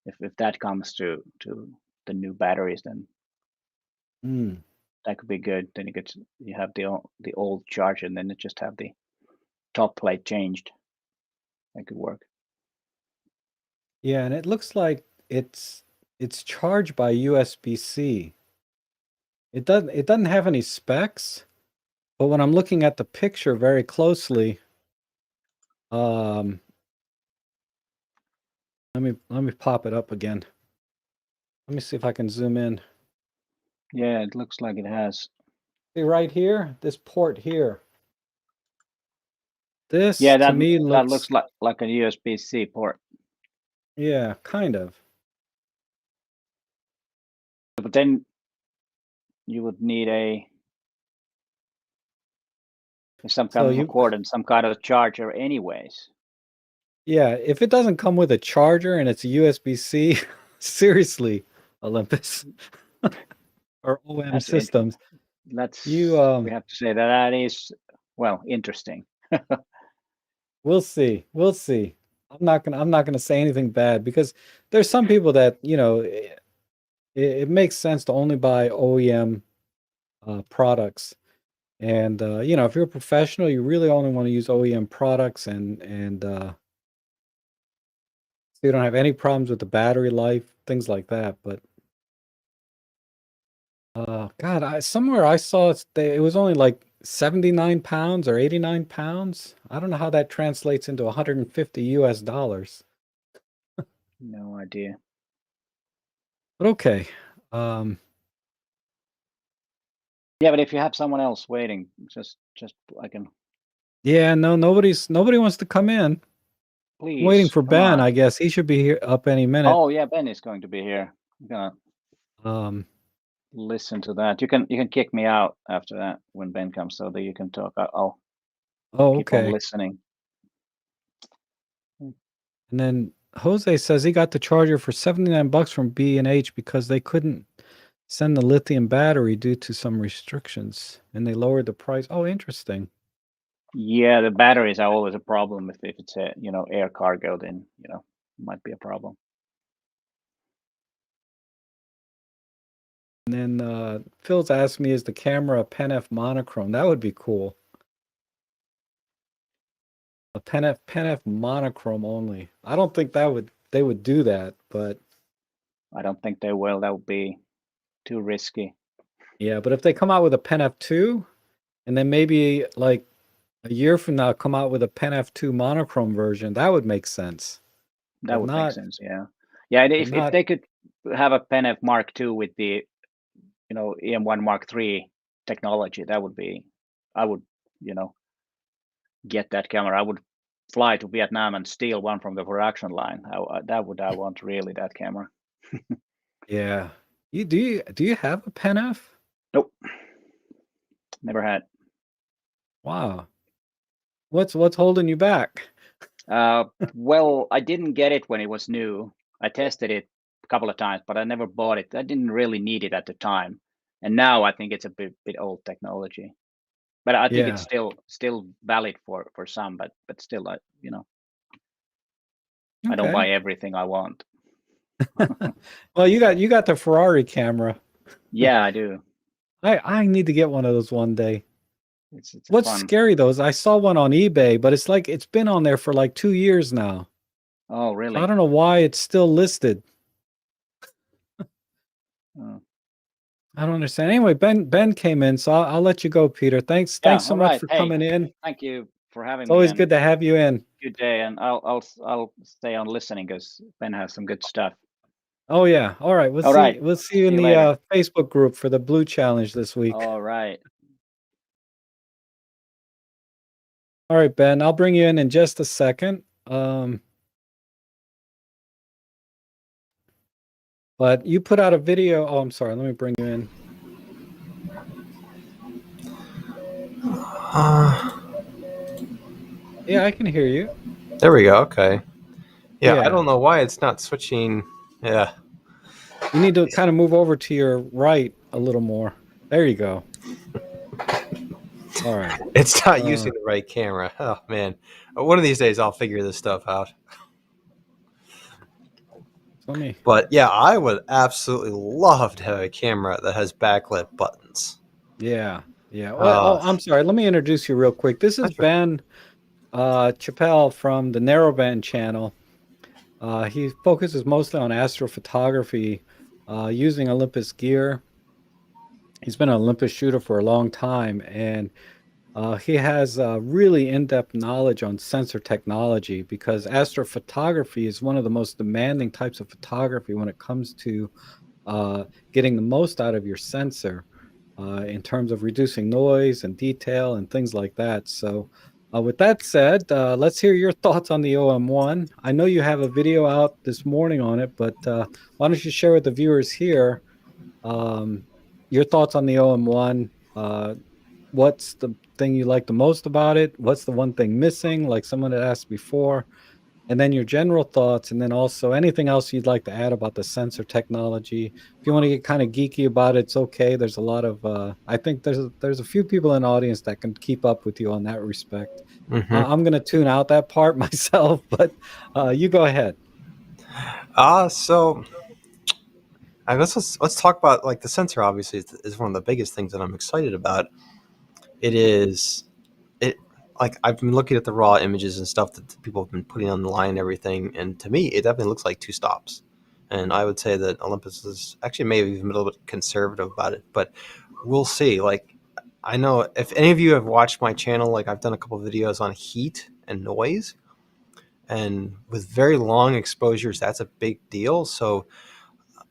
Speaker 5: If that comes to the new batteries, then that could be good. Then you have the old charger, and then you just have the top plate changed. That could work.
Speaker 1: Yeah, and it looks like it's charged by USB-C. It doesn't have any specs, but when I'm looking at the picture very closely, let me pop it up again. Let me see if I can zoom in.
Speaker 5: Yeah, it looks like it has.
Speaker 1: See right here, this port here. This
Speaker 5: Yeah,
Speaker 1: to me
Speaker 5: that
Speaker 1: looks
Speaker 5: looks like a USB-C port.
Speaker 1: yeah, kind of.
Speaker 5: But then you would need some kind of a cord and some kind of charger anyways.
Speaker 1: Yeah, if it doesn't come with a charger and it's a USB-C, seriously, Olympus or OM
Speaker 5: That's
Speaker 1: systems.
Speaker 5: we have to say that is, well, interesting.
Speaker 1: We'll see. We'll see. I'm not gonna say anything bad because there's some people that, it makes sense to only buy OEM products. And if you're a professional, you really only want to use OEM products and so you don't have any problems with the battery life, things like that. But God, somewhere I saw it was only like 79 pounds or 89 pounds. I don't know how that translates into 150 US dollars.
Speaker 5: No idea.
Speaker 1: But okay.
Speaker 5: Yeah, but if you have someone else waiting, just I can.
Speaker 1: Yeah, no, nobody wants to come in.
Speaker 5: Please.
Speaker 1: I'm waiting for Ben,
Speaker 5: on.
Speaker 1: I guess. He should be here up any minute.
Speaker 5: Oh yeah, Ben is going to be here. I'm gonna listen to that. You can kick me out after that when Ben comes, so that you can talk. I'll keep on listening.
Speaker 1: And then Jose says he got the charger for $79 from B&H because they couldn't send the lithium battery due to some restrictions, and they lowered the price. Oh, interesting.
Speaker 5: Yeah, the batteries are always a problem if it's a air cargo, then might be a problem.
Speaker 1: And then Phil's asked me, is the camera a Pen F monochrome? That would be cool. A Pen F monochrome only. I don't think they would do that, but
Speaker 5: I don't think they will. That would be too risky.
Speaker 1: Yeah, but if they come out with a Pen F2, and then maybe like a year from now come out with a Pen F2 monochrome version, that would make sense.
Speaker 5: That would make sense, yeah. Yeah, if they could have a Pen F Mark II with the EM1 Mark III technology, that would be, I would get that camera. I would fly to Vietnam and steal one from the production line. I want really that camera.
Speaker 1: Yeah. Do you have a Pen F?
Speaker 5: Nope. Never had.
Speaker 1: Wow. What's holding you back?
Speaker 5: Well, I didn't get it when it was new. I tested it a couple of times, but I never bought it. I didn't really need it at the time. And now I think it's a bit old technology. But I think it's still valid for some, but still, I don't buy everything I want.
Speaker 1: Well, you got the Ferrari camera.
Speaker 5: Yeah, I do.
Speaker 1: I need to get one of those one day.
Speaker 5: It's
Speaker 1: What's
Speaker 5: fun.
Speaker 1: scary though is I saw one on eBay, but it's like it's been on there for like 2 years now.
Speaker 5: Oh, really?
Speaker 1: So I don't know why it's still listed. I don't understand. Anyway, Ben came in, so I'll let you go, Peter. Thanks so much for coming in.
Speaker 5: Thank you for having me.
Speaker 1: It's always good to have you in.
Speaker 5: good day, and I'll stay on listening because Ben has some good stuff.
Speaker 1: Oh yeah. All right. We'll
Speaker 5: All
Speaker 1: see.
Speaker 5: right.
Speaker 1: We'll see you in
Speaker 5: See you
Speaker 1: the
Speaker 5: later.
Speaker 1: Facebook group for the Blue Challenge this week.
Speaker 5: All right.
Speaker 1: All right, Ben. I'll bring you in just a second. But you put out a video. Oh, I'm sorry. Let me bring you in. Yeah, I can hear you.
Speaker 6: There we go. Okay. Yeah, I
Speaker 1: Yeah.
Speaker 6: don't know why it's not switching. Yeah.
Speaker 1: You need to kind of move over to your right a little more. There you go. All right.
Speaker 6: It's not using the right camera. Oh, man. One of these days I'll figure this stuff out.
Speaker 1: Let me.
Speaker 6: But yeah, I would absolutely love to have a camera that has backlit buttons.
Speaker 1: Yeah. Yeah. Well, I'm sorry. Let me introduce you real quick. This is
Speaker 6: That's right.
Speaker 1: Ben Chappelle from the Narrowband channel. He focuses mostly on astrophotography using Olympus gear. He's been an Olympus shooter for a long time, and he has really in-depth knowledge on sensor technology because astrophotography is one of the most demanding types of photography when it comes to getting the most out of your sensor in terms of reducing noise and detail and things like that. So with that said, let's hear your thoughts on the OM1. I know you have a video out this morning on it, but why don't you share with the viewers here um, your thoughts on the OM1? What's the thing you like the most about it? What's the one thing missing, like someone had asked before? And then your general thoughts, and then also anything else you'd like to add about the sensor technology. If you want to get kind of geeky about it, it's okay. There's a lot of, I think there's a few people in the audience that can keep up with you on that respect. I'm going to tune out that part myself, but you go ahead.
Speaker 6: So I guess let's talk about, like, the sensor. Obviously is one of the biggest things that I'm excited about. It like, I've been looking at the raw images and stuff that people have been putting online and everything, and to me it definitely looks like two stops. And I would say that Olympus is actually maybe even a little bit conservative about it, but we'll see. Like, I know if any of you have watched my channel, like, I've done a couple of videos on heat and noise, and with very long exposures, that's a big deal. So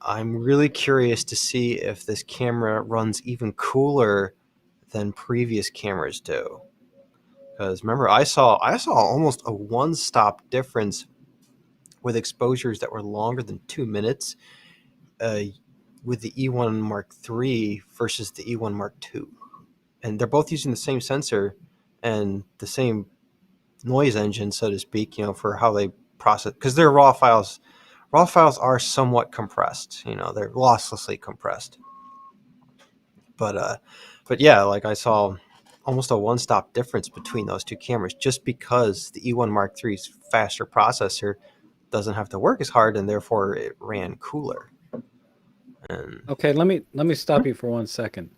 Speaker 6: I'm really curious to see if this camera runs even cooler than previous cameras do. Because remember, I saw almost a one-stop difference with exposures that were longer than 2 minutes with the E1 Mark III versus the E1 Mark II. And they're both using the same sensor and the same noise engine, so to speak, for how they process, because their raw files are somewhat compressed. They're losslessly compressed. But yeah, like, I saw almost a one-stop difference between those two cameras just because the E1 Mark III's faster processor doesn't have to work as hard, and therefore it ran cooler. And
Speaker 1: Okay, let me stop you for 1 second.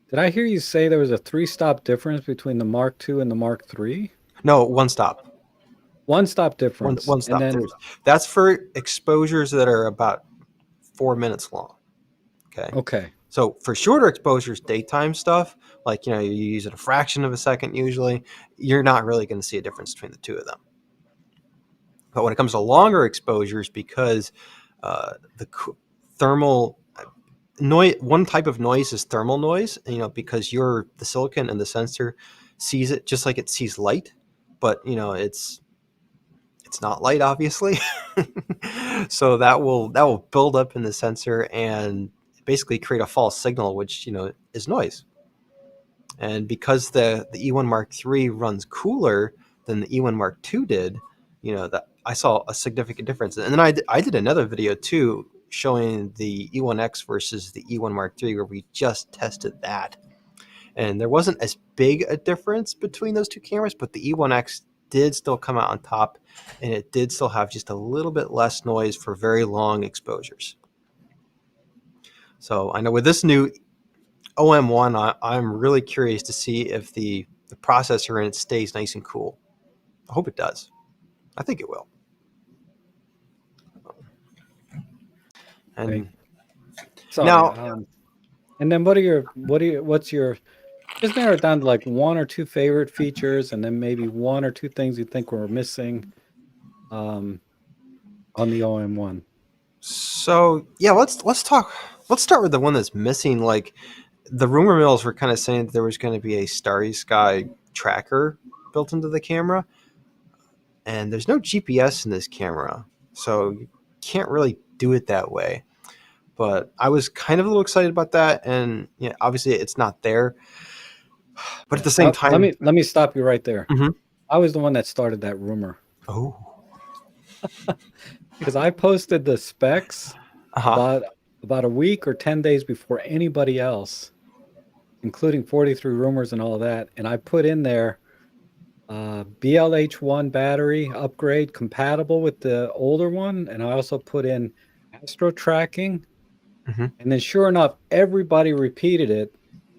Speaker 1: Did I hear you say there was a 3-stop difference between the Mark II and the Mark III?
Speaker 6: no, one stop.
Speaker 1: 1-stop difference.
Speaker 6: One
Speaker 1: And
Speaker 6: stop.
Speaker 1: then,
Speaker 6: That's for exposures that are about 4 minutes long.
Speaker 1: okay.
Speaker 6: So for shorter exposures, daytime stuff, like, you use it a fraction of a second usually, you're not really going to see a difference between the two of them. But when it comes to longer exposures, because the thermal noise, one type of noise is thermal noise, because the silicon and the sensor sees it just like it sees light, but it's not light, obviously. So that will build up in the sensor and basically create a false signal, which is noise. And because the E1 Mark III runs cooler than the E1 Mark II did, that I saw a significant difference. And then I did another video too showing the E1X versus the E1 Mark III, where we just tested that. And there wasn't as big a difference between those two cameras, but the E1X did still come out on top, and it did still have just a little bit less noise for very long exposures. So I know with this new OM1, I'm really curious to see if the processor in it stays nice and cool. I hope it does. I think it will. And
Speaker 1: Sorry.
Speaker 6: now,
Speaker 1: And then what's your Just narrow it down to like 1 or 2 favorite features, and then maybe 1 or 2 things you think were missing on the OM1.
Speaker 6: So yeah, let's talk. Let's start with the one that's missing. Like the rumor mills were kind of saying that there was going to be a Starry Sky tracker built into the camera, and there's no GPS in this camera, so you can't really do it that way. But I was kind of a little excited about that, and obviously it's not there. But at the same
Speaker 1: Let
Speaker 6: time,
Speaker 1: me stop you right there.
Speaker 6: Mhm.
Speaker 1: I was the one that started that rumor
Speaker 6: Oh,
Speaker 1: because I posted the specs
Speaker 6: uh-huh.
Speaker 1: about a week or 10 days before anybody else, including 43 rumors and all of that. And I put in there BLH1 battery upgrade compatible with the older one. And I also put in astro tracking.
Speaker 6: Mhm.
Speaker 1: And then sure enough, everybody repeated it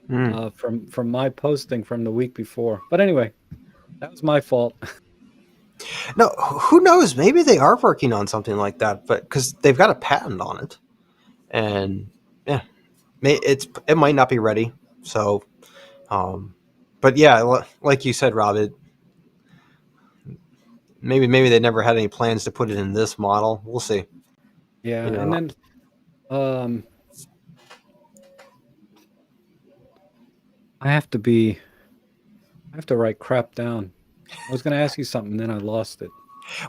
Speaker 6: Mm.
Speaker 1: from my posting from the week before. But anyway, that was my fault.
Speaker 6: No, who knows? Maybe they are working on something like that, but because they've got a patent on it, and yeah, it might not be ready. So, um, but yeah, like you said, Rob, maybe they never had any plans to put it in this model. We'll see.
Speaker 1: Yeah.
Speaker 6: You
Speaker 1: And
Speaker 6: know,
Speaker 1: then um, I have to write crap down. I was going to ask you something, then I lost it.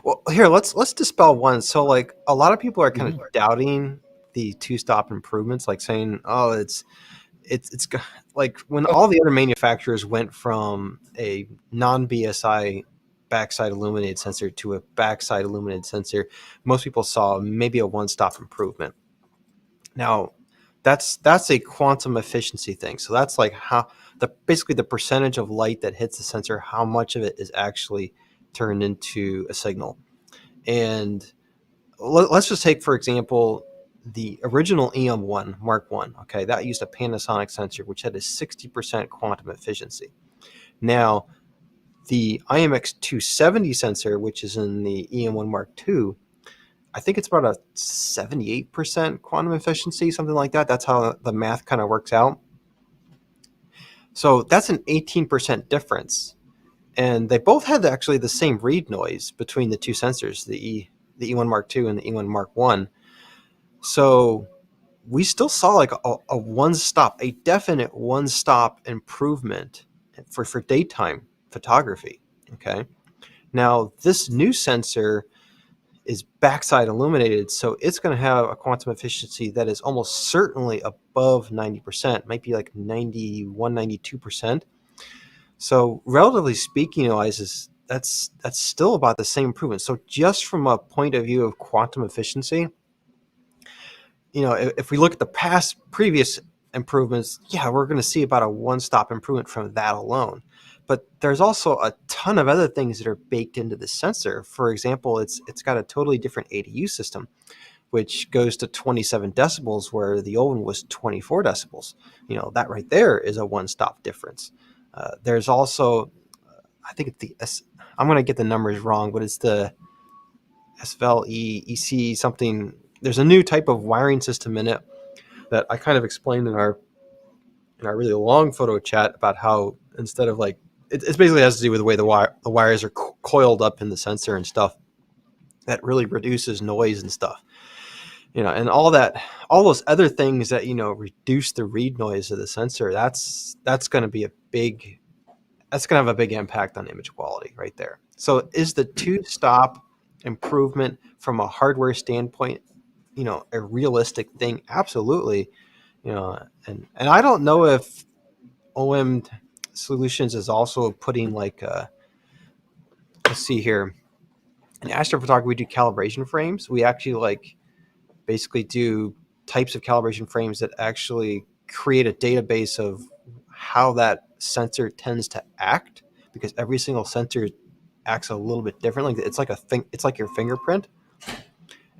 Speaker 6: well, here let's dispel one. So, like, a lot of people are kind
Speaker 1: Mhm.
Speaker 6: of doubting the two-stop improvements, like saying, "Oh, it's like when all the other manufacturers went from a non-BSI backside illuminated sensor to a backside illuminated sensor, most people saw maybe a one-stop improvement. Now, that's a quantum efficiency thing. So that's like how basically the percentage of light that hits the sensor, how much of it is actually turned into a signal. And let's just take, for example, the original EM1 Mark 1. Okay, that used a Panasonic sensor which had a 60% quantum efficiency. Now, the IMX 270 sensor, which is in the EM1 Mark 2, I think it's about a 78% quantum efficiency, something like that. That's how the math kind of works out. So that's an 18% difference. And they both had actually the same read noise between the two sensors, the E1 Mark II and the E1 Mark 1. So we still saw like a one-stop, a definite one-stop improvement for daytime photography. Okay. Now, this new sensor is backside illuminated, so it's going to have a quantum efficiency that is almost certainly above 90%, might be like 91, 92%. So relatively speaking, that's still about the same improvement. So just from a point of view of quantum efficiency, if we look at the previous improvements, yeah, we're going to see about a one-stop improvement from that alone. But there's also a ton of other things that are baked into the sensor. For example, it's got a totally different ADU system, which goes to 27 decibels, where the old one was 24 decibels. That right there is a one-stop difference. There's also, I think I'm going to get the numbers wrong, but it's the SVL EC something. There's a new type of wiring system in it that I kind of explained in our really long photo chat about how instead of like it basically has to do with the way the wires are coiled up in the sensor and stuff, that really reduces noise and stuff. And all those other things that reduce the read noise of the sensor. That's going to be that's going to have a big impact on image quality right there. So is the two-stop improvement from a hardware standpoint, a realistic thing? Absolutely. And I don't know if OM Solutions is also putting like let's see here. In astrophotography, we do calibration frames. We actually like basically do types of calibration frames that actually create a database of how that sensor tends to act, because every single sensor acts a little bit differently. It's like your fingerprint,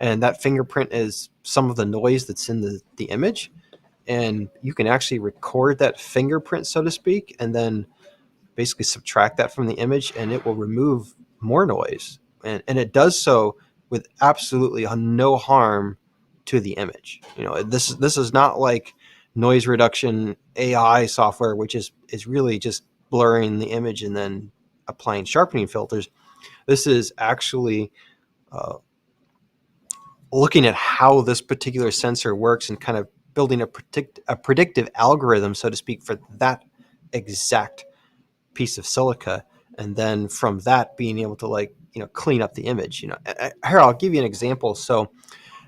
Speaker 6: and that fingerprint is some of the noise that's in the image, and you can actually record that fingerprint, so to speak, and then basically subtract that from the image, and it will remove more noise, and it does so with absolutely no harm to the image. This is not like noise reduction AI software, which is really just blurring the image and then applying sharpening filters. This is actually looking at how this particular sensor works and kind of building a predictive algorithm, so to speak, for that exact piece of silica, and then from that being able to, like, clean up the image. Here, I'll give you an example. So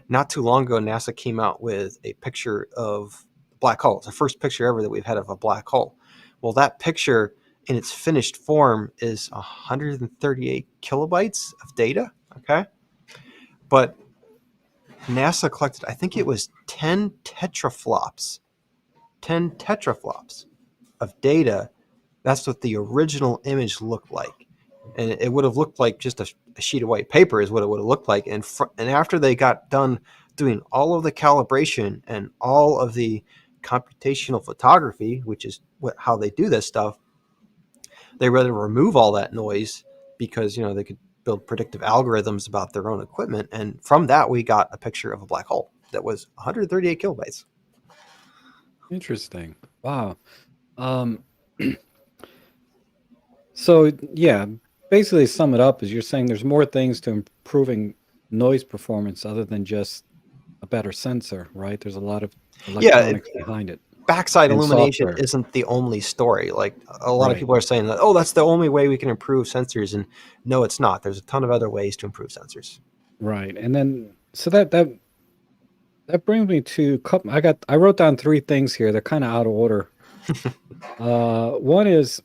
Speaker 6: not too long ago, NASA came out with a picture of black hole. It's the first picture ever that we've had of a black hole. Well, that picture in its finished form is 138 kilobytes of data. Okay. But NASA collected, I think it was 10 tetraflops of data. That's what the original image looked like. And it would have looked like just a sheet of white paper is what it would have looked like. And after they got done doing all of the calibration and all of the computational photography, which is how they do this stuff, they were able to remove all that noise because, they could build predictive algorithms about their own equipment. And from that, we got a picture of a black hole that was 138 kilobytes.
Speaker 1: Interesting. Wow. So yeah, basically sum it up is you're saying there's more things to improving noise performance other than just a better sensor, right? There's a lot of electronics behind it.
Speaker 6: Backside
Speaker 1: and
Speaker 6: illumination
Speaker 1: software.
Speaker 6: isn't the only story. Like, a lot of
Speaker 1: Right.
Speaker 6: people are saying that, oh, that's the only way we can improve sensors. And no, it's not. There's a ton of other ways to improve sensors.
Speaker 1: Right. And then so that brings me to I wrote down 3 things here. They're kind of out of order. One is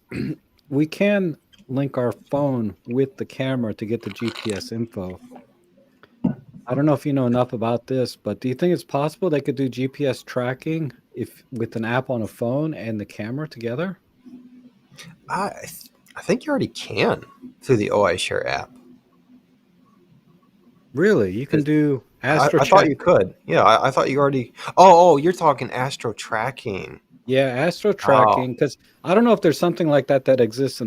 Speaker 1: we can link our phone with the camera to get the GPS info. I don't know if you know enough about this, but do you think it's possible they could do GPS tracking with an app on a phone and the camera together?
Speaker 6: I think you already can through the OI Share app.
Speaker 1: Really? You can do astro
Speaker 6: I thought you could. Yeah, I thought you already. Oh, you're talking astro tracking.
Speaker 1: Yeah, astro tracking, because I don't know if there's something like that exists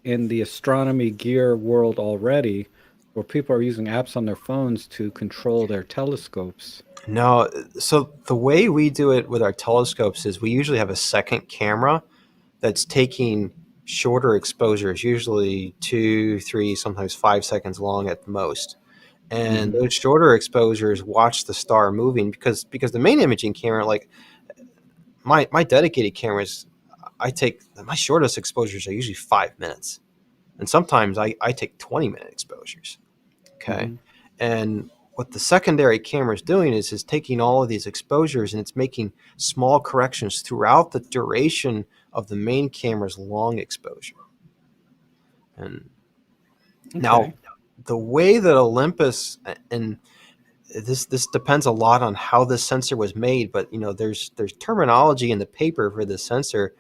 Speaker 1: in the astronomy gear world already, where people are using apps on their phones to control their telescopes.
Speaker 6: No, so the way we do it with our telescopes is we usually have a second camera that's taking shorter exposures, usually 2, 3, sometimes 5 seconds long at the most. And those shorter exposures watch the star moving because the main imaging camera, like my dedicated cameras, my shortest exposures are usually 5 minutes. And sometimes I take 20-minute exposures. Okay. And what the secondary camera is doing is taking all of these exposures and it's making small corrections throughout the duration of the main camera's long exposure. And now the way that Olympus, and this depends a lot on how this sensor was made, but there's terminology in the paper for this sensor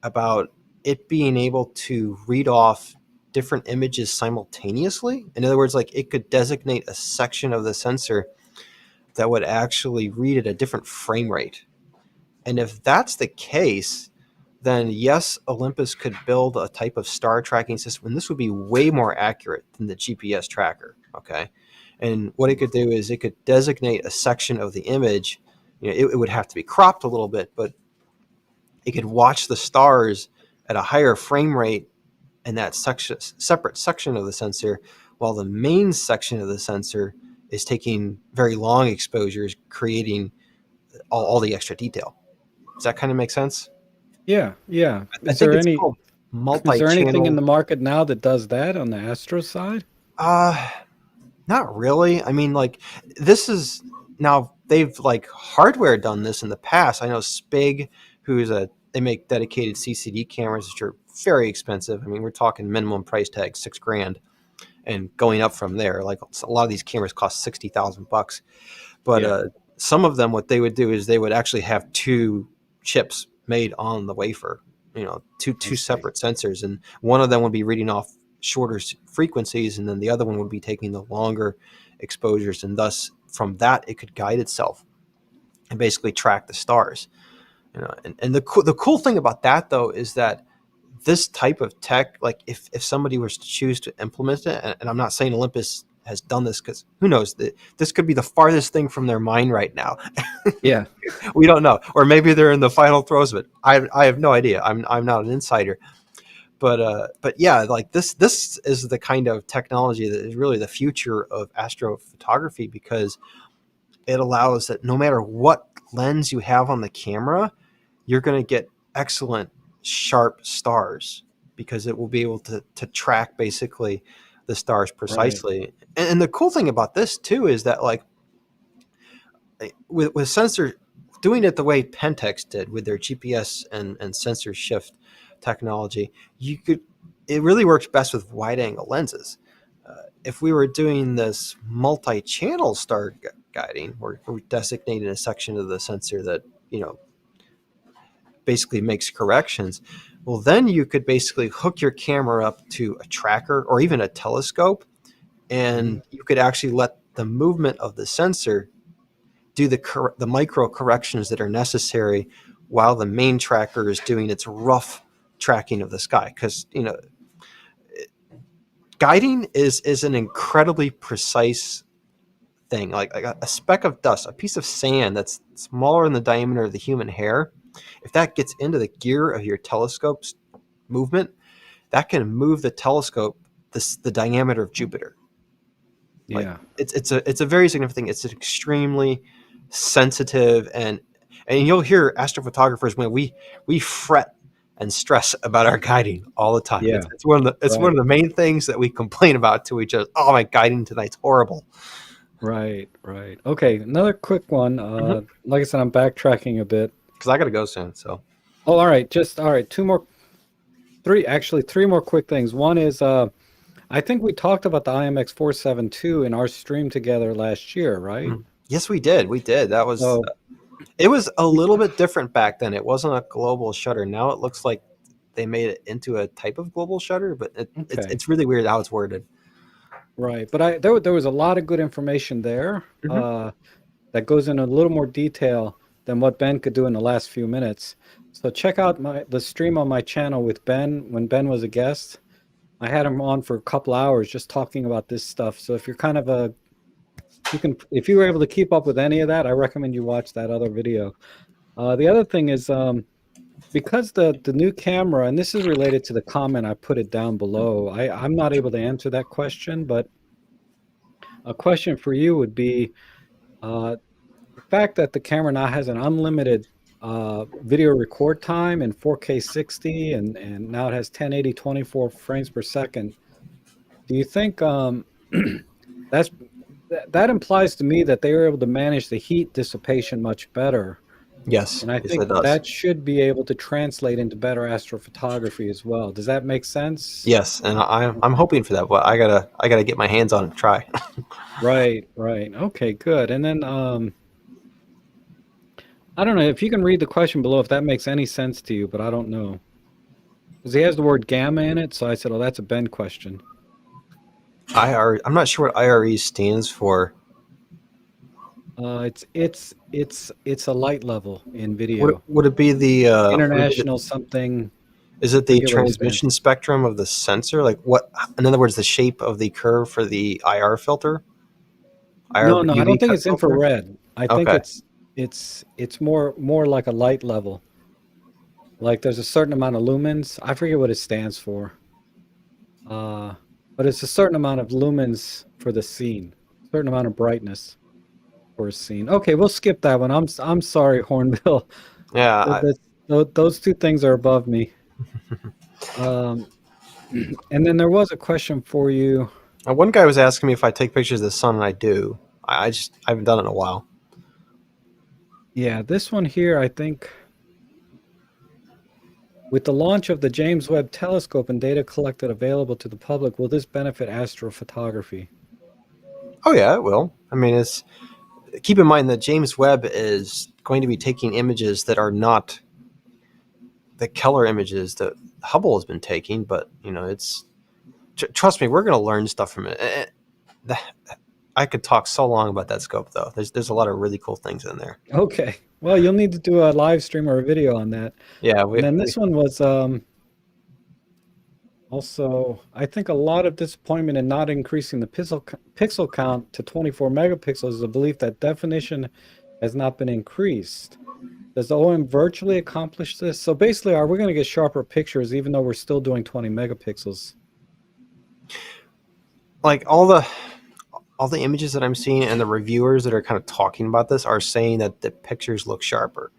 Speaker 6: about it being able to read off different images simultaneously. In other words, like, it could designate a section of the sensor that would actually read at a different frame rate. And if that's the case, then yes, Olympus could build a type of star tracking system, and this would be way more accurate than the GPS tracker. Okay. And what it could do is it could designate a section of the image. It would have to be cropped a little bit, but it could watch the stars at a higher frame rate in that separate section of the sensor, while the main section of the sensor is taking very long exposures, creating all the extra detail. Does that kind of make sense?
Speaker 1: Yeah.
Speaker 6: Is there
Speaker 1: anything in the market now that does that on the Astro side?
Speaker 6: Not really. I mean, like, this is now, they've like hardware done this in the past. I know Spig, they make dedicated CCD cameras, which are very expensive. I mean, we're talking minimum price tag $6,000 and going up from there. Like, a lot of these cameras cost $60,000. But some of them, what they would do is they would actually have 2 chips made on the wafer, two separate sensors, and one of them would be reading off shorter frequencies, and then the other one would be taking the longer exposures, and thus from that it could guide itself and basically track the stars. And the cool thing about that, though, is that this type of tech, like, if somebody was to choose to implement it, and I'm not saying Olympus has done this, because who knows, this could be the farthest thing from their mind right now.
Speaker 1: Yeah.
Speaker 6: We don't know, or maybe they're in the final throes of it. I have no idea. I'm not an insider, but yeah, like this is the kind of technology that is really the future of astrophotography, because it allows that no matter what lens you have on the camera, you're going to get excellent sharp stars, because it will be able to track basically the stars precisely. Right. And the cool thing about this too is that, like, with sensor, doing it the way Pentax did with their GPS and sensor shift technology, it really works best with wide angle lenses. If we were doing this multi-channel star guiding, where we're designating a section of the sensor that, basically makes corrections, well, then you could basically hook your camera up to a tracker or even a telescope, and you could actually let the movement of the sensor do the micro corrections that are necessary while the main tracker is doing its rough tracking of the sky. Because guiding is an incredibly precise thing. Like a speck of dust, a piece of sand that's smaller than the diameter of the human hair, if that gets into the gear of your telescope's movement, that can move the telescope the diameter of Jupiter. Like,
Speaker 1: Yeah.
Speaker 6: it's a very significant thing. It's an extremely sensitive, and you'll hear astrophotographers when we fret and stress about our guiding all the time.
Speaker 1: Yeah.
Speaker 6: It's one of the main things that we complain about to each other. Oh, my guiding tonight's horrible.
Speaker 1: Right. Okay, another quick one. Like I said, I'm backtracking a bit
Speaker 6: because I got to go soon. So.
Speaker 1: Oh, all right. Three more quick things. One is, I think we talked about the IMX 472 in our stream together last year, right?
Speaker 6: Yes, we did. That was. It was a little bit different back then. It wasn't a global shutter. Now it looks like they made it into a type of global shutter, but it's really weird how it's worded.
Speaker 1: Right, but there was a lot of good information there that goes in a little more detail than what Ben could do in the last few minutes. So check out the stream on my channel with Ben when Ben was a guest. I had him on for a couple hours just talking about this stuff. So if you're kind of if you were able to keep up with any of that, I recommend you watch that other video. The other thing is, because the new camera, and this is related to the comment I put it down below, I'm not able to answer that question, but a question for you would be, the fact that the camera now has an unlimited video record time in 4K 60, and now it has 1080 24 frames per second. Do you think that implies to me that they were able to manage the heat dissipation much better?
Speaker 6: Yes,
Speaker 1: and I think that should be able to translate into better astrophotography as well. Does that make sense?
Speaker 6: Yes, and I'm hoping for that, but I gotta get my hands on it and try.
Speaker 1: Right. Okay, good. And then I don't know if you can read the question below, if that makes any sense to you, but I don't know. Because he has the word gamma in it, so I said, oh, that's a Ben question.
Speaker 6: I'm not sure what IRE stands for.
Speaker 1: It's a light level in video.
Speaker 6: Would it be the
Speaker 1: international something?
Speaker 6: Is it the transmission spectrum of the sensor? Like what? In other words, the shape of the curve for the IR filter?
Speaker 1: No, I don't think it's infrared. I think it's more like a light level. Like there's a certain amount of lumens. I forget what it stands for. But it's a certain amount of lumens for the scene, a certain amount of brightness for a scene. Okay, we'll skip that one. I'm sorry, Hornbill.
Speaker 6: Yeah,
Speaker 1: those two things are above me. And then there was a question for you.
Speaker 6: One guy was asking me if I take pictures of the sun, and I do. I haven't done it in a while.
Speaker 1: Yeah, this one here, I think, with the launch of the James Webb Telescope and data collected available to the public, will this benefit astrophotography?
Speaker 6: Oh yeah, it will. I mean, keep in mind that James Webb is going to be taking images that are not the Keller images that Hubble has been taking, but trust me, we're going to learn stuff from it. I could talk so long about that scope, though. There's a lot of really cool things in there.
Speaker 1: Okay. Well, you'll need to do a live stream or a video on that.
Speaker 6: Yeah.
Speaker 1: And then this one was, Also, I think a lot of disappointment in not increasing the pixel count to 24 megapixels is a belief that definition has not been increased. Does the OM virtually accomplish this? So basically, are we going to get sharper pictures even though we're still doing 20 megapixels?
Speaker 6: Like all the images that I'm seeing and the reviewers that are kind of talking about this are saying that the pictures look sharper.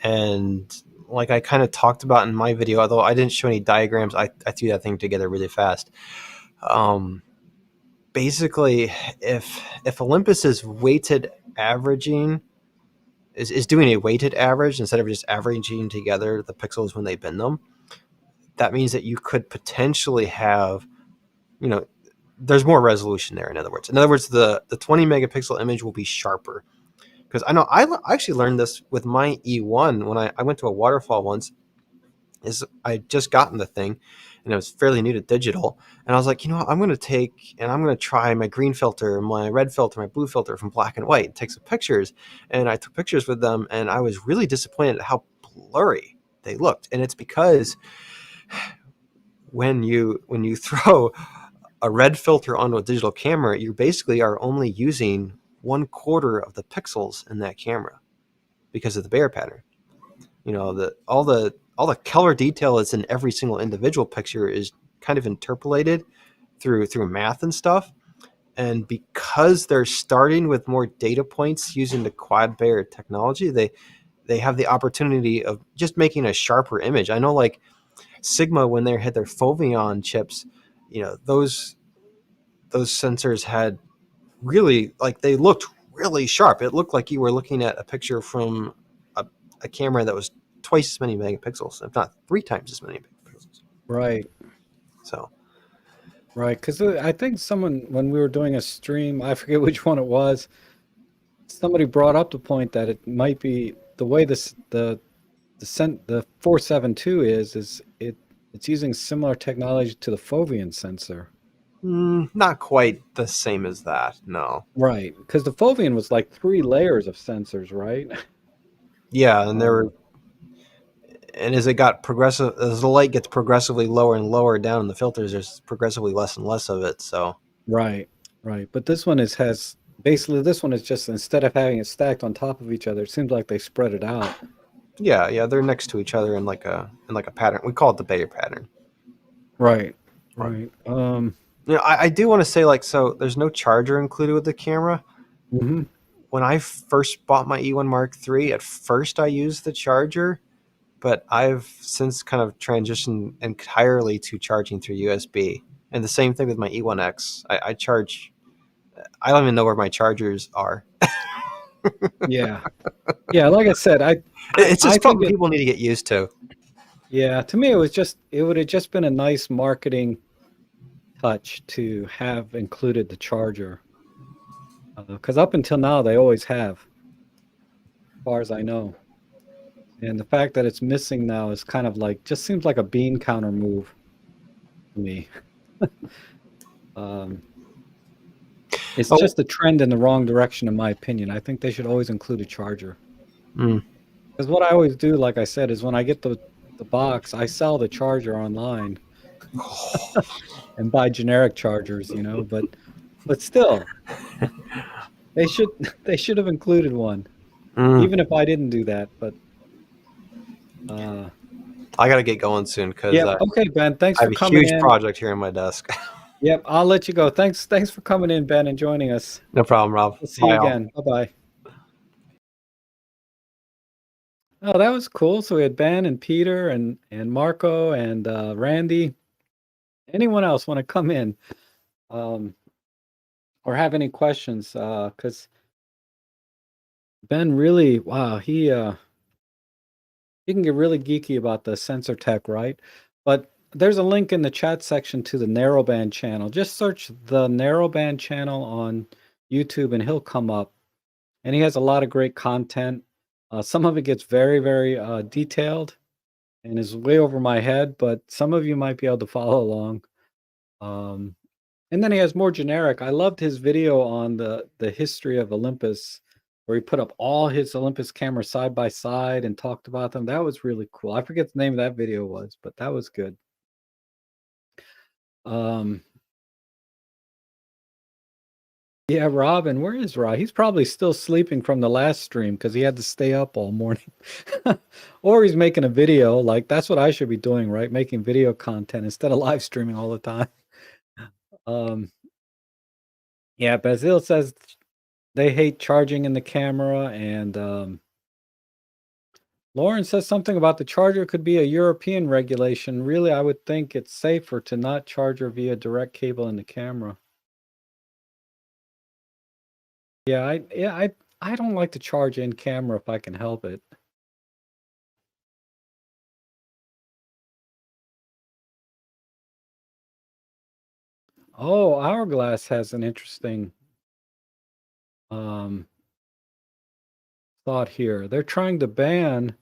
Speaker 6: And like I kind of talked about in my video, although I didn't show any diagrams, I threw that thing together really fast. Basically, if Olympus is weighted averaging, is doing a weighted average instead of just averaging together the pixels when they bin them, that means that you could potentially have, you know, there's more resolution there. In other words, the 20 megapixel image will be sharper. Because I know I actually learned this with my E1 when I went to a waterfall once. Is I had just gotten the thing, and it was fairly new to digital, and I was like, I'm going to take and I'm going to try my green filter, my red filter, my blue filter from black and white, and take some pictures. And I took pictures with them, and I was really disappointed at how blurry they looked. And it's because when you throw a red filter onto a digital camera, you basically are only using 1/4 of the pixels in that camera because of the Bayer pattern. All the color detail that's in every single individual picture is kind of interpolated through math and stuff. And because they're starting with more data points using the quad Bayer technology, they have the opportunity of just making a sharper image. I know, like Sigma, when they had their Foveon chips, those sensors had really, like, they looked really sharp. It looked like you were looking at a picture from a camera that was twice as many megapixels, if not 3 times as many megapixels.
Speaker 1: Right.
Speaker 6: So,
Speaker 1: Right. Because I think when we were doing a stream, I forget which one it was, somebody brought up the point that it might be the way the 472 it's using similar technology to the Foveon sensor.
Speaker 6: not quite the same as that, no.
Speaker 1: Right. Because the Foveon was like 3 layers of sensors, right?
Speaker 6: Yeah, and and as the light gets progressively lower and lower down in the filters, there's progressively less and less of it. So,
Speaker 1: Right. Right. But this one has basically, this one is just, instead of having it stacked on top of each other, it seems like they spread it out.
Speaker 6: yeah, they're next to each other in like a pattern. We call it the Bayer pattern.
Speaker 1: Right.
Speaker 6: Right.
Speaker 1: Right.
Speaker 6: I do want to say, like, so there's no charger included with the camera.
Speaker 1: Mhm.
Speaker 6: When I first bought my E1 Mark III, at first I used the charger, but I've since kind of transitioned entirely to charging through USB. And the same thing with my E1X. I charge. I don't even know where my chargers are.
Speaker 1: Yeah. Yeah, like I said,
Speaker 6: It's
Speaker 1: I
Speaker 6: just
Speaker 1: think
Speaker 6: something people need to get used to.
Speaker 1: yeah, to me it would have just been a nice marketing touch to have included the charger. Because up until now they always have, as far as I know. And the fact that it's missing now is kind of like, just seems like a bean counter move to me. Um, it's
Speaker 6: Oh,
Speaker 1: just a trend in the wrong direction, in my opinion. I think they should always include a charger.
Speaker 6: mm.
Speaker 1: Because what I always do, like I said, is when I get the box, I sell the charger online and buy generic chargers, but still, they should they should have included one,
Speaker 6: Mm.
Speaker 1: even if I didn't do that. But uh,
Speaker 6: I got to get going soon because
Speaker 1: yeah, okay, Ben, thanks
Speaker 6: I have
Speaker 1: for
Speaker 6: a
Speaker 1: coming
Speaker 6: huge
Speaker 1: in.
Speaker 6: project here on my desk.
Speaker 1: Yep, I'll let you go. Thanks for coming in, Ben, and joining us.
Speaker 6: No problem, Rob.
Speaker 1: We'll see you
Speaker 6: Bye, all.
Speaker 1: again. Bye bye. Oh, that was cool. So we had Ben and Peter and Marco and Randy. Anyone else want to come in um, or have any questions? Because Ben really, wow, he can get really geeky about the sensor tech, right? But there's a link in the chat section to the narrowband channel. Just search the narrowband channel on YouTube and he'll come up. And he has a lot of great content. Some of it gets very, very detailed and is way over my head, but some of you might be able to follow along. And then he has more generic. I loved his video on the history of Olympus, where he put up all his Olympus cameras side by side and talked about them. That was really cool. I forget the name of that video was, but that was good. Um, yeah, Robin, where is Rob? He's probably still sleeping from the last stream because he had to stay up all morning. Or he's making a video. Like, that's what I should be doing, right? Making video content instead of live streaming all the time. Yeah, Basil says they hate charging in the camera, and Lauren says something about the charger could be a European regulation. Really, I would think it's safer to not charge her via direct cable in the camera. Yeah, I don't like to charge in camera if I can help it. Oh, Hourglass has an interesting thought here. They're trying to ban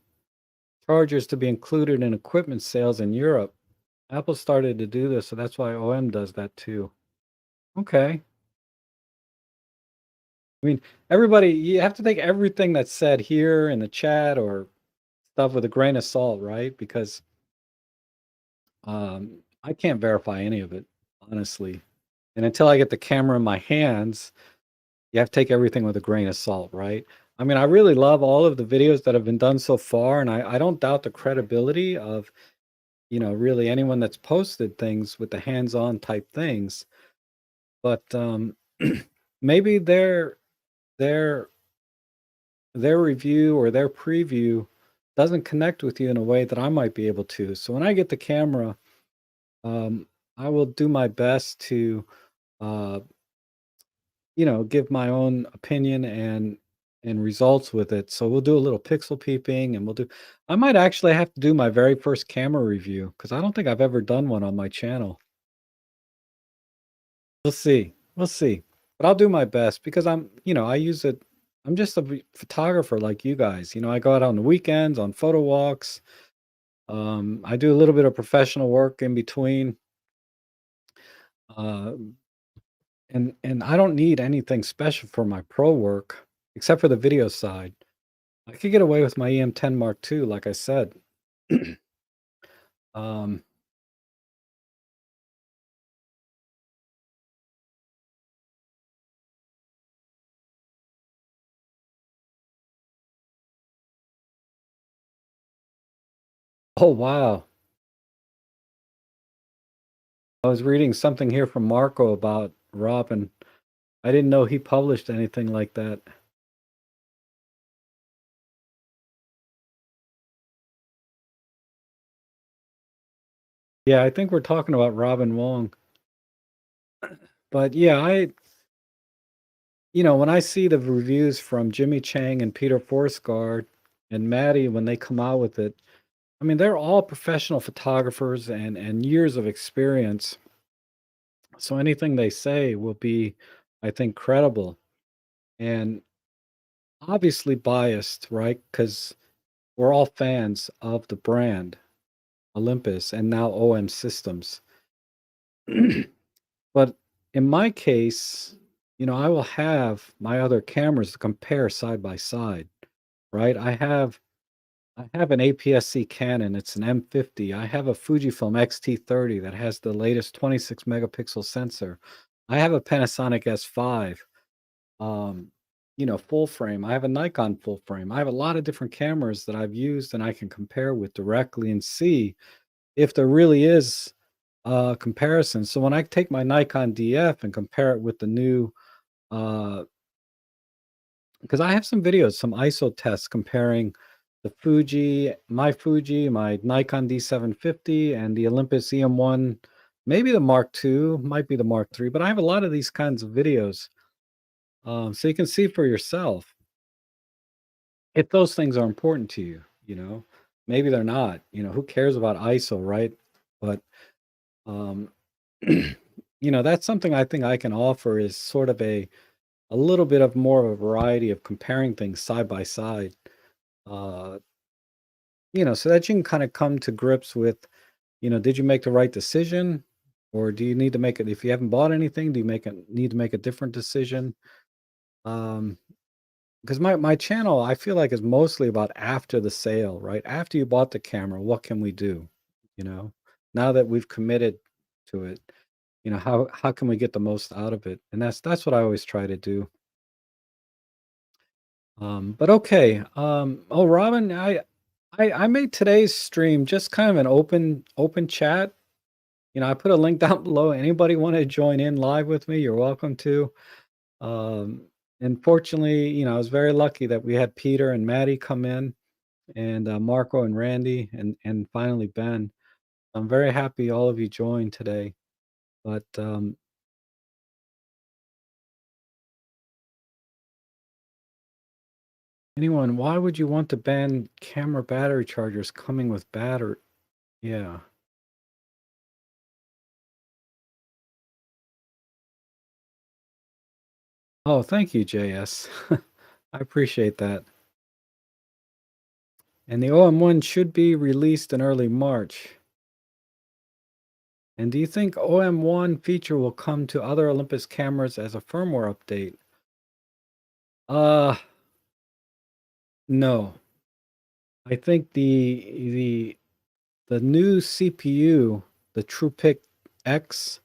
Speaker 1: chargers to be included in equipment sales in Europe. Apple started to do this, so that's why OM does that too. Okay. I mean, everybody, you have to take everything that's said here in the chat or stuff with a grain of salt, right? Because I can't verify any of it, honestly. And until I get the camera in my hands, you have to take everything with a grain of salt, right? I mean, I really love all of the videos that have been done so far, and I don't doubt the credibility of, really anyone that's posted things with the hands-on type things. But maybe their review or their preview doesn't connect with you in a way that I might be able to. So when I get the camera, I will do my best to, uh, give my own opinion and results with it. So we'll do a little pixel peeping, and I might actually have to do my very first camera review because I don't think I've ever done one on my channel. We'll see. We'll see. But I'll do my best because I use it. I'm just a photographer like you guys. I go out on the weekends on photo walks. I do a little bit of professional work in between. Uh, and I don't need anything special for my pro work except for the video side. I could get away with my EM10 Mark II, like I said. um, oh wow. I was reading something here from Marco about Robin. I didn't know he published anything like that. Yeah, I think we're talking about Robin Wong. But yeah, when I see the reviews from Jimmy Chang and Peter Forsgaard and Maddie when they come out with it, I mean, they're all professional photographers and years of experience. So anything they say will be, I think, credible and obviously biased, right? Because we're all fans of the brand Olympus and now OM Systems. But in my case, I will have my other cameras to compare side by side, right? I have an APS-C Canon, it's an M50. I have a Fujifilm X-T30 that has the latest 26 megapixel sensor. I have a Panasonic S5, full frame. I have a Nikon full frame. I have a lot of different cameras that I've used and I can compare with directly and see if there really is a comparison. So when I take my Nikon DF and compare it with the new, because I have some videos, some ISO tests comparing the my Fuji, my Nikon D750, and the Olympus EM1, maybe the Mark II, might be the Mark III, but I have a lot of these kinds of videos. So you can see for yourself if those things are important to you. Maybe they're not, who cares about ISO, right? But, um, that's something I think I can offer is sort of a little bit of more of a variety of comparing things side by side. Uh, so that you can kind of come to grips with, did you make the right decision? Or do you need to make it, if you haven't bought anything, do you need to make a different decision? Because my channel, I feel like is mostly about after the sale, right? After you bought the camera, what can we do? Now that we've committed to it. You know, how can we get the most out of it? And that's what I always try to do. But okay. Oh, Robin, I made today's stream just kind of an open chat. You know, I put a link down below. Anybody want to join in live with me? You're welcome to. Um, and fortunately, you know, I was very lucky that we had Peter and Maddie come in, and Marco and Randy, and finally Ben. I'm very happy all of you joined today. But anyone, why would you want to ban camera battery chargers coming with battery? Yeah. Oh, thank you, JS. I appreciate that. And the OM-1 should be released in early March. And do you think OM-1 feature will come to other Olympus cameras as a firmware update? No. I think the new CPU, the TruePic X,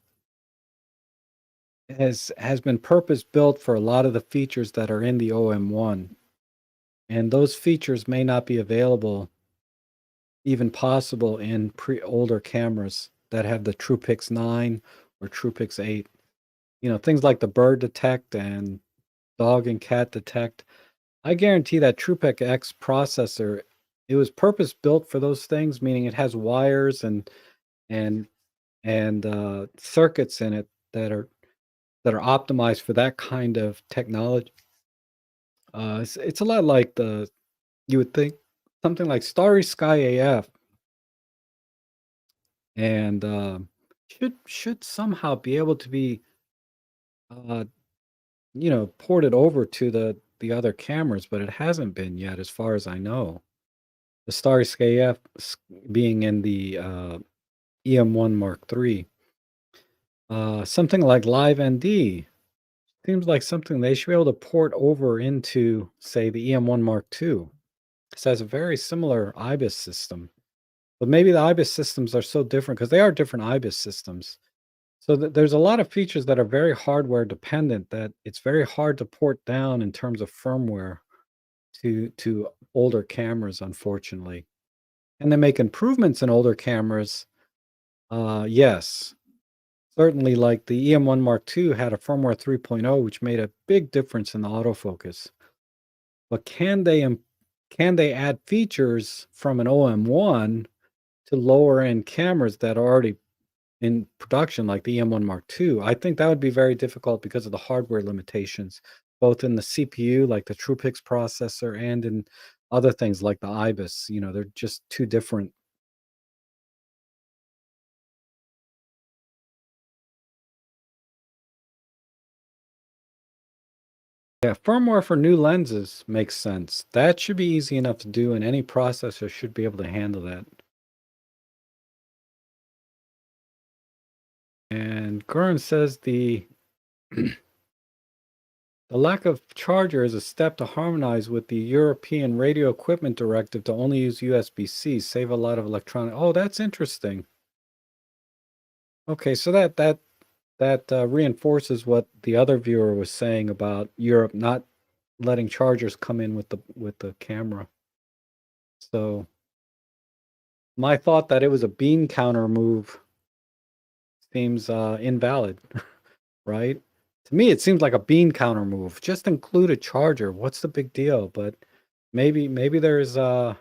Speaker 1: has been purpose built for a lot of the features that are in the OM-1. And those features may not be available, even possible, in older cameras that have the TruePix 9 or TruePix 8. You know, things like the bird detect and dog and cat detect. I guarantee that TruePic X processor, it was purpose built for those things, meaning it has wires and circuits in it that are optimized for that kind of technology. It's a lot like you would think something like Starry Sky AF, and should somehow be able to be uh, you know, ported over to the other cameras, but it hasn't been yet, as far as I know. The Starry Sky AF being in the EM1 Mark III. Something like Live ND seems like something they should be able to port over into, say, the EM1 Mark II. This has a very similar IBIS system. But maybe the IBIS systems are so different because they are different IBIS systems. So there's a lot of features that are very hardware dependent that it's very hard to port down in terms of firmware to older cameras, unfortunately. And they make improvements in older cameras. Yes, certainly, like the EM1 Mark II had a firmware 3.0, which made a big difference in the autofocus. But can they add features from an OM1 to lower end cameras that are already in production, like the EM1 Mark II? I think that would be very difficult because of the hardware limitations, both in the CPU, like the TruePix processor, and in other things like the IBIS. You know, they're just too different. Yeah, firmware for new lenses makes sense. That should be easy enough to do, and any processor should be able to handle that. And Gurren says the lack of charger is a step to harmonize with the European Radio Equipment Directive to only use USB-C, save a lot of electronic. Oh, that's interesting. Okay, so that reinforces what the other viewer was saying about Europe not letting chargers come in with the camera. So my thought that it was a bean counter move seems invalid, right? To me, it seems like a bean counter move. Just include a charger. What's the big deal? But maybe there's more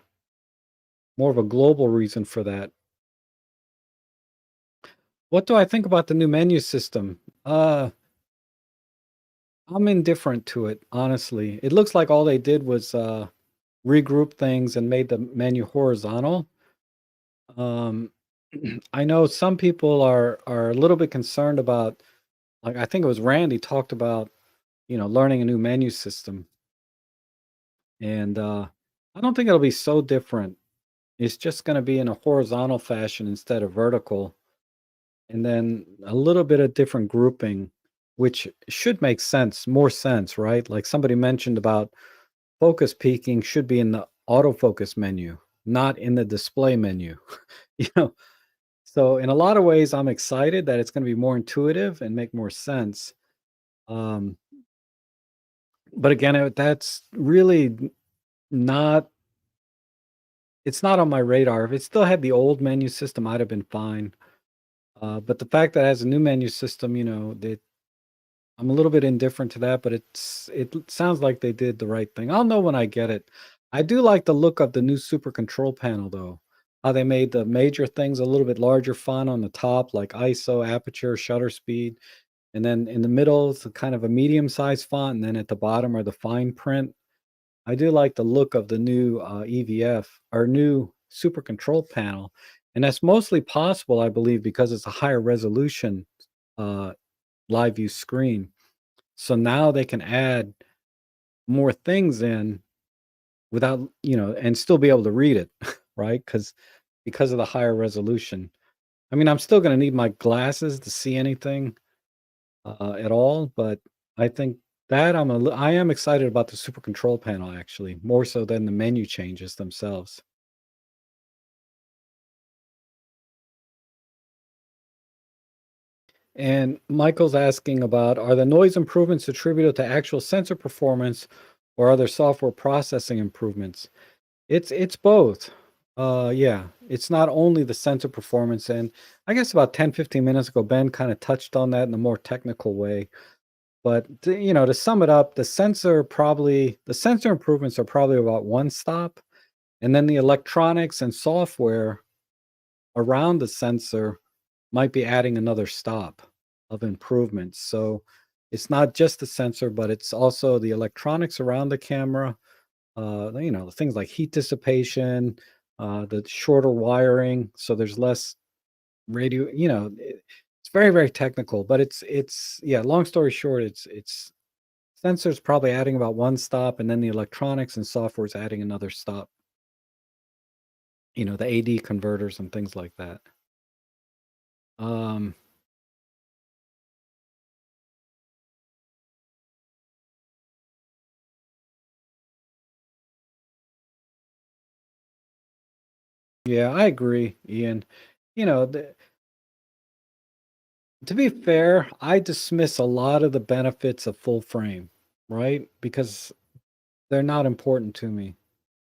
Speaker 1: of a global reason for that. What do I think about the new menu system? I'm indifferent to it, honestly. It looks like all they did was regroup things and made the menu horizontal. Um, I know some people are a little bit concerned about, like, I think it was Randy talked about, you know, learning a new menu system. And I don't think it'll be so different. It's just going to be in a horizontal fashion instead of vertical. And then a little bit of different grouping, which should make sense, more sense, right? Like somebody mentioned about focus peaking should be in the autofocus menu, not in the display menu. You know, So in a lot of ways, I'm excited that it's going to be more intuitive and make more sense. Um, but again, that's really not. It's not on my radar. If it still had the old menu system, I'd have been fine. But the fact that it has a new menu system, that I'm a little bit indifferent to that. But it sounds like they did the right thing. I'll know when I get it. I do like the look of the new super control panel, though. How they made the major things a little bit larger font on the top, like ISO, aperture, shutter speed. And then in the middle, it's a kind of a medium-sized font, and then at the bottom are the fine print. I do like the look of the new EVF, or new super control panel, and that's mostly possible, I believe, because it's a higher resolution uh, live view screen. So now they can add more things in without, and still be able to read it, right? Because of the higher resolution. I mean, I'm still going to need my glasses to see anything at all, but I think that I am excited about the super control panel, actually, more so than the menu changes themselves. And Michael's asking about, are the noise improvements attributed to actual sensor performance or other software processing improvements? It's both. Yeah, it's not only the sensor performance, and I guess about 10-15 minutes ago, Ben kind of touched on that in a more technical way. But to sum it up, the sensor improvements are probably about one stop, and then the electronics and software around the sensor might be adding another stop of improvements. So it's not just the sensor, but it's also the electronics around the camera. Things like heat dissipation, the shorter wiring, so there's less radio. It's very, very technical, but it's yeah. Long story short, it's sensors probably adding about one stop, and then the electronics and software is adding another stop. The AD converters and things like that. Um, yeah, I agree, Ian. You know, the, to be fair, I dismiss a lot of the benefits of full frame, right? Because they're not important to me.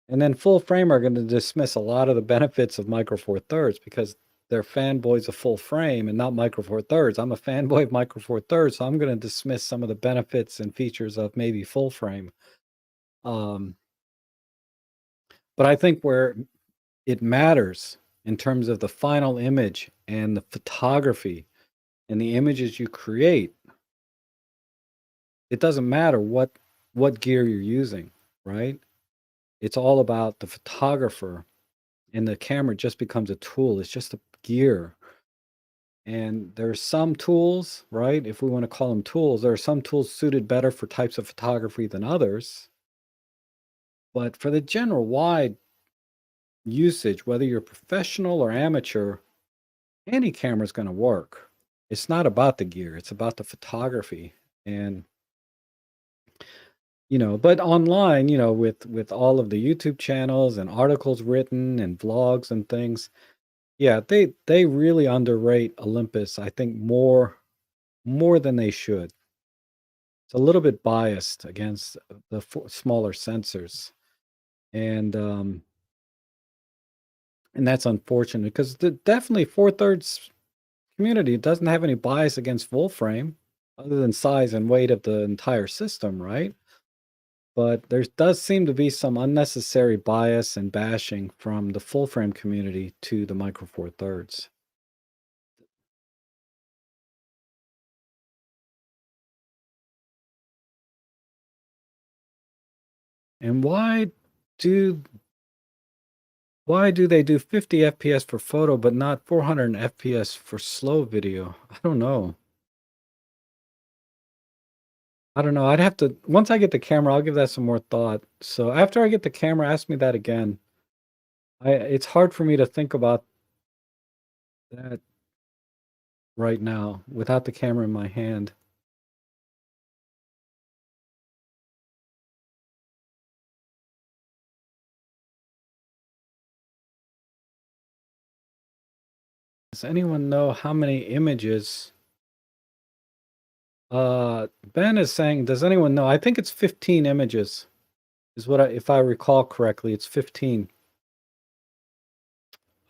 Speaker 1: And then full frame are going to dismiss a lot of the benefits of micro four thirds because they're fanboys of full frame and not micro four thirds. I'm a fanboy of micro four thirds, so I'm going to dismiss some of the benefits and features of maybe full frame. Um, but I think where it matters in terms of the final image and the photography and the images you create, it doesn't matter what gear you're using, right? It's all about the photographer, and the camera just becomes a tool. It's just a gear. And there's some tools, right? If we want to call them tools, there are some tools suited better for types of photography than others. But for the general wide usage, whether you're professional or amateur, any camera is going to work. It's not about the gear, it's about the photography. And but online, with all of the YouTube channels and articles written and vlogs and things, yeah, they really underrate Olympus, I think more than they should. It's a little bit biased against the smaller sensors, and that's unfortunate because definitely four thirds community doesn't have any bias against full frame, other than size and weight of the entire system, right? But there does seem to be some unnecessary bias and bashing from the full frame community to the micro four thirds. And do why do they do 50 FPS for photo but not 400 FPS for slow video? I don't know. I don't know. I'd have to, once I get the camera, I'll give that some more thought. So after I get the camera, ask me that again. It's hard for me to think about that right now without the camera in my hand. Does anyone know how many images? Ben is saying, does anyone know? I think it's 15 images. Is what if I recall correctly, it's 15.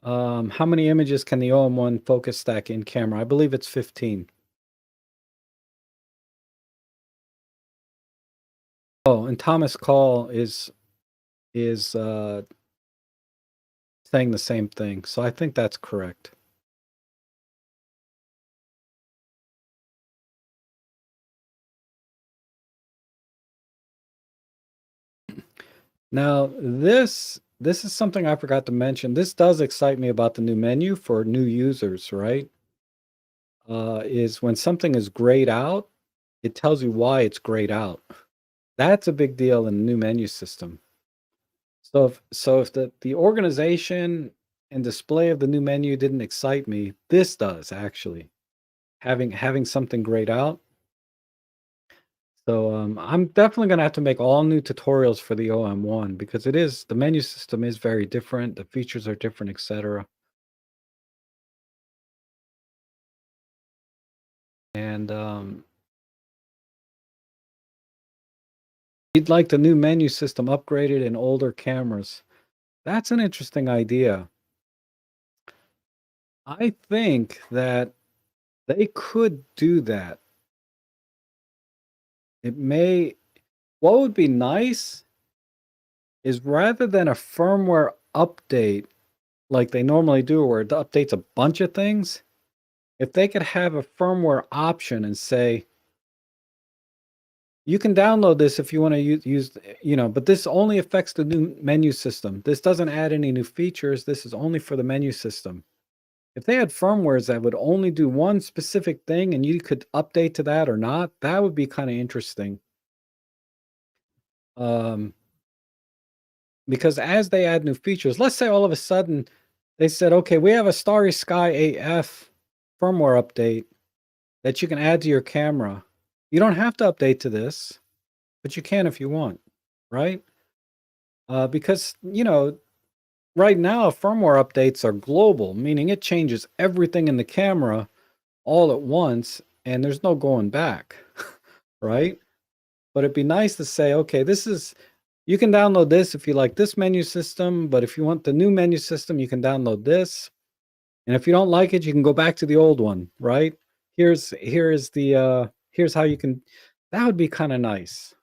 Speaker 1: How many images can the OM-1 focus stack in camera? I believe it's 15. Oh, and Thomas Call is saying the same thing. So I think that's correct. Now, this is something I forgot to mention. This does excite me about the new menu for new users, right? Is when something is grayed out, it tells you why it's grayed out. That's a big deal in the new menu system. So if the organization and display of the new menu didn't excite me, this does actually. Having something grayed out. So I'm definitely going to have to make all new tutorials for the OM-1 because the menu system is very different. The features are different, etc. And you'd like the new menu system upgraded in older cameras. That's an interesting idea. I think that they could do that. What would be nice is rather than a firmware update like they normally do, where it updates a bunch of things, if they could have a firmware option and say, you can download this if you want to use, but this only affects the new menu system. This doesn't add any new features. This is only for the menu system. If they had firmwares that would only do one specific thing and you could update to that or not, that would be kind of interesting. Because as they add new features, let's say all of a sudden they said, okay, we have a Starry Sky AF firmware update that you can add to your camera. You don't have to update to this, but you can if you want, right? Because, right now firmware updates are global, meaning it changes everything in the camera all at once and there's no going back, right? But it'd be nice to say, okay, you can download this if you like this menu system, but if you want the new menu system, you can download this. And if you don't like it, you can go back to the old one, right? Here's how you can. That would be kind of nice.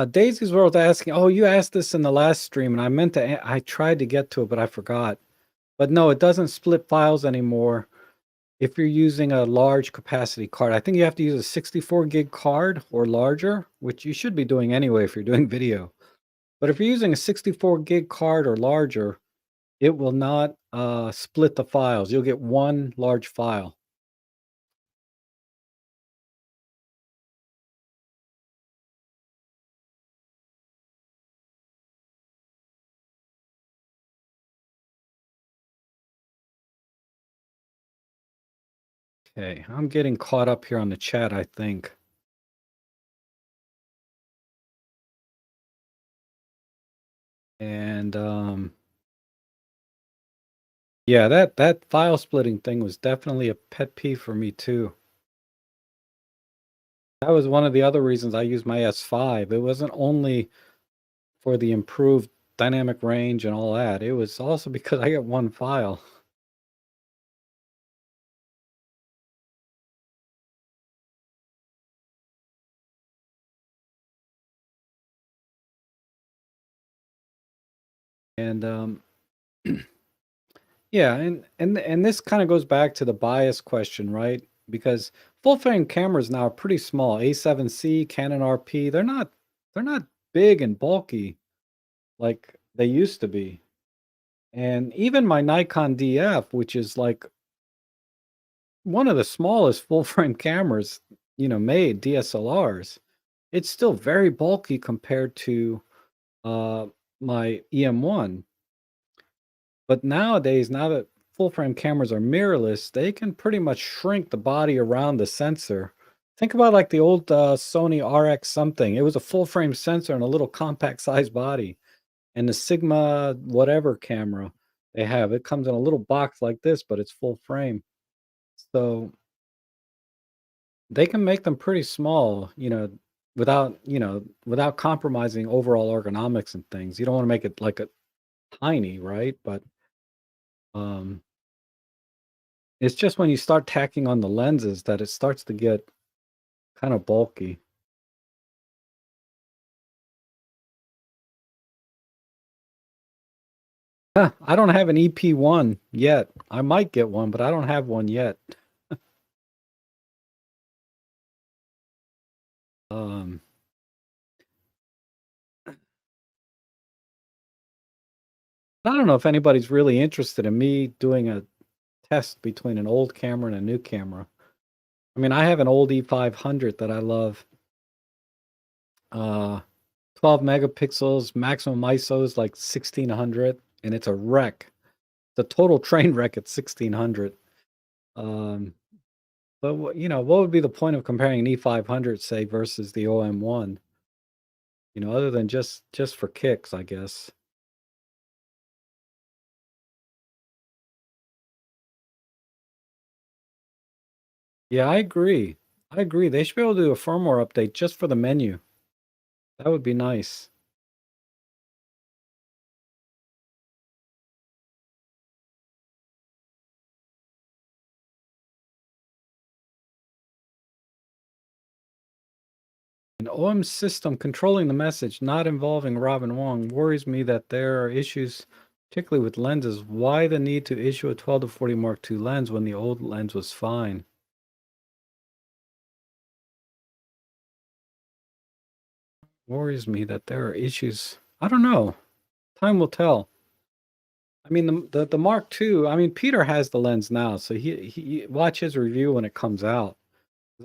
Speaker 1: Daisy's World asking, oh, you asked this in the last stream, and I tried to get to it, but I forgot. But no, it doesn't split files anymore if you're using a large capacity card. I think you have to use a 64 gig card or larger, which you should be doing anyway if you're doing video. But if you're using a 64 gig card or larger, it will not split the files. You'll get one large file. Okay, I'm getting caught up here on the chat, I think. And yeah, that file splitting thing was definitely a pet peeve for me too. That was one of the other reasons I used my S5. It wasn't only for the improved dynamic range and all that. It was also because I get one file. And yeah, and this kind of goes back to the bias question, right? Because full frame cameras now are pretty small. A7C, Canon RP, they're not big and bulky like they used to be. And even my Nikon DF, which is like one of the smallest full frame cameras, made DSLRs, it's still very bulky compared to my EM1. But nowadays, now that full frame cameras are mirrorless, they can pretty much shrink the body around the sensor Think about like the old Sony RX something. It was a full frame sensor and a little compact size body. And the Sigma whatever camera they have, it comes in a little box like this, but it's full frame. So they can make them pretty small, without compromising overall ergonomics and things. You don't want to make it like a tiny, right? But um it's just when you start tacking on the lenses that it starts to get kind of bulky. Huh, I don't have an EP1 yet. I might get one, but I don't have one yet. Um, I don't know if anybody's really interested in me doing a test between an old camera and a new camera. I mean, I have an old E500 that I love. 12 megapixels, maximum ISO is like 1600, and it's a wreck. The total train wreck at 1600. But what would be the point of comparing an E500, say, versus the OM1? Other than just for kicks, I guess. Yeah, I agree. I agree. They should be able to do a firmware update just for the menu. That would be nice. An OM system controlling the message, not involving Robin Wong, worries me that there are issues, particularly with lenses. Why the need to issue a 12 to 40 Mark II lens when the old lens was fine? Worries me that there are issues. I don't know. Time will tell. I mean, the Mark II. I mean, Peter has the lens now, so he watch his review when it comes out.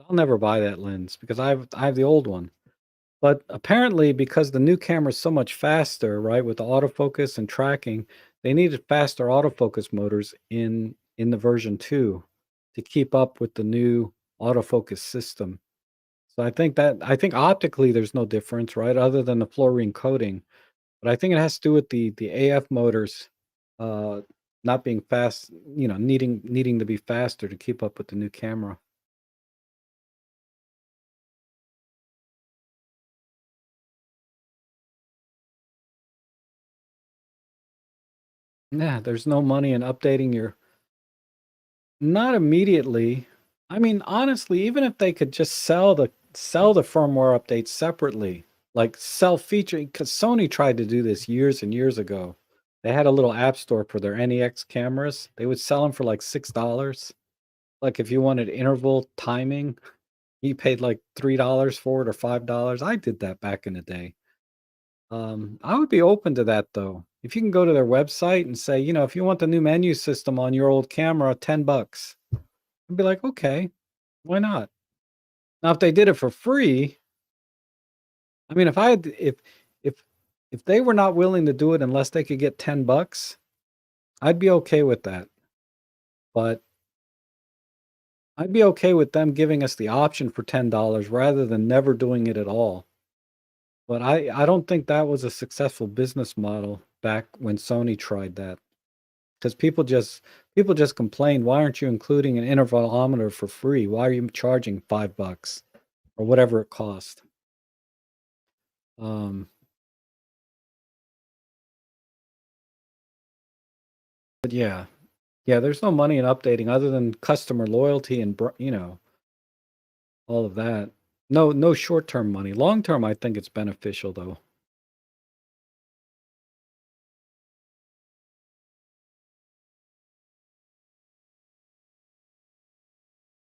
Speaker 1: I'll never buy that lens because I have the old one. But apparently, because the new camera is so much faster, right, with the autofocus and tracking, they needed faster autofocus motors in the version 2 to keep up with the new autofocus system. So I think optically there's no difference, right, other than the fluorine coating. But I think it has to do with the AF motors uh, not being fast, needing to be faster to keep up with the new camera. Yeah, there's no money in updating your. Not immediately. I mean, honestly, even if they could just sell the firmware updates separately, like sell feature, because Sony tried to do this years and years ago. They had a little app store for their NEX cameras. They would sell them for like $6. Like if you wanted interval timing, you paid like $3 for it or $5. I did that back in the day. I would be open to that though. If you can go to their website and say, if you want the new menu system on your old camera, $10. I'd be like, okay, why not? Now, if they did it for free, I mean, if if they were not willing to do it unless they could get $10, I'd be okay with that. But I'd be okay with them giving us the option for $10 rather than never doing it at all. But I don't think that was a successful business model back when Sony tried that. Because people just complained, why aren't you including an intervalometer for free? Why are you charging $5 or whatever it cost? Um, but yeah, there's no money in updating other than customer loyalty and all of that. No short-term money. Long-term, I think it's beneficial though.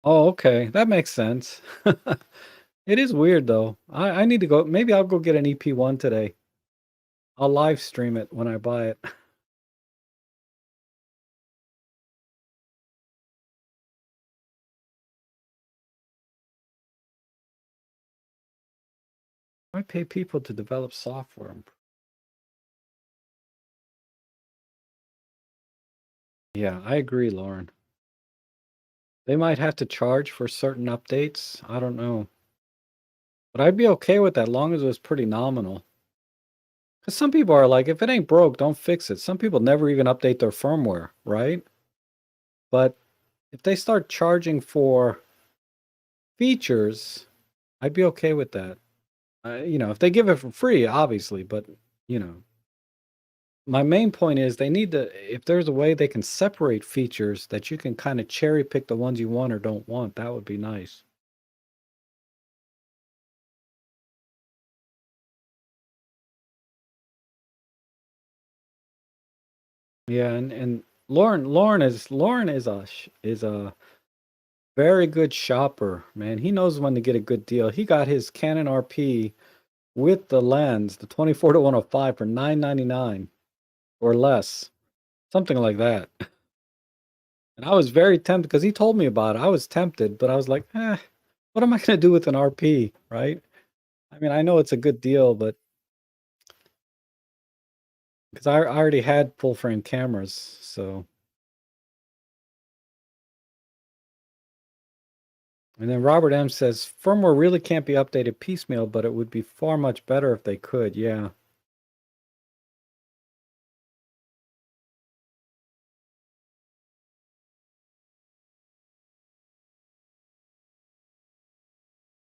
Speaker 1: Oh, okay, that makes sense. It is weird though. I need to go. Maybe I'll go get an EP1 today. I'll live stream it when I buy it. I pay people to develop software. Yeah, I agree, Lauren. They might have to charge for certain updates. I don't know. But I'd be okay with that, long as it was pretty nominal. Because some people are like, if it ain't broke, don't fix it. Some people never even update their firmware, right? But if they start charging for features, I'd be okay with that. You know, if they give it for free, obviously, but, you know. My main point is they need to, if there's a way they can separate features that you can kind of cherry pick the ones you want or don't want, that would be nice. Yeah, and Lauren is a very good shopper, man. He knows when to get a good deal. He got his Canon RP with the lens, the 24 to 105 for $9.99 or less, something like that. And I was very tempted because he told me about it. I was tempted, but I was like, what am I going to do with an RP, right? I mean, I know it's a good deal, but because I already had full frame cameras, so. And then Robert M says, firmware really can't be updated piecemeal, but it would be far much better if they could. Yeah.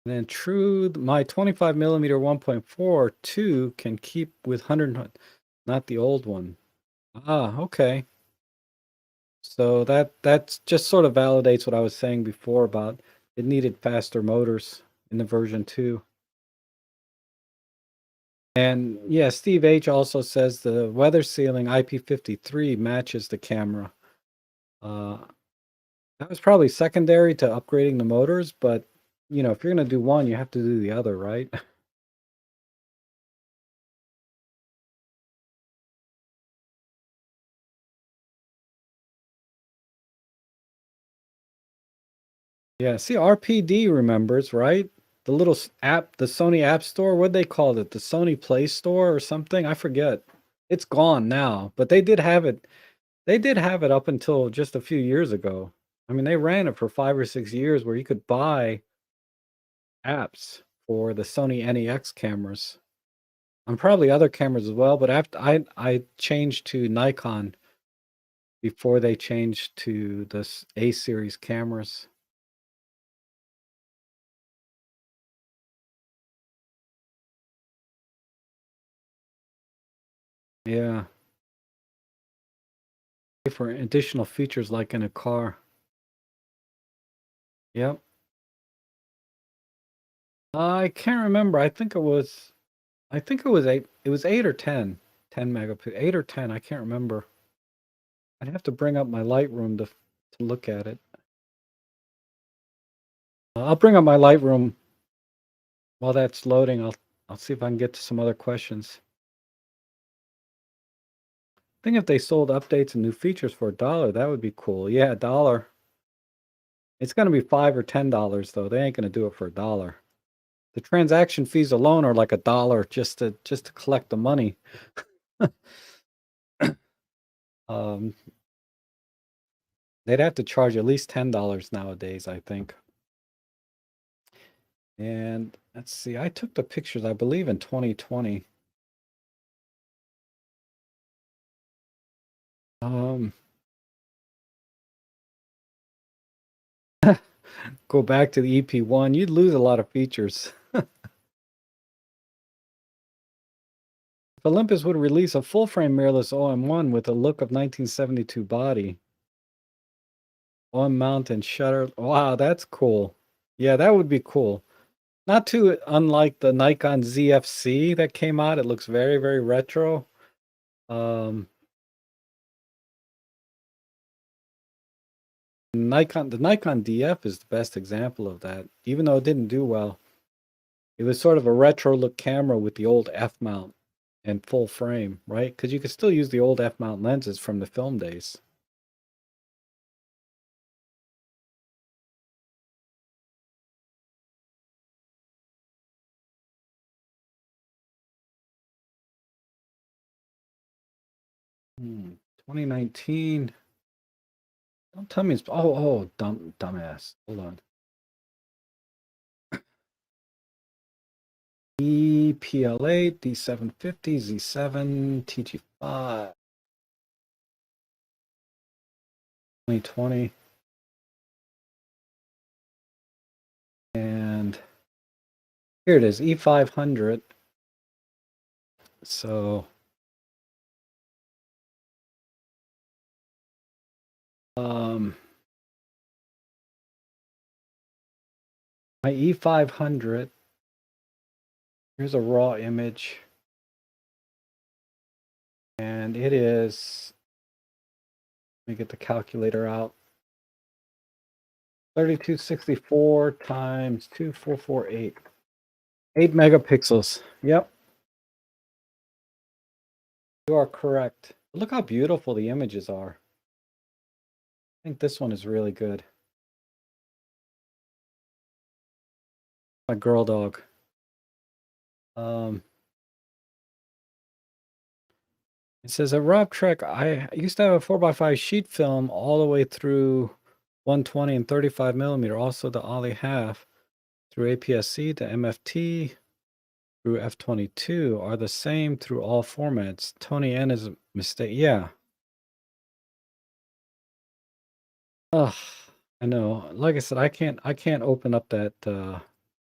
Speaker 1: And then true, my 25 millimeter 1.4 2 can keep with 100, not the old one. Ah, okay. So that's just sort of validates what I was saying before about it needed faster motors in the version 2. And yeah, Steve H also says the weather sealing IP53 matches the camera. That was probably secondary to upgrading the motors, but you know, if you're going to do one, you have to do the other, right? Yeah, see, RPD remembers, right? The little app, the Sony App Store, what they called it? The Sony Play Store or something? I forget. It's gone now, but they did have it. They did have it up until just a few years ago. I mean, they ran it for 5 or 6 years where you could buy apps for the Sony NEX cameras. And probably other cameras as well, but after I changed to Nikon before they changed to the A series cameras. Yeah. For additional features like in a car. Yep. I can't remember. I think it was 8. It was 8 or 10. 10 megapixel. 8 or 10. I can't remember. I'd have to bring up my Lightroom to look at it. I'll bring up my Lightroom while that's loading. I'll see if I can get to some other questions. I think if they sold updates and new features for $1, that would be cool. Yeah, $1. It's going to be $5 or $10 though. They ain't going to do it for $1. The transaction fees alone are like $1 just to collect the money. They'd have to charge at least $10 nowadays, I think. And let's see, I took the pictures, I believe, in 2020. Go back to the EP1, you'd lose a lot of features. If Olympus would release a full-frame mirrorless OM-1 with a look of 1972 body, on mount and shutter, wow, that's cool. Yeah, that would be cool. Not too unlike the Nikon ZFC that came out. It looks very, very retro. The Nikon DF is the best example of that, even though it didn't do well. It was sort of a retro look camera with the old F mount and full frame, right? Because you could still use the old F mount lenses from the film days. Hmm. 2019. Don't tell me it's oh dumbass. Hold on. EPL8, D750, Z7, TG5, 2020. And here it is, E500. So my E500, here's a raw image. And it is, let me get the calculator out. 3264 times 2448. 8 megapixels. Yep. You are correct. Look how beautiful the images are. I think this one is really good. My girl dog. It says at Rob Trek, I used to have a 4x5 sheet film all the way through 120 and 35 millimeter. Also the Ollie half through APS-C to MFT through F22 are the same through all formats. Tony N is a mistake. Yeah. Ugh, I know. Like I said, I can't open up that. Oh,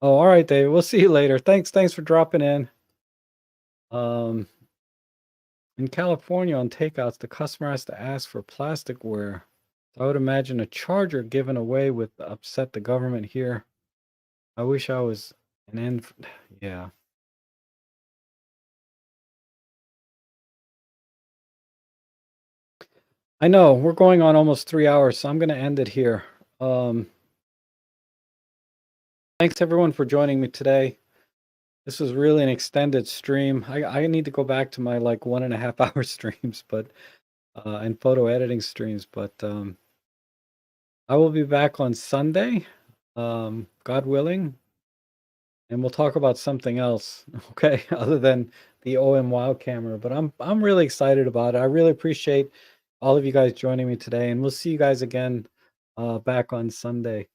Speaker 1: all right, Dave. We'll see you later. Thanks for dropping in. In California on takeouts, the customer has to ask for plasticware. So I would imagine a charger given away would upset the government here. I wish I was an end. Yeah. I know we're going on almost 3 hours, so I'm going to end it here. Thanks everyone for joining me today. This was really an extended stream. I need to go back to my like 1.5 hour streams, but and photo editing streams, but I will be back on Sunday, God willing, and we'll talk about something else, okay, other than the OM Wow camera. But I'm really excited about it. I really appreciate all of you guys joining me today, and we'll see you guys again back on Sunday.